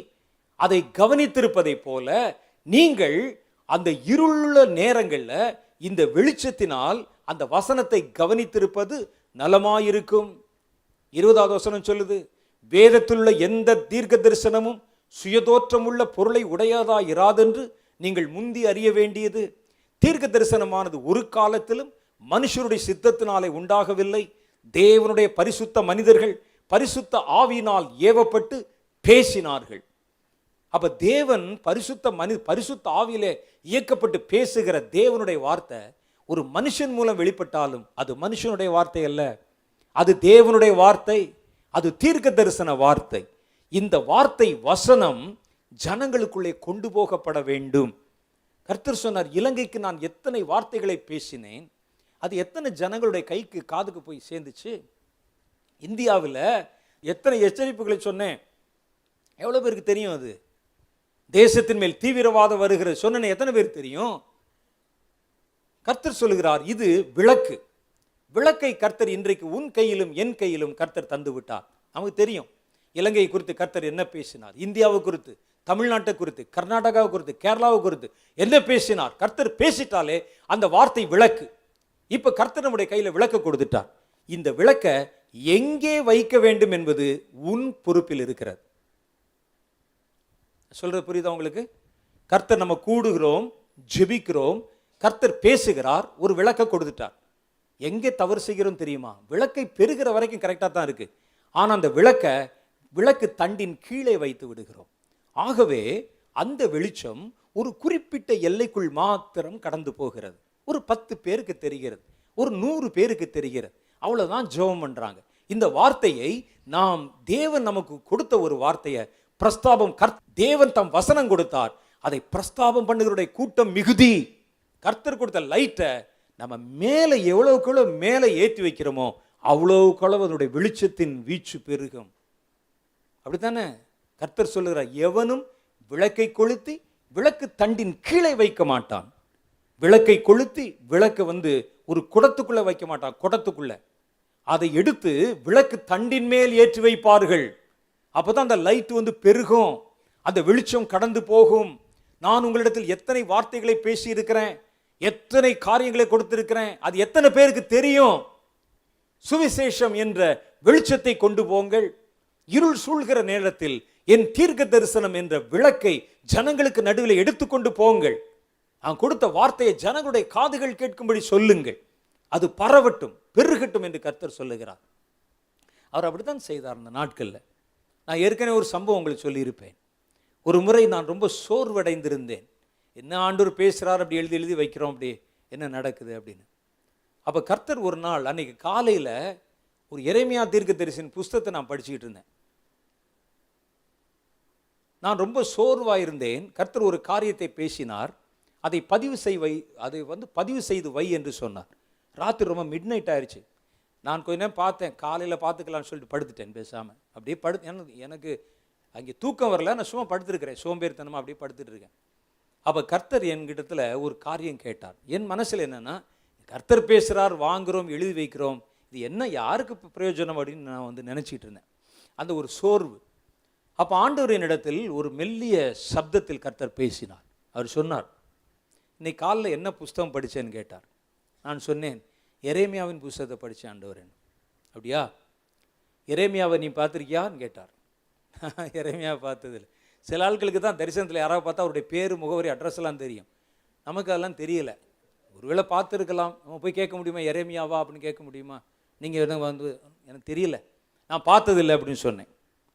அதை கவனித்திருப்பதை போல நீங்கள் அந்த இருளுள்ள நேரங்கள்ல இந்த வெளிச்சத்தினால் அந்த வசனத்தை கவனித்திருப்பது நலமாயிருக்கும். 20வது வசனம் சொல்லுது, வேதத்திலுள்ள எந்த தீர்க்க தரிசனமும் சுயதோற்றமுள்ள பொருளை உடையதா இராதென்று நீங்கள் முந்தி அறிய வேண்டியது. தீர்க்க தரிசனமானது ஒரு காலத்திலும் மனுஷருடைய சித்தத்தினாலே உண்டாகவில்லை. தேவனுடைய பரிசுத்த மனிதர்கள் பரிசுத்த ஆவியினால் ஏவப்பட்டு பேசினார்கள். அப்ப தேவன் பரிசுத்த ஆவியிலே இயக்கப்பட்டு பேசுகிற தேவனுடைய வார்த்தை ஒரு மனுஷன் மூலம் வெளிப்பட்டாலும் அது மனுஷனுடைய வார்த்தை அல்ல, அது தேவனுடைய வார்த்தை, அது தீர்க்க தரிசன வார்த்தை. இந்த வார்த்தை வசனம் ஜனங்களுக்குள்ளே கொண்டு போகப்பட வேண்டும். கர்த்தர் சொன்னார், இலங்கைக்கு நான் எத்தனை வார்த்தைகளை பேசினேன், அது எத்தனை ஜனங்களுடைய கைக்கு காதுக்கு போய் சேர்ந்துச்சு? இந்தியாவில் எத்தனை எச்சரிப்புகளை சொன்னேன், எவ்வளவு பேருக்கு தெரியும்? அது தேசத்தின் மேல் தீவிரவாதம் வருகிறது சொன்ன எத்தனை பேர் தெரியும்? கர்த்தர் சொல்லுகிறார், இது விளக்கு. விளக்கை கர்த்தர் இன்றைக்கு உன் கையிலும் என் கையிலும் கர்த்தர் தந்து விட்டார். நமக்கு தெரியும் இலங்கை குறித்து கர்த்தர் என்ன பேசினார், இந்தியாவை குறித்து, தமிழ்நாட்டை குறித்து, கர்நாடகாவை குறித்து, கேரளாவை குறித்து என்ன பேசினார். கர்த்தர் பேசிட்டாலே அந்த வார்த்தை விளக்கு. இப்ப கர்த்தர் நம்முடைய கையில விளக்க கொடுத்துட்டார். இந்த விளக்க எங்கே வைக்க வேண்டும் என்பது உன் பொறுப்பில் இருக்கிறது. சொல்றது புரியுதா உங்களுக்கு? கர்த்தர் நம்ம கூடுகிறோம், ஜெபிக்கிறோம், கர்த்தர் பேசுகிறார், ஒரு விளக்க கொடுத்துட்டார். எங்கே தவறு செய்கிறோம் தெரியுமா? விளக்கை பெறுகிற வரைக்கும் கரெக்டாக தான் இருக்கு, ஆனா அந்த விளக்கு தண்டின் கீழே வைத்து விடுகிறோம். ஆகவே அந்த வெளிச்சம் ஒரு குறிப்பிட்ட எல்லைக்குள் மாத்திரம் கடந்து போகிறது. ஒரு 10 பேருக்கு தெரிகிறது, ஒரு 100 பேருக்கு தெரிகிறது, அவ்வளவுதான் ஜெபம் பண்றாங்க. இந்த வார்த்தையை நாம், தேவன் நமக்கு கொடுத்த ஒரு வார்த்தையை பிரஸ்தாபம், தேவன் தம் வசனம் கொடுத்தார், அதை பிரஸ்தாபம் பண்ணுகிறவருடைய கூட்டம் மிகுதி. கர்த்தர் கொடுத்த லைட்டை நம்ம மேலே எவ்வளவுக்குள்ள மேலே ஏற்றி வைக்கிறோமோ அவ்வளவுக்குள்ள அதனுடைய வெளிச்சத்தின் வீச்சு பெருகும். அப்படித்தானே கர்த்தர் சொல்லுகிறார், எவனும் விளக்கை கொளுத்தி விளக்கு தண்டின் கீழே வைக்க மாட்டான். விளக்கை கொளுத்தி விளக்கு ஒரு குடத்துக்குள்ள வைக்க மாட்டான், குடத்துக்குள்ள அதை எடுத்து விளக்கு தண்டின் மேல் ஏற்றி வைப்பார்கள். அப்பதான் அந்த லைட் பெருகும், அந்த வெளிச்சம் கடந்து போகும். நான் உங்களிடத்தில் எத்தனை வார்த்தைகளை பேசி இருக்கிறேன், எத்தனை காரியங்களை கொடுத்திருக்கிறேன், அது எத்தனை பேருக்கு தெரியும்? சுவிசேஷம் என்ற வெளிச்சத்தை கொண்டு போங்கள். இருள் சூழ்கிற நேரத்தில் என் தீர்க்க தரிசனம் என்ற விளக்கை ஜனங்களுக்கு நடுவில் எடுத்துக்கொண்டு போங்கள். நான் கொடுத்த வார்த்தையை ஜனங்களுடைய காதுகள் கேட்கும்படி சொல்லுங்கள். அது பரவட்டும், பெருகட்டும் என்று கர்த்தர் சொல்லுகிறார். அவர் அப்படித்தான் செய்தார் அந்த நாட்களில். நான் ஏற்கனவே ஒரு சம்பவம் உங்களுக்கு சொல்லியிருப்பேன். ஒரு முறை நான் ரொம்ப சோர்வடைந்திருந்தேன். என்ன ஆண்டவர் பேசுகிறார், அப்படி எழுதி எழுதி வைக்கிறோம், அப்படி என்ன நடக்குது அப்படின்னு. அப்போ கர்த்தர் ஒரு நாள் அன்னைக்கு காலையில் ஒரு எரேமியா தீர்க்கதரிசியின் புஸ்தகத்தை நான் படிச்சுக்கிட்டு இருந்தேன். நான் ரொம்ப சோர்வாயிருந்தேன். கர்த்தர் ஒரு காரியத்தை பேசினார். அதை பதிவு செய்து வை என்று சொன்னார். ராத்திரி ரொம்ப மிட் நைட் ஆயிடுச்சு. நான் கொஞ்ச நேரம் பார்த்தேன், காலையில் பார்த்துக்கலான்னு சொல்லிட்டு படுத்துட்டேன் பேசாமல். அப்படியே எனக்கு அங்கே தூக்கம் வரல, நான் சும்மா படுத்துருக்கிறேன், சோம்பேறித்தனமாக அப்படியே படுத்துட்டு இருக்கேன். அப்போ கர்த்தர் என்கிட்டத்தில் ஒரு காரியம் கேட்டார். என் மனசில் என்னென்னா, கர்த்தர் பேசுகிறார், வாங்குகிறோம், எழுதி வைக்கிறோம், இது என்ன யாருக்கு பிரயோஜனம் அப்படின்னு நான் நினச்சிட்டு இருந்தேன். அந்த ஒரு சோர்வு. அப்போ ஆண்டவர் என்னிடத்தில் ஒரு மெல்லிய சப்தத்தில் கர்த்தர் பேசினார். அவர் சொன்னார், இன்னைக்கு காலையில் என்ன புஸ்தகம் படித்தேன்னு கேட்டார். நான் சொன்னேன், எரேமியாவின் புஸ்தகத்தை படித்தேன் ஆண்டவர். அப்படியா, எரேமியாவை நீ பார்த்துருக்கியான்னு கேட்டார். எரேமியாவை பார்த்ததில்லை. சில ஆட்களுக்கு தான் தரிசனத்தில் யாராவது பார்த்தா அவருடைய பேர், முகவரி, அட்ரஸ் எல்லாம் தெரியும். நமக்கு அதெல்லாம் தெரியல. ஒருவேளை பார்த்துருக்கலாம், நம்ம போய் கேட்க முடியுமா, எரேமியாவா அப்படின்னு கேட்க முடியுமா? நீங்கள் எனக்கு தெரியல, நான் பார்த்ததில்லை அப்படின்னு சொன்னேன்.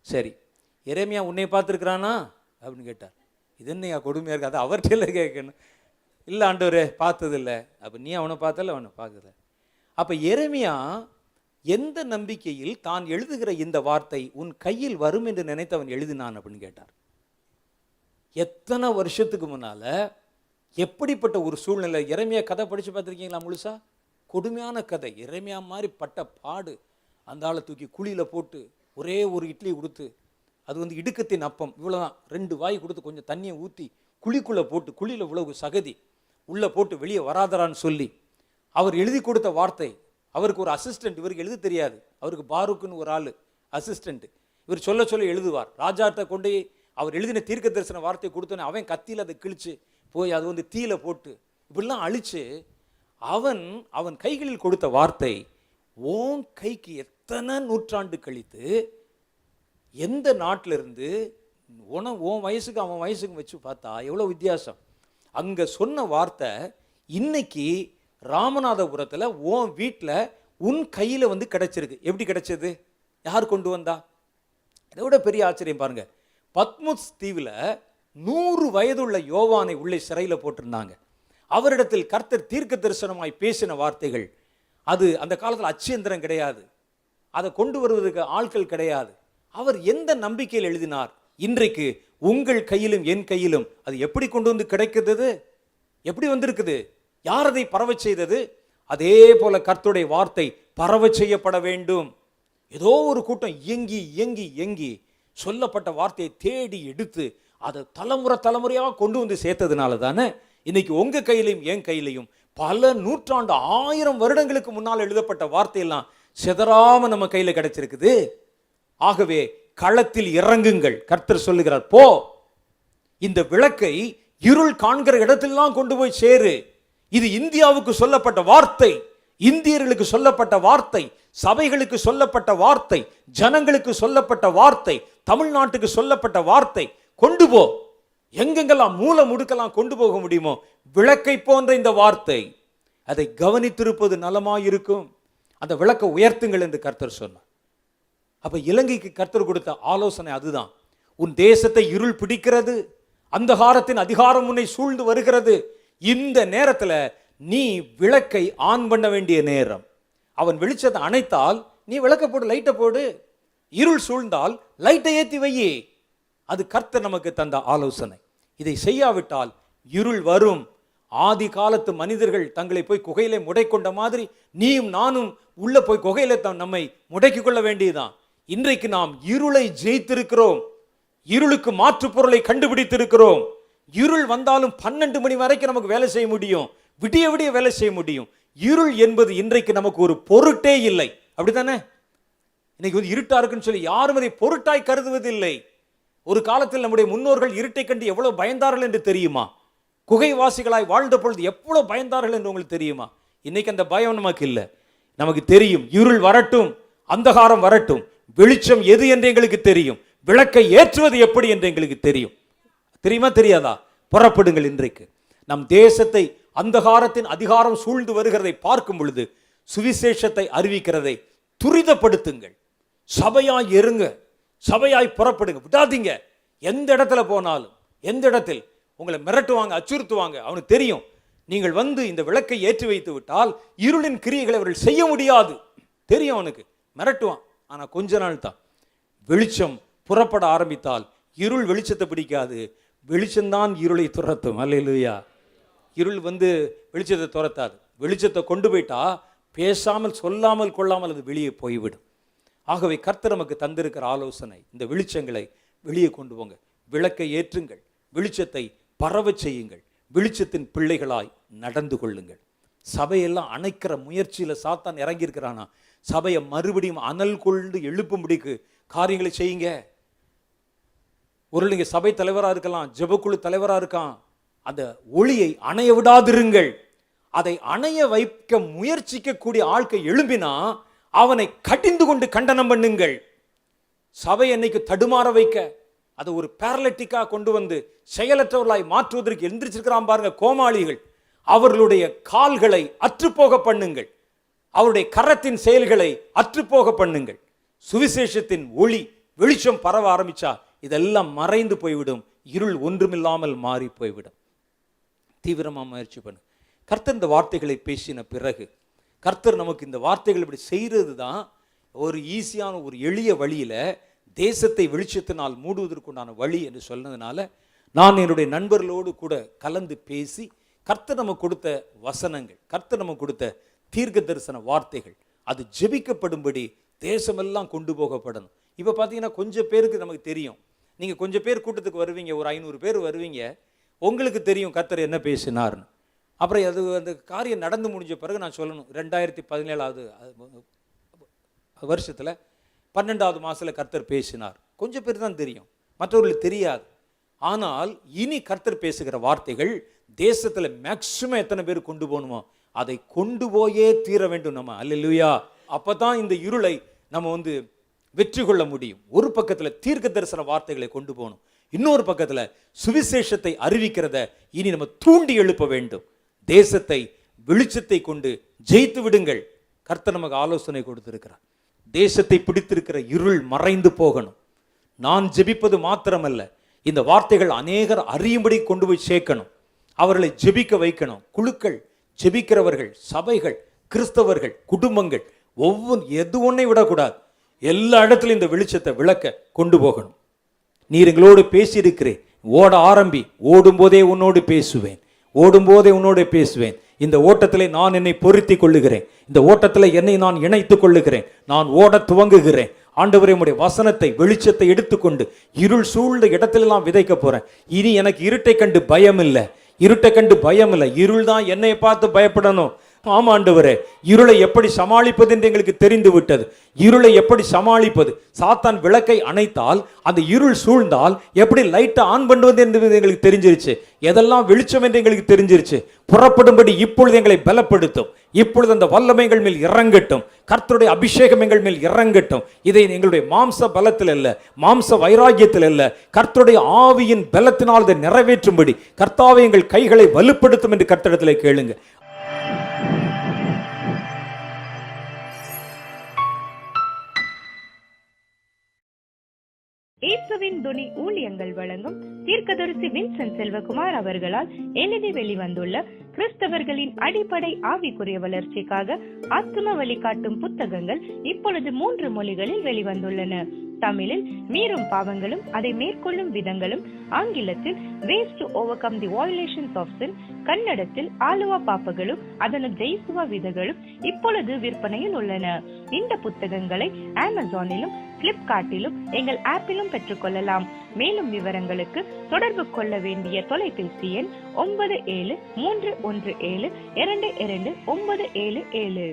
சரி, எரேமியா உன்னை பார்த்துருக்குறானா அப்படின்னு கேட்டார். இது என்னையா கொடுமையாக இருக்குது, அது அவர்கிட்ட கேட்கணும். இல்லை ஆண்டவரே, பார்த்ததில்லை. அப்போ நீ அவனை பார்த்தல, அவனை பார்க்கல. அப்போ எரேமியா எந்த நம்பிக்கையில் தான் எழுதுகிற இந்த வார்த்தை உன் கையில் வரும் என்று நினைத்தவன் எழுதினான் அப்படின்னு கேட்டார். எத்தனை வருஷத்துக்கு முன்னால் எப்படிப்பட்ட ஒரு சூழ்நிலை. எரேமியா கதை படித்து பார்த்துருக்கீங்களா முழுசா? கொடுமையான கதை. எரேமியா மாதிரி பட்ட பாடு. அந்த ஆளை தூக்கி குழியில் போட்டு ஒரே ஒரு இட்லி கொடுத்து, அது இடுக்கத்தின் அப்பம், இவ்வளோதான், 2 வாய் கொடுத்து கொஞ்சம் தண்ணியை ஊற்றி குழிக்குள்ளே போட்டு, குழியில் இவ்வளவு சகதி உள்ளே போட்டு வெளியே வராதரான்னு சொல்லி அவர் எழுதி கொடுத்த வார்த்தை. அவருக்கு ஒரு அசிஸ்டண்ட், இவருக்கு எழுத தெரியாது, அவருக்கு பாருக்குன்னு ஒரு ஆள் அசிஸ்டண்ட், இவர் சொல்ல சொல்ல எழுதுவார். ராஜாட்ட கொண்டு அவர் எழுதின தீர்க்க தரிசன வார்த்தையை கொடுத்தோன்னே அவன் கத்தியில் அதை கிழிச்சு போய் அது தீயில போட்டு இப்படிலாம் அழிச்சு அவன் கைகளில் கொடுத்த வார்த்தை ஓன் கைக்கு எத்தனை நூற்றாண்டு கழித்து எந்த நாட்டில் இருந்து உன் வயசுக்கு அவன் வயசுக்கு வச்சு பார்த்தா எவ்வளோ வித்தியாசம். அங்கே சொன்ன வார்த்தை இன்னைக்கு ராமநாதபுரத்தில் உன் வீட்டில் உன் கையில் கிடைச்சிருக்கு. எப்படி கிடைச்சது? யார் கொண்டு வந்தா? இதை விட பெரிய ஆச்சரியம் பாருங்க. பத்மோஸ் தீவில் 100 வயதுள்ள யோவானை உள்ளே சிறையில் போட்டிருந்தாங்க. அவரிடத்தில் கர்த்தர் தீர்க்க தரிசனமாய் பேசின வார்த்தைகள். அது அந்த காலத்தில் அச்சியந்திரம் கிடையாது, அதை கொண்டு வருவதற்கு ஆட்கள் கிடையாது. அவர் எந்த நம்பிக்கையில் எழுதினார்? இன்றைக்கு உங்கள் கையிலும் என் கையிலும் அது எப்படி கொண்டு வந்து கிடைக்கிறது? எப்படி வந்திருக்குது? யார் அதை பரவ செய்தது? அதே போல கர்த்தருடைய வார்த்தை பரவ செய்யப்பட வேண்டும். ஏதோ ஒரு கூட்டம் இயங்கி இயங்கி இயங்கி சொல்லப்பட்ட வார்த்தையை தேடி எடுத்து அதை தலைமுறையாக கொண்டு வந்து சேர்த்ததுனால தானே இன்னைக்கு உங்க கையிலையும் என் கையிலையும் பல நூற்றாண்டு 1000 வருடங்களுக்கு முன்னால் எழுதப்பட்ட வார்த்தையெல்லாம் சிதறாம நம்ம கையில கிடைச்சிருக்குது. ஆகவே களத்தில் இறங்குங்கள். கர்த்தர் சொல்லுகிறார், போ, இந்த விளக்கை இருள் காண்கிற இடத்திலாம் கொண்டு போய் சேரு. இது இந்தியாவுக்கு சொல்லப்பட்ட வார்த்தை, இந்தியர்களுக்கு சொல்லப்பட்ட வார்த்தை, சபைகளுக்கு சொல்லப்பட்ட வார்த்தை, ஜனங்களுக்கு சொல்லப்பட்ட வார்த்தை, தமிழ்நாட்டுக்கு சொல்லப்பட்ட வார்த்தை. கொண்டு போ. எங்கெங்கெல்லாம் மூல முடுக்கெல்லாம் கொண்டு போக முடியுமோ விளக்கை போன்ற இந்த வார்த்தை, அதை கவனித்திருப்பது நலமாயிருக்கும். அந்த விளக்கை உயர்த்துங்கள் என்று கர்த்தர் சொன்னார். அப்ப இலங்கைக்கு கர்த்தர் கொடுத்த ஆலோசனை அதுதான். உன் தேசத்தை இருள் பிடிக்கிறது, அந்தகாரத்தின் அதிகாரம் உன்னை சூழ்ந்து வருகிறது. இந்த நேரத்தில் நீ விளக்கை ஆன் பண்ண வேண்டிய நேரம். அவன் வெளிச்சத்தை அணைத்தால் நீ விளக்க போடு, லைட்டை போடு. இருள் சூழ்ந்தால் லைட்டை ஏற்றி வையே. அது கர்த்தர் நமக்கு தந்த ஆலோசனை. இதை செய்யாவிட்டால் இருள் வரும். ஆதி காலத்து மனிதர்கள் தங்களை போய் குகையிலே முடைக்கொண்ட மாதிரி நீயும் நானும் உள்ள போய் குகையில நம்மை முடக்கிக் கொள்ள வேண்டியதுதான். இன்றைக்கு நாம் இருளை ஜெயித்திருக்கிறோம். இருளுக்கு மாற்று பொருளை கண்டுபிடித்திருக்கிறோம். இருள் வந்தாலும் 12 மணி வரைக்கும் நமக்கு வேலை செய்ய முடியும், விடிய விடிய வேலை செய்ய முடியும். இருள் என்பது இன்றைக்கு நமக்கு ஒரு பொருட்டே இல்லை. அப்படித்தானே? இன்னைக்கு இருட்டா இருக்குன்னு சொல்லி யாரும் அதை பொருட்டாய் கருதுவதில்லை. ஒரு காலத்தில் நம்முடைய முன்னோர்கள் இருட்டை கண்டு எவ்வளவு பயந்தார்கள் என்று தெரியுமா? குகைவாசிகளாய் வாழ்ந்த பொழுது எவ்வளவு பயந்தார்கள் என்று உங்களுக்கு தெரியுமா? இன்னைக்கு அந்த பயம் நமக்கு இல்லை. நமக்கு தெரியும் இருள் வரட்டும், அந்தகாரம் வரட்டும், வெளிச்சம் எது என்று எங்களுக்கு தெரியும், விளக்கை ஏற்றுவது எப்படி என்று எங்களுக்கு தெரியும். தெரியுமா தெரியாதா? புறப்படுங்கள். இன்றைக்கு நம் தேசத்தை அந்தகாரத்தின் அதிகாரம் சூழ்ந்து வருகிறதை பார்க்கும் பொழுது சுவிசேஷத்தை அறிவிக்கிறதை துரிதப்படுத்துங்கள். சபையாய் இருங்க, சபையாய் புறப்படுங்க, விடாதீங்க. எந்த இடத்துல போனாலும், எந்த இடத்தில் உங்களை மிரட்டுவாங்க, அச்சுறுத்துவாங்க, அவனுக்கு தெரியும் நீங்கள் வந்து இந்த விளக்கை ஏற்றி வைத்து விட்டால் இருளின் கிரியைகளை அவர்கள் செய்ய முடியாது. தெரியும் அவனுக்கு, மிரட்டுவான். ஆனா கொஞ்ச நாள் தான். வெளிச்சம் புறப்பட ஆரம்பித்தால் இருள் வெளிச்சத்தை பிடிக்காது, வெளிச்சம்தான் இருளை துரத்தும். அல்லேலூயா. இருள் வந்து வெளிச்சத்தை துரத்தாது. வெளிச்சத்தை கொண்டு போயிட்டா பேசாமல் சொல்லாமல் கொள்ளாமல் அது வெளியே போய்விடும். ஆகவே கர்த்தர் நமக்கு தந்திருக்கிற ஆலோசனை, இந்த வெளிச்சங்களை வெளியே கொண்டு போங்க, விளக்கை ஏற்றுங்கள், வெளிச்சத்தை பரவச் செய்யுங்கள், வெளிச்சத்தின் பிள்ளைகளாய் நடந்து கொள்ளுங்கள். சபையெல்லாம் அணைக்கிற முயற்சியில சாத்தான் இறங்கியிருக்கிறானா, சபையை மறுபடியும் அனல் கொண்டு எழுப்பும்படிக்கு காரியங்களை செய்யுங்க. ஒரு நீங்க சபை தலைவராக இருக்கலாம், ஜெபக்குழு தலைவராக இருக்கான், அந்த ஒளியை அணைய விடாதிருங்கள். அதை அணைய வைக்க முயற்சிக்கக்கூடிய ஆட்கள் எழும்பினா அவனை கடிந்து கொண்டு கண்டனம் பண்ணுங்கள். சபை என்னைக்கு தடுமாற வைக்க, அதை ஒரு பேரலிட்டிக்கா கொண்டு வந்து செயலற்றவர்களாய் மாற்றுவதற்கு எந்திரிச்சிருக்கிறான் பாருங்க கோமாளிகள், அவர்களுடைய கால்களை அற்றுப்போக பண்ணுங்கள், அவருடைய கரத்தின் செயல்களை அற்றுப்போக பண்ணுங்கள். சுவிசேஷத்தின் ஒளி வெளிச்சம் பரவ ஆரம்பிச்சா இதெல்லாம் மறைந்து போய்விடும், இருள் ஒன்றுமில்லாமல் மாறி போய்விடும். தீவிரமா முயற்சி பண்ணு. கர்த்தர் இந்த வார்த்தைகளை பேசின பிறகு, கர்த்தர் நமக்கு இந்த வார்த்தைகள் இப்படி செய்கிறது தான் ஒரு ஈஸியான ஒரு எளிய வழியில தேசத்தை வெளிச்சத்தினால் மூடுவதற்குண்டான வழி என்று சொன்னதுனால நான் என்னுடைய நண்பர்களோடு கூட கலந்து பேசி கர்த்தர் நமக்கு கொடுத்த வசனங்கள், கர்த்தர் நமக்கு கொடுத்த தீர்க்க தரிசன வார்த்தைகள் அது ஜெபிக்கப்படும்படி தேசமெல்லாம் கொண்டு போகப்படணும். இப்போ பார்த்தீங்கன்னா கொஞ்சம் பேருக்கு நமக்கு தெரியும், நீங்கள் கொஞ்சம் பேர் கூட்டத்துக்கு வருவீங்க, ஒரு 500 பேர் வருவீங்க, உங்களுக்கு தெரியும் கர்த்தர் என்ன பேசினார்னு. அப்புறம் அது அந்த காரியம் நடந்து முடிஞ்ச பிறகு நான் சொல்லணும், 2017 வருஷத்தில் 12வது மாதத்தில் கர்த்தர் பேசினார். கொஞ்சம் பேர் தான் தெரியும், மற்றவர்களுக்கு தெரியாது. ஆனால் இனி கர்த்தர் பேசுகிற வார்த்தைகள் தேசத்தில் மேக்சிமம் எத்தனை பேர் கொண்டு போகணுமோ அதை கொண்டு போயே தீர வேண்டும் நம்ம. அல்லேலூயா. அப்போ தான் இந்த இருளை நம்ம வந்து வெற்றி கொள்ள முடியும். ஒரு பக்கத்தில் தீர்க்க தரிசன வார்த்தைகளை கொண்டு போகணும், இன்னொரு பக்கத்தில் சுவிசேஷத்தை அறிவிக்கிறத இனி நம்ம தூண்டி எழுப்ப வேண்டும். தேசத்தை வெளிச்சத்தை கொண்டு ஜெயித்து விடுங்கள். கர்த்தர் நமக்கு ஆலோசனை கொடுத்திருக்கிறார். தேசத்தை பிடித்திருக்கிற இருள் மறைந்து போகணும். நான் ஜெபிப்பது மாத்திரமல்ல, இந்த வார்த்தைகள் அநேகர் அறியும்படி கொண்டு போய் சேர்க்கணும், அவர்களை ஜெபிக்க வைக்கணும். குழுக்கள், ஜெபிக்கிறவர்கள், சபைகள், கிறிஸ்தவர்கள், குடும்பங்கள், எது ஒன்றை விடக்கூடாது. எல்லா இடத்துலையும் இந்த வெளிச்சத்தை விளக்க கொண்டு போகணும். நீர் எங்களோடு பேசியிருக்கிறேன், ஓட ஆரம்பி, ஓடும் போதே உன்னோடு பேசுவேன், ஓடும் போதே உன்னோடு பேசுவேன். இந்த ஓட்டத்திலே நான் என்னை பொருத்தி கொள்ளுகிறேன், இந்த ஓட்டத்தில் என்னை நான் இணைத்துக் கொள்ளுகிறேன், நான் ஓட துவங்குகிறேன். ஆண்டவரே, உம்முடைய வசனத்தை வெளிச்சத்தை எடுத்துக்கொண்டு இருள் சூழ்ந்த இடத்திலெல்லாம் விதைக்க போறேன். இனி எனக்கு இருட்டை கண்டு பயம் இல்லை, இருட்டை கண்டு பயம் இல்லை, இருள் தான் என்னை பார்த்து பயப்படணும். ஆமா ஆண்டவரே, இருளை எப்படி சமாளிப்பது என்று எங்களுக்கு தெரிந்து விட்டது. இருளை எப்படி சமாளிப்பது, சாத்தான் விளக்கை அணைத்தால் அந்த இருள் சூழ்ந்தால் எப்படி லைட்டை ஆன் பண்ணுவது என்று எங்களுக்கு தெரிஞ்சிருச்சு. எதெல்லாம் வெளிச்சம் என்று எங்களுக்கு தெரிஞ்சிருச்சு. புறப்படும்படி இப்பொழுது எங்களை பலப்படுத்தும். இப்பொழுது அந்த வல்லமைகள் மேல் இறங்கட்டும், கர்த்தருடைய அபிஷேகம் எங்கள் மேல் இறங்கட்டும். இதை எங்களுடைய மாம்ச பலத்தில் அல்ல, மாம்ச வைராகியத்தில் அல்ல, கர்த்தருடைய ஆவியின் பலத்தினால் இதை நிறைவேற்றும்படி கர்த்தாவே எங்கள் கைகளை வலுப்படுத்தும் என்று கர்த்தரிடத்திலே கேளுங்க. இயேசுவின் துணி ஊழியங்கள் வழங்கும் தீர்க்கதரிசி வின்சென்ட் செல்வகுமார் அவர்களால் எழுதி வெளிவந்துள்ள கிறிஸ்தவர்களின் அடிப்படை ஆவிக்குரிய வளர்ச்சிக்காக ஆத்தும வழிகாட்டும் புத்தகங்கள் இப்பொழுது 3 மொழிகளில் வெளிவந்துள்ளன. தமிழில் மீறும் பாவங்களும் அதை மேற்கொள்ளும் விதங்களும், ஆங்கிலத்தில் ways to overcome the violations of sin, கன்னடத்தில் ஆலுவா பாப்பங்களும் அதன ஜெயிசுவா விதங்களும் இப்பொழுது விற்பனையில் உள்ளன. இந்த புத்தகங்களை அமேசானிலும் பிளிப்கார்ட்டிலும் எங்கள் ஆப்பிலும் பெற்றுக்கொள்ளலாம். மேலும் விவரங்களுக்கு தொடர்பு கொள்ள வேண்டிய தொலைபேசி எண் 9731722977.